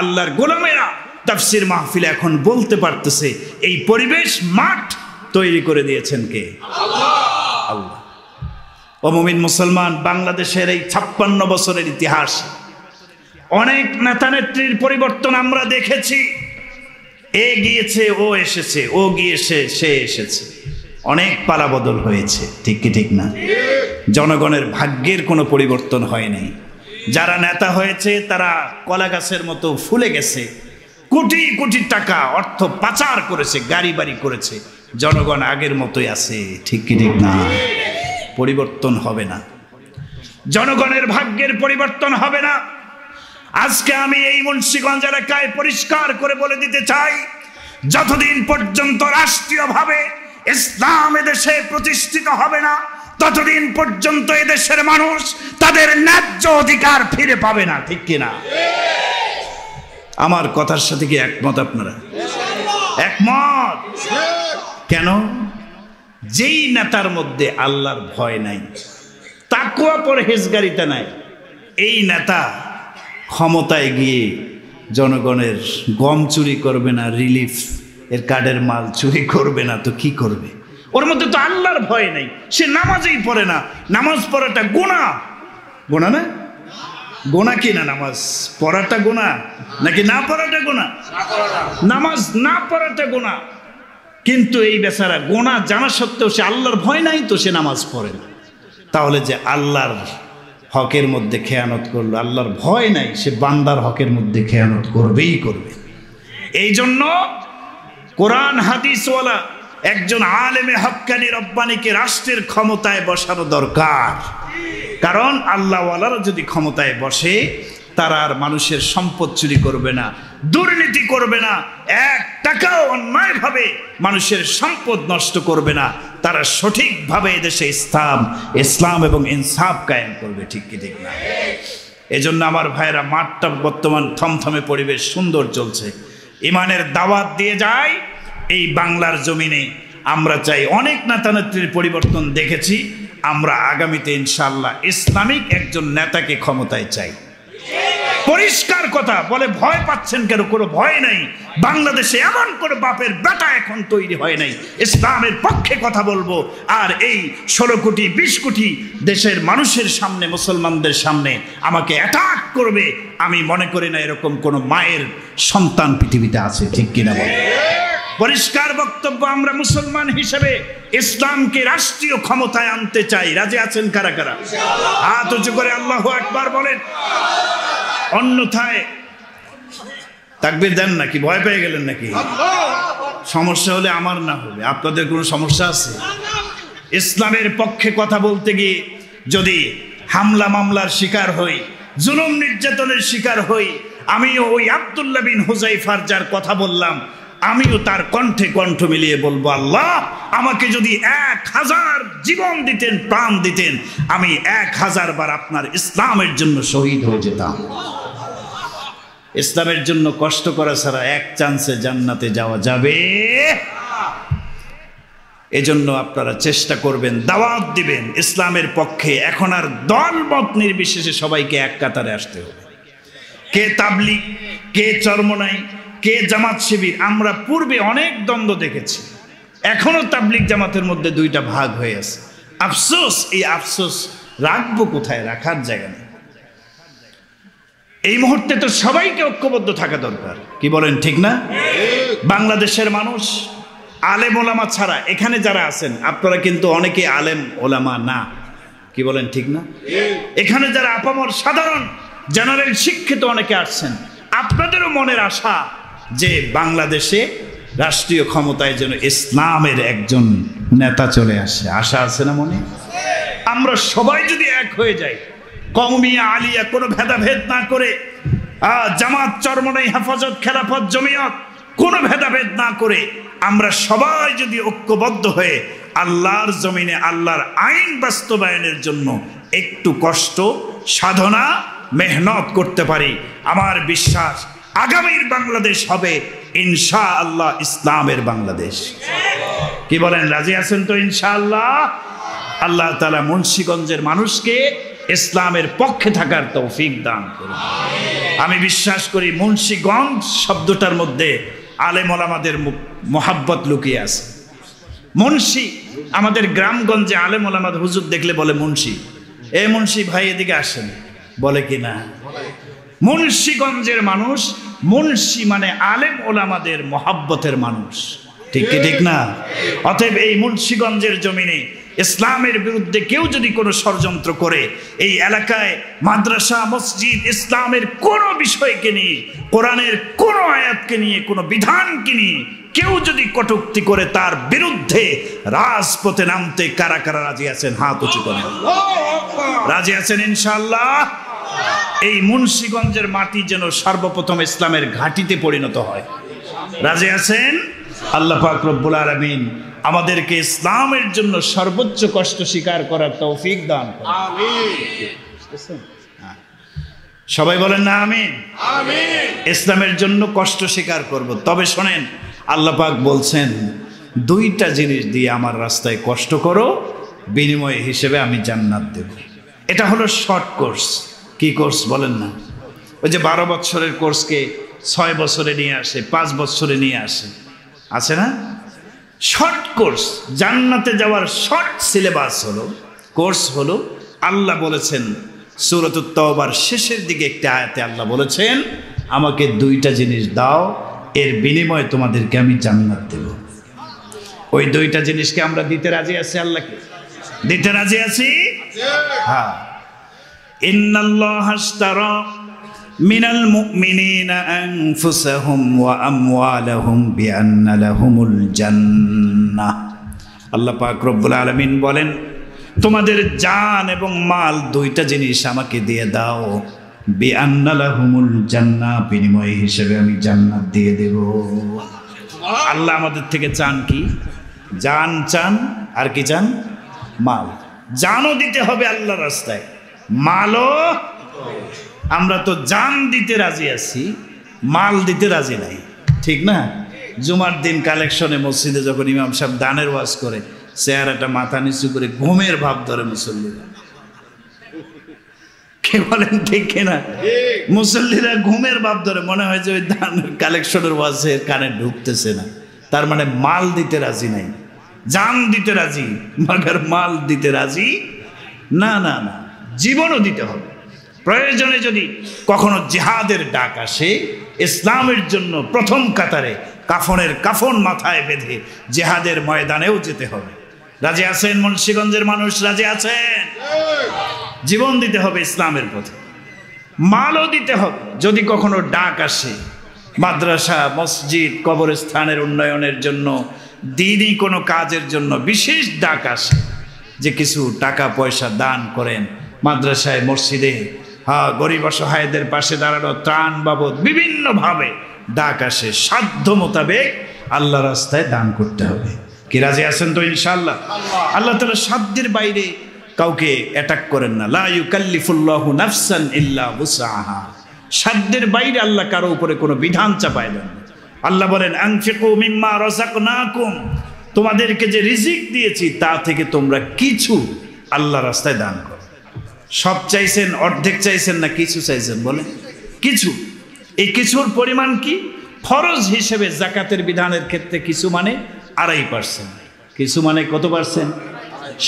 আল্লাহর গোলামেরা তাফসীর মাহফিলে এখন বলতে পারতেছে। এই পরিবেশ, মাঠ তৈরি করে দিয়েছেন কে? আল্লাহ। ও মুমিন মুসলমান, বাংলাদেশের এই 56 বছরের ইতিহাস, অনেক নেতা নেত্রীর পরিবর্তন আমরা দেখেছি। এ গিয়েছে, ও এসেছে, ও গিয়েছে, সে এসেছে, অনেক পালাবদল হয়েছে। ঠিক কি ঠিক না? জনগণের ভাগ্যের কোনো পরিবর্তন হয় নাই। যারা নেতা হয়েছে তারা কলা গাছের মতো ফুলে গেছে, কোটি কোটি টাকা অর্থ পাচার করেছে, গাড়ি বাড়ি করেছে। জনগণ আগের মতোই আছে। ঠিক কি ঠিক না? পরিবর্তন হবে না, জনগণের ভাগ্যের পরিবর্তন হবে না। আজকে আমি এই মুন্সিগঞ্জ এলাকায় পরিষ্কার করে বলে দিতে চাই, যতদিন পর্যন্ত রাষ্ট্রীয়ভাবে ইসলাম এদেশে প্রতিষ্ঠিত হবে না, ততদিন পর্যন্ত এদেশের মানুষ তাদের ন্যায্য অধিকার ফিরে পাবে না। ঠিক কিনা? আমার কথার সাথে কি একমত আপনারা? একমত? কেন? যেই নেতার মধ্যে আল্লাহর ভয় নাই, তাকওয়া পরহেজগারিতা নাই, এই নেতা ক্ষমতায় গিয়ে জনগণের গম চুরি করবে না, রিলিফ এর কার্ডের মাল চুরি করবে না, তো কি করবে? ওর মধ্যে তো আল্লাহর ভয় নেই, সে নামাজই পড়ে না। নামাজ পড়াটা গুনাহ। গুনাহ না? গুনাহ কি না? নামাজ পড়াটা গুনাহ নাকি না পড়াটা গুনাহ? নামাজ না পড়াটা গুনাহ। কিন্তু এই বেচারা গুনাহ জানা সত্ত্বেও সে আল্লাহর ভয় নাই, তো সে নামাজ পড়ে না। তাহলে যে আল্লাহর হকের মধ্যে খেয়ানত করলো, আল্লাহর ভয় নাই, সে বান্দার হকের মধ্যে খেয়ানত করবেই করবে। এই জন্য কোরআন হাদিসওয়ালা একজন আলেমে হক্কানি রব্বানিকে রাষ্ট্রের ক্ষমতায় বসানো দরকার। কারণ আল্লাহওয়ালারা যদি ক্ষমতায় বসে, তারা আর মানুষের সম্পদ চুরি করবে না, দুর্নীতি করবে না, এক টাকাও অন্যায়ভাবে মানুষের সম্পদ নষ্ট করবে না। তারা সঠিকভাবে এদেশে ইসলাম এবং ইনসাফ কায়েম করবে। ঠিক কি ঠিক না? এজন্য আমার ভাইয়েরা, মাঠটা বর্তমান থমথমে পরিবেশ, সুন্দর চলছে। ইমানের দাওয়াত দিয়ে যায় এই বাংলার জমিনে। আমরা চাই, অনেক নেতা নেত্রীর পরিবর্তন দেখেছি, আমরা আগামীতে ইনশাআল্লাহ ইসলামিক একজন নেতাকে ক্ষমতায় চাই। পরিষ্কার কথা বলে, ভয় পাচ্ছেন কেন? কোনো ভয় নাই। বাংলাদেশে এমন কোনো বাপের বেটা এখন তৈরি হয় নাই। ইসলামের পক্ষে কথা বলবো, আর এই 16 কোটি 20 কোটি দেশের মানুষের সামনে, মুসলমানদের সামনে আমাকে অ্যাটাক করবে, আমি মনে করি না এরকম কোনো মায়ের সন্তান পৃথিবীতে আছে। ঠিক কিনা বলে? পরিষ্কার বক্তব্য, আমরা মুসলমান হিসেবে ইসলামকে রাষ্ট্রীয় ক্ষমতায় আনতে চাই। রাজি আছেন কারা কারা? হাত উঁচু করে আল্লাহু আকবার বলেন। অন্যথায় তাকবীর দেন নাকি? ভয় পেয়ে গেলেন নাকি? সমস্যা হলে আমার না হবে, আপনাদের কোনো সমস্যা আছে? ইসলামের পক্ষে কথা বলতে গিয়ে যদি হামলা মামলার শিকার হই, জুলুম নির্যাতনের শিকার হই, আমিও ওই আব্দুল্লাহ বিন হুযাইফার যার কথা বললাম, আমিও তার কণ্ঠে কণ্ঠ মিলিয়ে বলবো, আল্লাহ আমাকে যদি 1000 জীবন দিতেন, প্রাণ দিতেন, আমি 1000 বার আপনার ইসলামের জন্য শহীদ হয়ে যেতাম। ইসলামের জন্য কষ্ট করা ছাড়া এক চান্সে জান্নাতে যাওয়া যাবে। এজন্য আপনারা চেষ্টা করবেন, দাওয়াত দিবেন ইসলামের পক্ষে। এখন আর দল মত নির্বিশেষে সবাইকে এক কাতারে আসতে হবে। কে তাবলিগ, কে চরমনাই, কে জামাত শিবির। আমরা পূর্বে অনেক দ্বন্দ্ব দেখেছি, এখনো তাবলিগ জামাতের মধ্যে 2টা ভাগ হয়ে আছে। আফসোস, এই আফসোস রাখবো কোথায়? রাখার জায়গা নেই। এই মুহূর্তে তো সবাইকে ঐক্যবদ্ধ থাকা দরকার, কি বলেন ঠিক না? বাংলাদেশের মানুষ আলেম ওলামা ছাড়া এখানে যারা আছেন আপনারা কিন্তু অনেকে আলেম ওলামা না, কি বলেন ঠিক না? এখানে যারা আপামর সাধারণ জেনারেল শিক্ষিত অনেকে আসছেন, আপনাদেরও মনের আশা যে বাংলাদেশে রাষ্ট্রীয় ক্ষমতায় যেন ইসলামের একজন নেতা চলে আসে, আশা আছে না মনে? আমরা সবাই যদি এক হয়ে যাই, কওমিয়া আলিয়া কোনো ভেদাভেদ না করে, জামাত চরমনাই হেফাজত খেলাফত জমিয়ত কোনো ভেদাভেদ না করে আমরা সবাই যদি ঐক্যবদ্ধ হয়ে আল্লাহর জমিনে আল্লাহর আইন বাস্তবায়নের জন্য একটু কষ্ট সাধনা মেহনত করতে পারি, আমার বিশ্বাস আগামীর বাংলাদেশ হবে ইনশাআল্লাহ ইসলামের বাংলাদেশ। কি বলেন, রাজি আছেন তো ইনশাআল্লাহ? আল্লাহ তাআলা মুন্সিগঞ্জের মানুষকে ইসলামের পক্ষে থাকার তৌফিক দান করুন। আমি বিশ্বাস করি মুন্সিগঞ্জ শব্দটার মধ্যে আলেম ওলামাদের মোহাব্বত লুকিয়ে আছে। মুন্সি, আমাদের গ্রামগঞ্জে আলেম ওলামাদের হুজুর দেখলে বলে মুন্সি, এ মুন্সি ভাই এদিকে আসেন, বলে কি না? মুন্সিগঞ্জের মানুষ, মুন্সি মানে আলেম ওলামাদের মোহাব্বতের মানুষ, ঠিক কি ঠিক না? অতএব এই মুন্সিগঞ্জের জমিনে ইসলামের বিরুদ্ধে কেউ যদি কোনো ষড়যন্ত্র করে, এই এলাকায় মাদ্রাসা মসজিদ ইসলামের কোনো বিষয়কে নিয়ে, কোরআনের কোনো আয়াতকে নিয়ে, কোনো বিধানকে নিয়ে কেউ যদি কটূক্তি করে, তার বিরুদ্ধে রাজপথে নামতে কারা কারা রাজি আছেন? হাত উঁচু করেন। রাজি আছেন ইনশাআল্লাহ? এই মুন্সিগঞ্জের মাটি যেন সর্বপ্রথম ইসলামের ঘাঁটিতে পরিণত হয়। রাজি আছেন? আল্লাহ পাক রব্বুল আলামিন আমাদেরকে ইসলামের জন্য সর্বোচ্চ কষ্ট স্বীকার করার তৌফিক দান করুন। আমিন। সবাই বলেন না আমিন? আমিন। ইসলামের জন্য কষ্ট স্বীকার করব। তবে শোনেন, আল্লাহ পাক বলছেন দুইটা জিনিস দিয়ে আমার রাস্তায় কষ্ট করো, বিনিময় হিসেবে আমি জান্নাত দেব। এটা হলো শর্ট কোর্স। কি কোর্স বলেন না? ওই যে 12 বছরের কোর্সকে 6 বছরে নিয়ে আসে, 5 বছরে নিয়ে আসে, আছে না? শর্ট কোর্স, জান্নাতে যাওয়ার শর্ট সিলেবাস হলো, কোর্স হলো। আল্লাহ বলেছেন সূরাতুত তাওবার শেষের দিকে একটা আয়াতে আল্লাহ বলেছেন, আমাকে দুইটা জিনিস দাও, এর বিনিময়ে তোমাদেরকে আমি জান্নাত দেব। ওই দুইটা জিনিসকে আমরা দিতে রাজি আছি, আল্লাহকে দিতে রাজি আছি। হ্যাঁ, ইন্নাল্লাহা আশতারা মিনাল মুমিনিনা আনফুসাহুম ওয়া আমওয়ালাহুম বিআন্না লাহুমুল জান্নাহ। আল্লাহ পাক রব্বুল আলামিন বলেন, তোমাদের জান এবং মাল দুইটা জিনিস আমাকে দিয়ে দাও, বিআন্না লাহুমুল জান্নাহ, বিনিময় হিসেবে আমি জান্নাত দিয়ে দেব। আল্লাহ আমাদের থেকে চান কি? জান চান, আর কি চান? মাল। জানও দিতে হবে আল্লাহর রাস্তায়, মালও। আমরা তো জান দিতে রাজি আছি, মাল দিতে রাজি নাই, ঠিক না? জুমার দিন কালেকশনে মসজিদে যখন ইমাম সাহেব দানের ওয়াজ করে, চেহারাটা মাথা নিচু করে ঘুমের ভাব ধরে মুসল্লিরা। কে বলেন ঠিক কিনা? মুসল্লিরা ঘুমের ভাব ধরে, মনে হয় যে ওই দানের কালেকশনের ওয়াজে কানে ঢুকতেছে না। তার মানে মাল দিতে রাজি নাই, জান দিতে রাজি, মগর মাল দিতে রাজি না। না না, জীবনও দিতে হবে। প্রয়োজনে যদি কখনো জিহাদের ডাক আসে, ইসলামের জন্য প্রথম কাতারে কাফনের কাফন মাথায় বেঁধে জিহাদের ময়দানেও যেতে হবে। রাজি আছেন মুন্সিগঞ্জের মানুষ? রাজি আছেন? জীবন দিতে হবে ইসলামের পথে, মালও দিতে হবে। যদি কখনো ডাক আসে মাদ্রাসা মসজিদ কবরস্থানের উন্নয়নের জন্য, দিনই কোনো কাজের জন্য বিশেষ ডাক আসে যে কিছু টাকা পয়সা দান করেন মাদ্রাসায় মসজিদে, গরিব অসহায়দের পাশে দাঁড়ানো, ত্রাণ বাবদ বিভিন্নভাবে ডাক আসে, সাধ্য মোতাবেক আল্লাহ রাস্তায় দান করতে হবে। কি রাজি আছেন তো ইনশাআল্লাহ? আল্লাহ তাআলা সাধ্যের বাইরে কাউকে অ্যাটাক করেন না। লা ইউকাল্লিফুল্লাহু নাফসান ইল্লা উসআহা। সাধ্যের বাইরে আল্লাহ কারো উপরে কোনো বিধান চাপায় দেন না। আল্লাহ বলেন, আনফিকু মিম্মা রাযাকনাকুম, তোমাদেরকে যে রিজিক দিয়েছি তা থেকে তোমরা কিছু আল্লাহ রাস্তায় দান করো। সব চাইছেন, অর্ধেক চাইছেন, না কিছু চাইছেন? বলে কিছু। এই কিছুর পরিমাণ কি? ফরজ হিসেবে জাকাতের বিধানের ক্ষেত্রে কিছু মানে 2.5%। কিছু মানে কত পার্সেন্ট?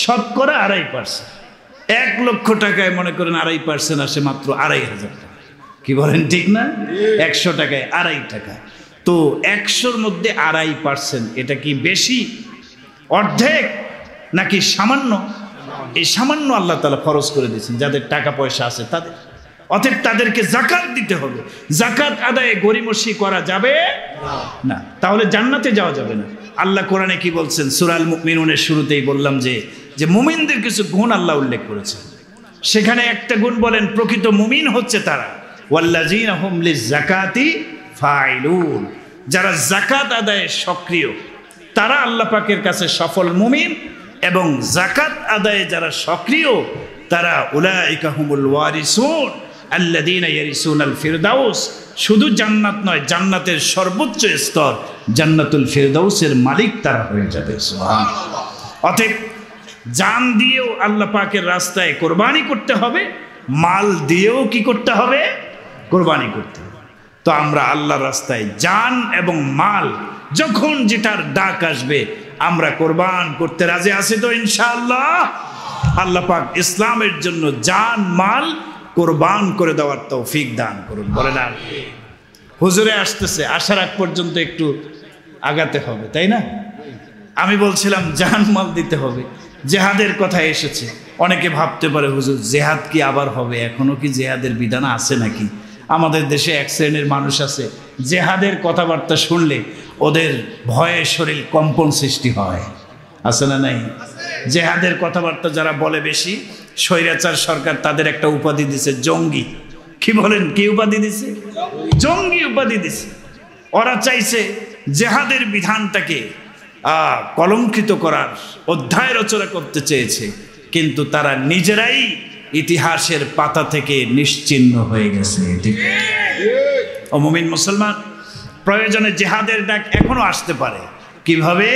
শতকরা 2.5%। 1 লক্ষ টাকায় মনে করেন 2.5% আসে মাত্র 2,500 টাকা। কি বলেন ঠিক না? 100 টাকায় 2.5 টাকা। তো 100-র মধ্যে 2.5%, এটা কি বেশি, অর্ধেক, নাকি সামান্য? এই সামান্য আল্লাহ তাআলা ফরজ করে দিয়েছেন যাদের টাকা পয়সা আছে তাদের। অতএব তাদেরকে যাকাত দিতে হবে। যাকাত আদায়ে গরিমসি করা যাবে না, তাহলে জান্নাতে যাওয়া যাবে না। আল্লাহ কোরআনে কি বলছেন? সূরা আল মুমিনুনের শুরুতেই বললাম যে মুমিনদের কিছু গুণ আল্লাহ উল্লেখ করেছেন। সেখানে একটা গুণ বলেন, প্রকৃত মুমিন হচ্ছে তারা ওয়াল্লাযীনা হুম লিয-যাকাতি ফাইলুন, যারা যাকাত আদায়ে সক্রিয়, তারা আল্লাহ পাকের কাছে সফল মুমিন। এবং যাকাত আদায়ে যারা সক্রিয় তারা উলাইকা হুমুল ওয়ারিসুন আল্লাযীনা ইয়ারিসুনাল ফিরদাউস। শুধু জান্নাত নয়, জান্নাতের সর্বোচ্চ স্তর জান্নাতুল ফিরদাউসের মালিক তারা হয়ে যাবে। সুবহানাল্লাহ। অতএব জান দিয়েও আল্লাহ পাকের রাস্তায় কোরবানি করতে হবে, মাল দিয়েও কি করতে হবে? কোরবানি করতে হবে। তো আমরা আল্লাহর রাস্তায় জান এবং মাল, যখন যেটার ডাক আসবে আমরা কোরবান করতে রাজি আছি তো ইনশাআল্লাহ? আল্লাহ পাক ইসলামের জন্য জান মাল কোরবান করে দেওয়ার তৌফিক দান করুন। বলেন আর হুজুরে আসতেছে, আসার আগ পর্যন্ত একটু আগাতে হবে, তাই না? আমি বলছিলাম জান মাল দিতে হবে, জেহাদের কথা এসেছে। অনেকে ভাবতে পারে হুজুর জেহাদ কি আবার হবে? এখনো কি জেহাদের বিধান আছে নাকি? আমাদের দেশে এক শ্রেণীর মানুষ আছে, জেহাদের কথাবার্তা শুনলে ওদের ভয়ে শরীর কম্পন সৃষ্টি হয়, আছে না নাই? জেহাদের কথাবার্তা যারা বলে বেশি, স্বৈরাচার সরকার তাদের একটা উপাধি দিছে, জঙ্গি। কি বলেন, কি উপাধি দিছে? জঙ্গি উপাধি দিছে। ওরা চাইছে জেহাদের বিধানটাকে কলঙ্কিত করার অধ্যায় রচনা করতে চেয়েছে, কিন্তু তারা নিজেরাই ইতিহাসের পাতা থেকে নিশ্চিহ্ন হয়ে গেছে। ও মুমিন মুসলমান, প্রয়োজনে জেহাদের ডাক এখনো আসতে পারে। কিভাবে?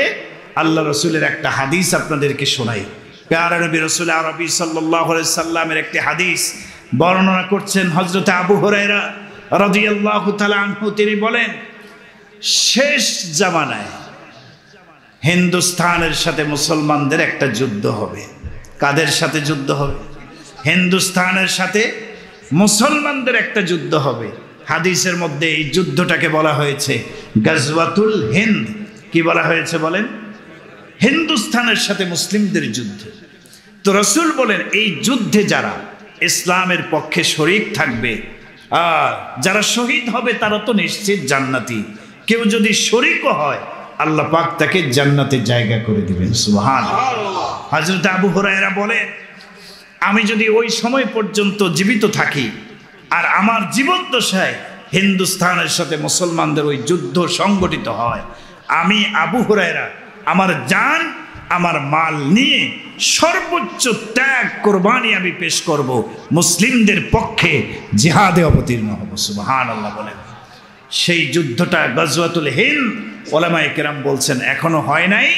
আল্লাহ রসুলের একটা হাদিস আপনাদেরকে শোনাই। প্যারা নবী রাসূল আরবি সাল্লাল্লাহু আলাইহি সাল্লামের একটি হাদিস বর্ণনা করছেন হযরত আবু হুরায়রা রাদিয়াল্লাহু তাআলা আনহু। তিনি বলেন, শেষ জামানায় হিন্দুস্তানের সাথে মুসলমানদের একটা যুদ্ধ হবে। কাদের সাথে যুদ্ধ হবে? হিন্দুস্তানের সাথে মুসলমানদের একটা যুদ্ধ হবে। হাদিসের মধ্যে এই যুদ্ধটাকে বলা হয়েছে গাজওয়াতুল হিন্দ। কি বলা হয়েছে বলেন? হিন্দুস্তানের সাথে মুসলিমদের যুদ্ধ। তো রাসূল বলেন, এই যুদ্ধে যারা ইসলামের পক্ষে শরীক থাকবে, যারা শহীদ হবে তারা তো নিশ্চিত জান্নাতি। কেউ যদি শরীকও হয় আল্লাহ পাক তাকে জান্নাতে জায়গা করে দিবেন। সুবহানাল্লাহ। হযরত আবু হুরায়রা বলেন, আমি যদি ওই সময় পর্যন্ত জীবিত থাকি আর আমার জীবদ্দশায় হিন্দুস্তানের সাথে মুসলমানদের ওই যুদ্ধ সংগঠিত হয়, আমি আবু হুরায়রা আমার জান আমার মাল নিয়ে সর্বোচ্চ ত্যাগ কোরবানি আমি পেশ করব, মুসলিমদের পক্ষে জিহাদে অবতীর্ণ হব। সুবহানাল্লাহ বলেন। সেই যুদ্ধটা গাজওয়াতুল হিন্দ, ওলামায়ে কেরাম বলছেন এখনো হয় নাই।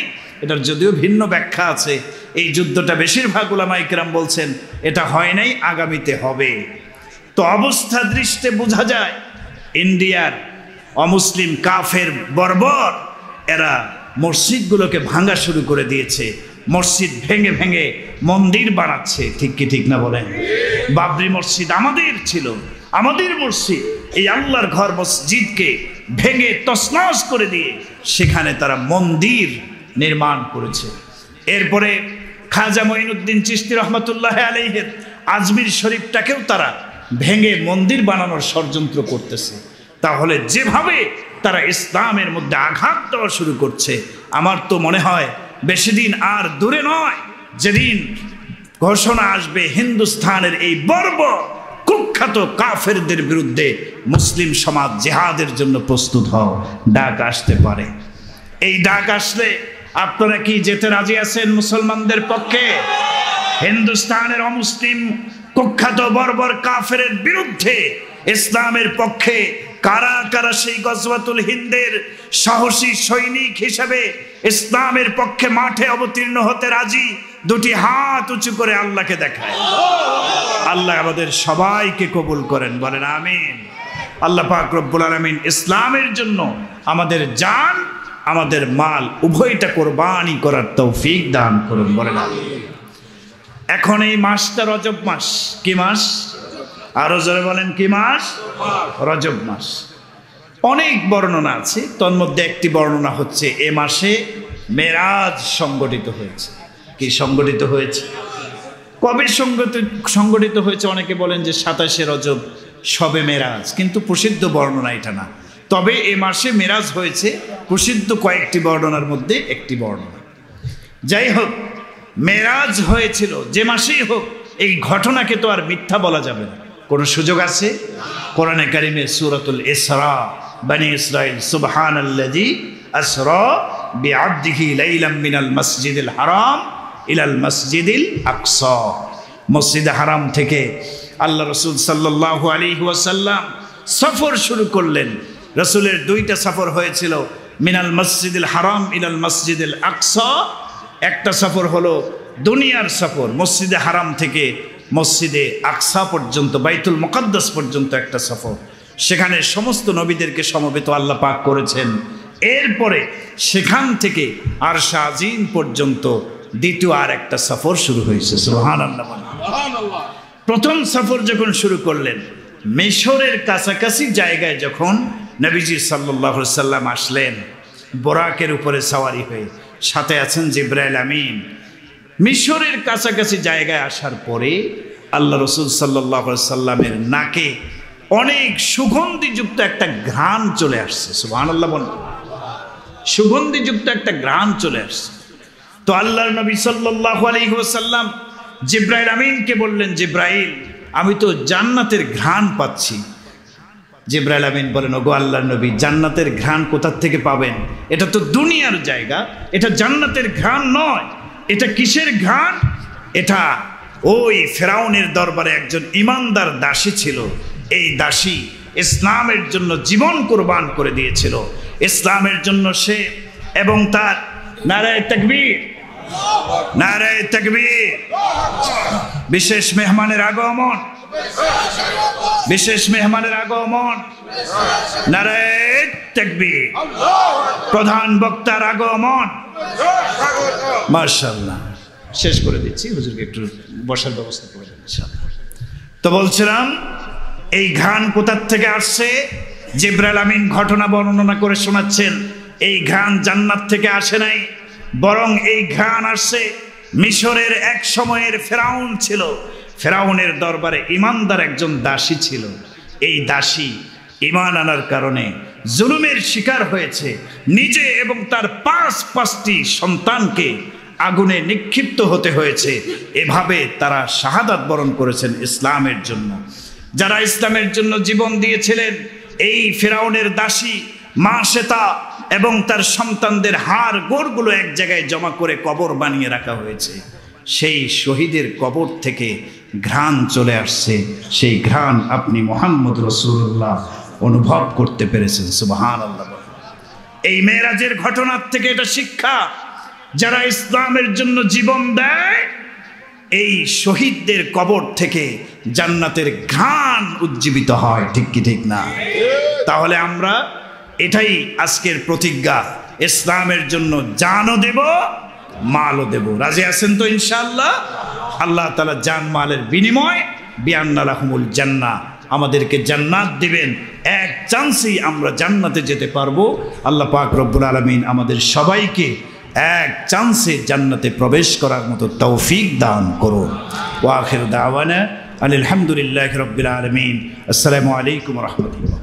এটার যদিও ভিন্ন ব্যাখ্যা আছে। এই যুদ্ধটা বেশিরভাগ ওলামায়ে কেরাম বলছেন এটা হয় নাই, আগামীতে হবে। তো অবস্থা দৃষ্টে বোঝা যায় ইন্ডিয়ার অমুসলিম কাফের বর্বর এরা মসজিদগুলোকে ভাঙা শুরু করে দিয়েছে। মসজিদ ভেঙে ভেঙে মন্দির বানাচ্ছে। ঠিক কি ঠিক না বলেন? বাবরি মসজিদ আমাদের ছিল, আমাদের মসজিদ। এই আল্লাহর ঘর মসজিদকে ভেঙে তছনছ করে দিয়ে সেখানে তারা মন্দির নির্মাণ করেছে। এরপরে খাজা মঈনুদ্দিন চিশতি রহমতুল্লাহ আলাইহির আজমির শরীফটাকেও তারা ভেঙে মন্দির বানানোর ষড়যন্ত্র করতেছে। তাহলে যেভাবে তারা ইসলামের মধ্যে আঘাত দেওয়া শুরু করছে, আমার তো মনে হয় বেশি দিন আর দূরে নয় যেদিন ঘোষণা আসবে হিন্দুস্তানের এই বর্বর কুখ্যাত কাফেরদের বিরুদ্ধে মুসলিম সমাজ জিহাদের জন্য প্রস্তুত হও। ডাক আসতে পারে। এই ডাক আসলে আপনারা কি যেতে রাজি আছেন মুসলমানদের পক্ষে? হিন্দুস্তানের অমুসলিম কুখ্যাত বর্বর কাফের বিরুদ্ধে ইসলামের পক্ষে কারা কারা সেই গজওয়াতুল হিন্দের সাহসী সৈনিক হিসেবে ইসলামের পক্ষে মাঠে অবতীর্ণ হতে রাজি? দুটি হাত উঁচু করে আল্লাহকে দেখায়। আল্লাহ আমাদের সবাইকে কবুল করেন, বলেন আমিন। আল্লাহ পাক রব্বুল আলামিন ইসলামের জন্য আমাদের জান আমাদের মাল উভয়টা কোরবানি করার তৌফিক দান করুন, বলেন আমিন। এখন এই মাসটা রজব মাস। কি মাস? আরো জোরে বলেন, কি মাস? রজব মাস। অনেক বর্ণনা আছে, তন্মধ্যে একটি বর্ণনা হচ্ছে এ মাসে মেরাজ সংগঠিত হয়েছে। কি সংগঠিত হয়েছে? কবে সংগঠিত হয়েছে? অনেকে বলেন যে 27শে রজব, শবে মেরাজ, কিন্তু প্রসিদ্ধ বর্ণনা এটা না। তবে এ মাসে মেরাজ হয়েছে, প্রসিদ্ধ কয়েকটি বর্ণনার মধ্যে একটি বর্ণনা। যাই হোক, মেরাজ হয়েছিল যে মাসেই হোক, এই ঘটনাকে তো আর মিথ্যা বলা যাবে না। কোন সুযোগ আছে? কোরআনে কারিমে সূরাতুল ইসরা, বনি ইসরাইল, সুবহানাল্লাযী আসরা বিআবদিহি লাইলাম মিনাল মাসজিদিল হারাম ইলাল মাসজিদিল আকসা। মসজিদে হারাম থেকে আল্লাহ রাসূল সাল্লাল্লাহু আলাইহি ওয়াসাল্লাম সফর শুরু করলেন। রাসূলের দুইটা সফর হয়েছিল, মিনাল মসজিদিল হারাম ইলাল মসজিদিল আকসা। একটা সফর হলো দুনিয়ার সফর, মসজিদে হারাম থেকে মসজিদে আকসা পর্যন্ত, বাইতুল মুকাদ্দাস পর্যন্ত একটা সফর। সেখানে সমস্ত নবীদেরকে সমবেত আল্লাহ পাক করেছেন। এরপরে সেখান থেকে আরশ আজিম পর্যন্ত দ্বিতীয় আর একটা সফর শুরু হয়েছে। সুবহানাল্লাহ। প্রথম সফর যখন শুরু করলেন, মিশরের কাছাকাছি জায়গায় যখন নবীজি সাল্লাল্লাহু আলাইহি সাল্লাম আসলেন বোরাকের উপরে সওয়ারি হয়ে, সাথে আছেন জিবরাইল আমিন। মিশরের কাছাকাছি জায়গায় আসার পরে আল্লাহ রাসূল সাল্লাল্লাহু আলাইহি সাল্লামের নাকে অনেক সুগন্ধিযুক্ত একটা ঘ্রাণ চলে আসছে। সুবহানাল্লাহ বলেন। সুগন্ধিযুক্ত একটা ঘ্রাণ চলে আসছে। তো আল্লাহর নবী সাল্লাল্লাহু আলাইহি ওয়াসাল্লাম জিবরাইল আমিনকে বললেন, জিবরাইল, আমি তো জান্নাতের ঘ্রাণ পাচ্ছি। জিবরাইল আমিন বলেন, ওগো আল্লাহর নবী, জান্নাতের ঘ্রাণ কোথা থেকে পাবেন? এটা তো দুনিয়ার জায়গা, এটা জান্নাতের ঘ্রাণ নয়। এটা কিসের ঘ্রাণ? এটা ওই ফেরাউনের দরবারে একজন ইমানদার দাসী ছিল। এই দাসী ইসলামের জন্য জীবন কুরবান করে দিয়েছিল। ইসলামের জন্য সে এবং তার নারায়ে তাকবীর, নারায়ে তাকবীর। বিশেষ মেহমানের আগমন, বিশেষ মেহমানের আগমন, নারায়ে তাকবীর। প্রধান বক্তার আগমন। মাশাআল্লাহ। শেষ করে দিচ্ছি, হুজুরকে একটু বসার ব্যবস্থা করে দেন ইনশাআল্লাহ। তো বলছিলাম, এই ঘ্রাণ কোথার থেকে আসছে? জিবরাইল আমিন ঘটনা বর্ণনা করে শোনাচ্ছেন, এই ঘ্রাণ জান্নাত থেকে আসে নাই, বরং এই ঘ্রাণ আসছে মিশরের এক সময়ের ফেরাউন ছিল। ফেরাউনের দরবারে ইমানদার একজন দাসী ছিল। এই দাসী ঈমান আনার কারণে জুলুমের শিকার হয়েছে। নিজে এবং তার পাঁচটি সন্তানকে আগুনে নিক্ষিপ্ত হতে হয়েছে। এভাবে তারা শাহাদাত বরণ করেছেন ইসলামের জন্য। যারা ইসলামের জন্য জীবন দিয়েছিলেন, এই ফেরাউনের দাসী মা শ্বেতা এবং তার সন্তানদের হাড় গোড়গুলো এক জায়গায় জমা করে কবর বানিয়ে রাখা হয়েছে। সেই শহীদের কবর থেকে ঘ্রাণ চলে আসছে। সেই ঘ্রাণ আপনি মুহাম্মদ রাসূলুল্লাহ অনুভব করতে পেরেছেন। সুবহানাল্লাহ। এই মেরাজের ঘটনার থেকে এটা শিক্ষা, যারা ইসলামের জন্য জীবন দেয়, এই শহীদদের কবর থেকে জান্নাতের ঘ্রাণ উজ্জীবিত হয়। ঠিক কি ঠিক না? তাহলে আমরা এটাই আজকের প্রতিজ্ঞা, ইসলামের জন্য জানও দেব, মালও দেব। রাজি আছেন তো ইনশাআল্লাহ? আল্লাহ তাআলা জান মালের বিনিময় বিআন্না লাহুমুল জান্নাহ, আমাদেরকে জান্নাত দিবেন। এক চান্সেই আমরা জান্নাতে যেতে পারবো। আল্লাহ পাক রব্বুল আলামিন আমাদের সবাইকে এক চান্সে জান্নাতে প্রবেশ করার মতো তৌফিক দান করুন। ওয়া আখির দাওয়ানা আলহামদুলিল্লাহি রাব্বিল আলামিন। আসসালামু আলাইকুম ওয়া রাহমাতুল্লাহ।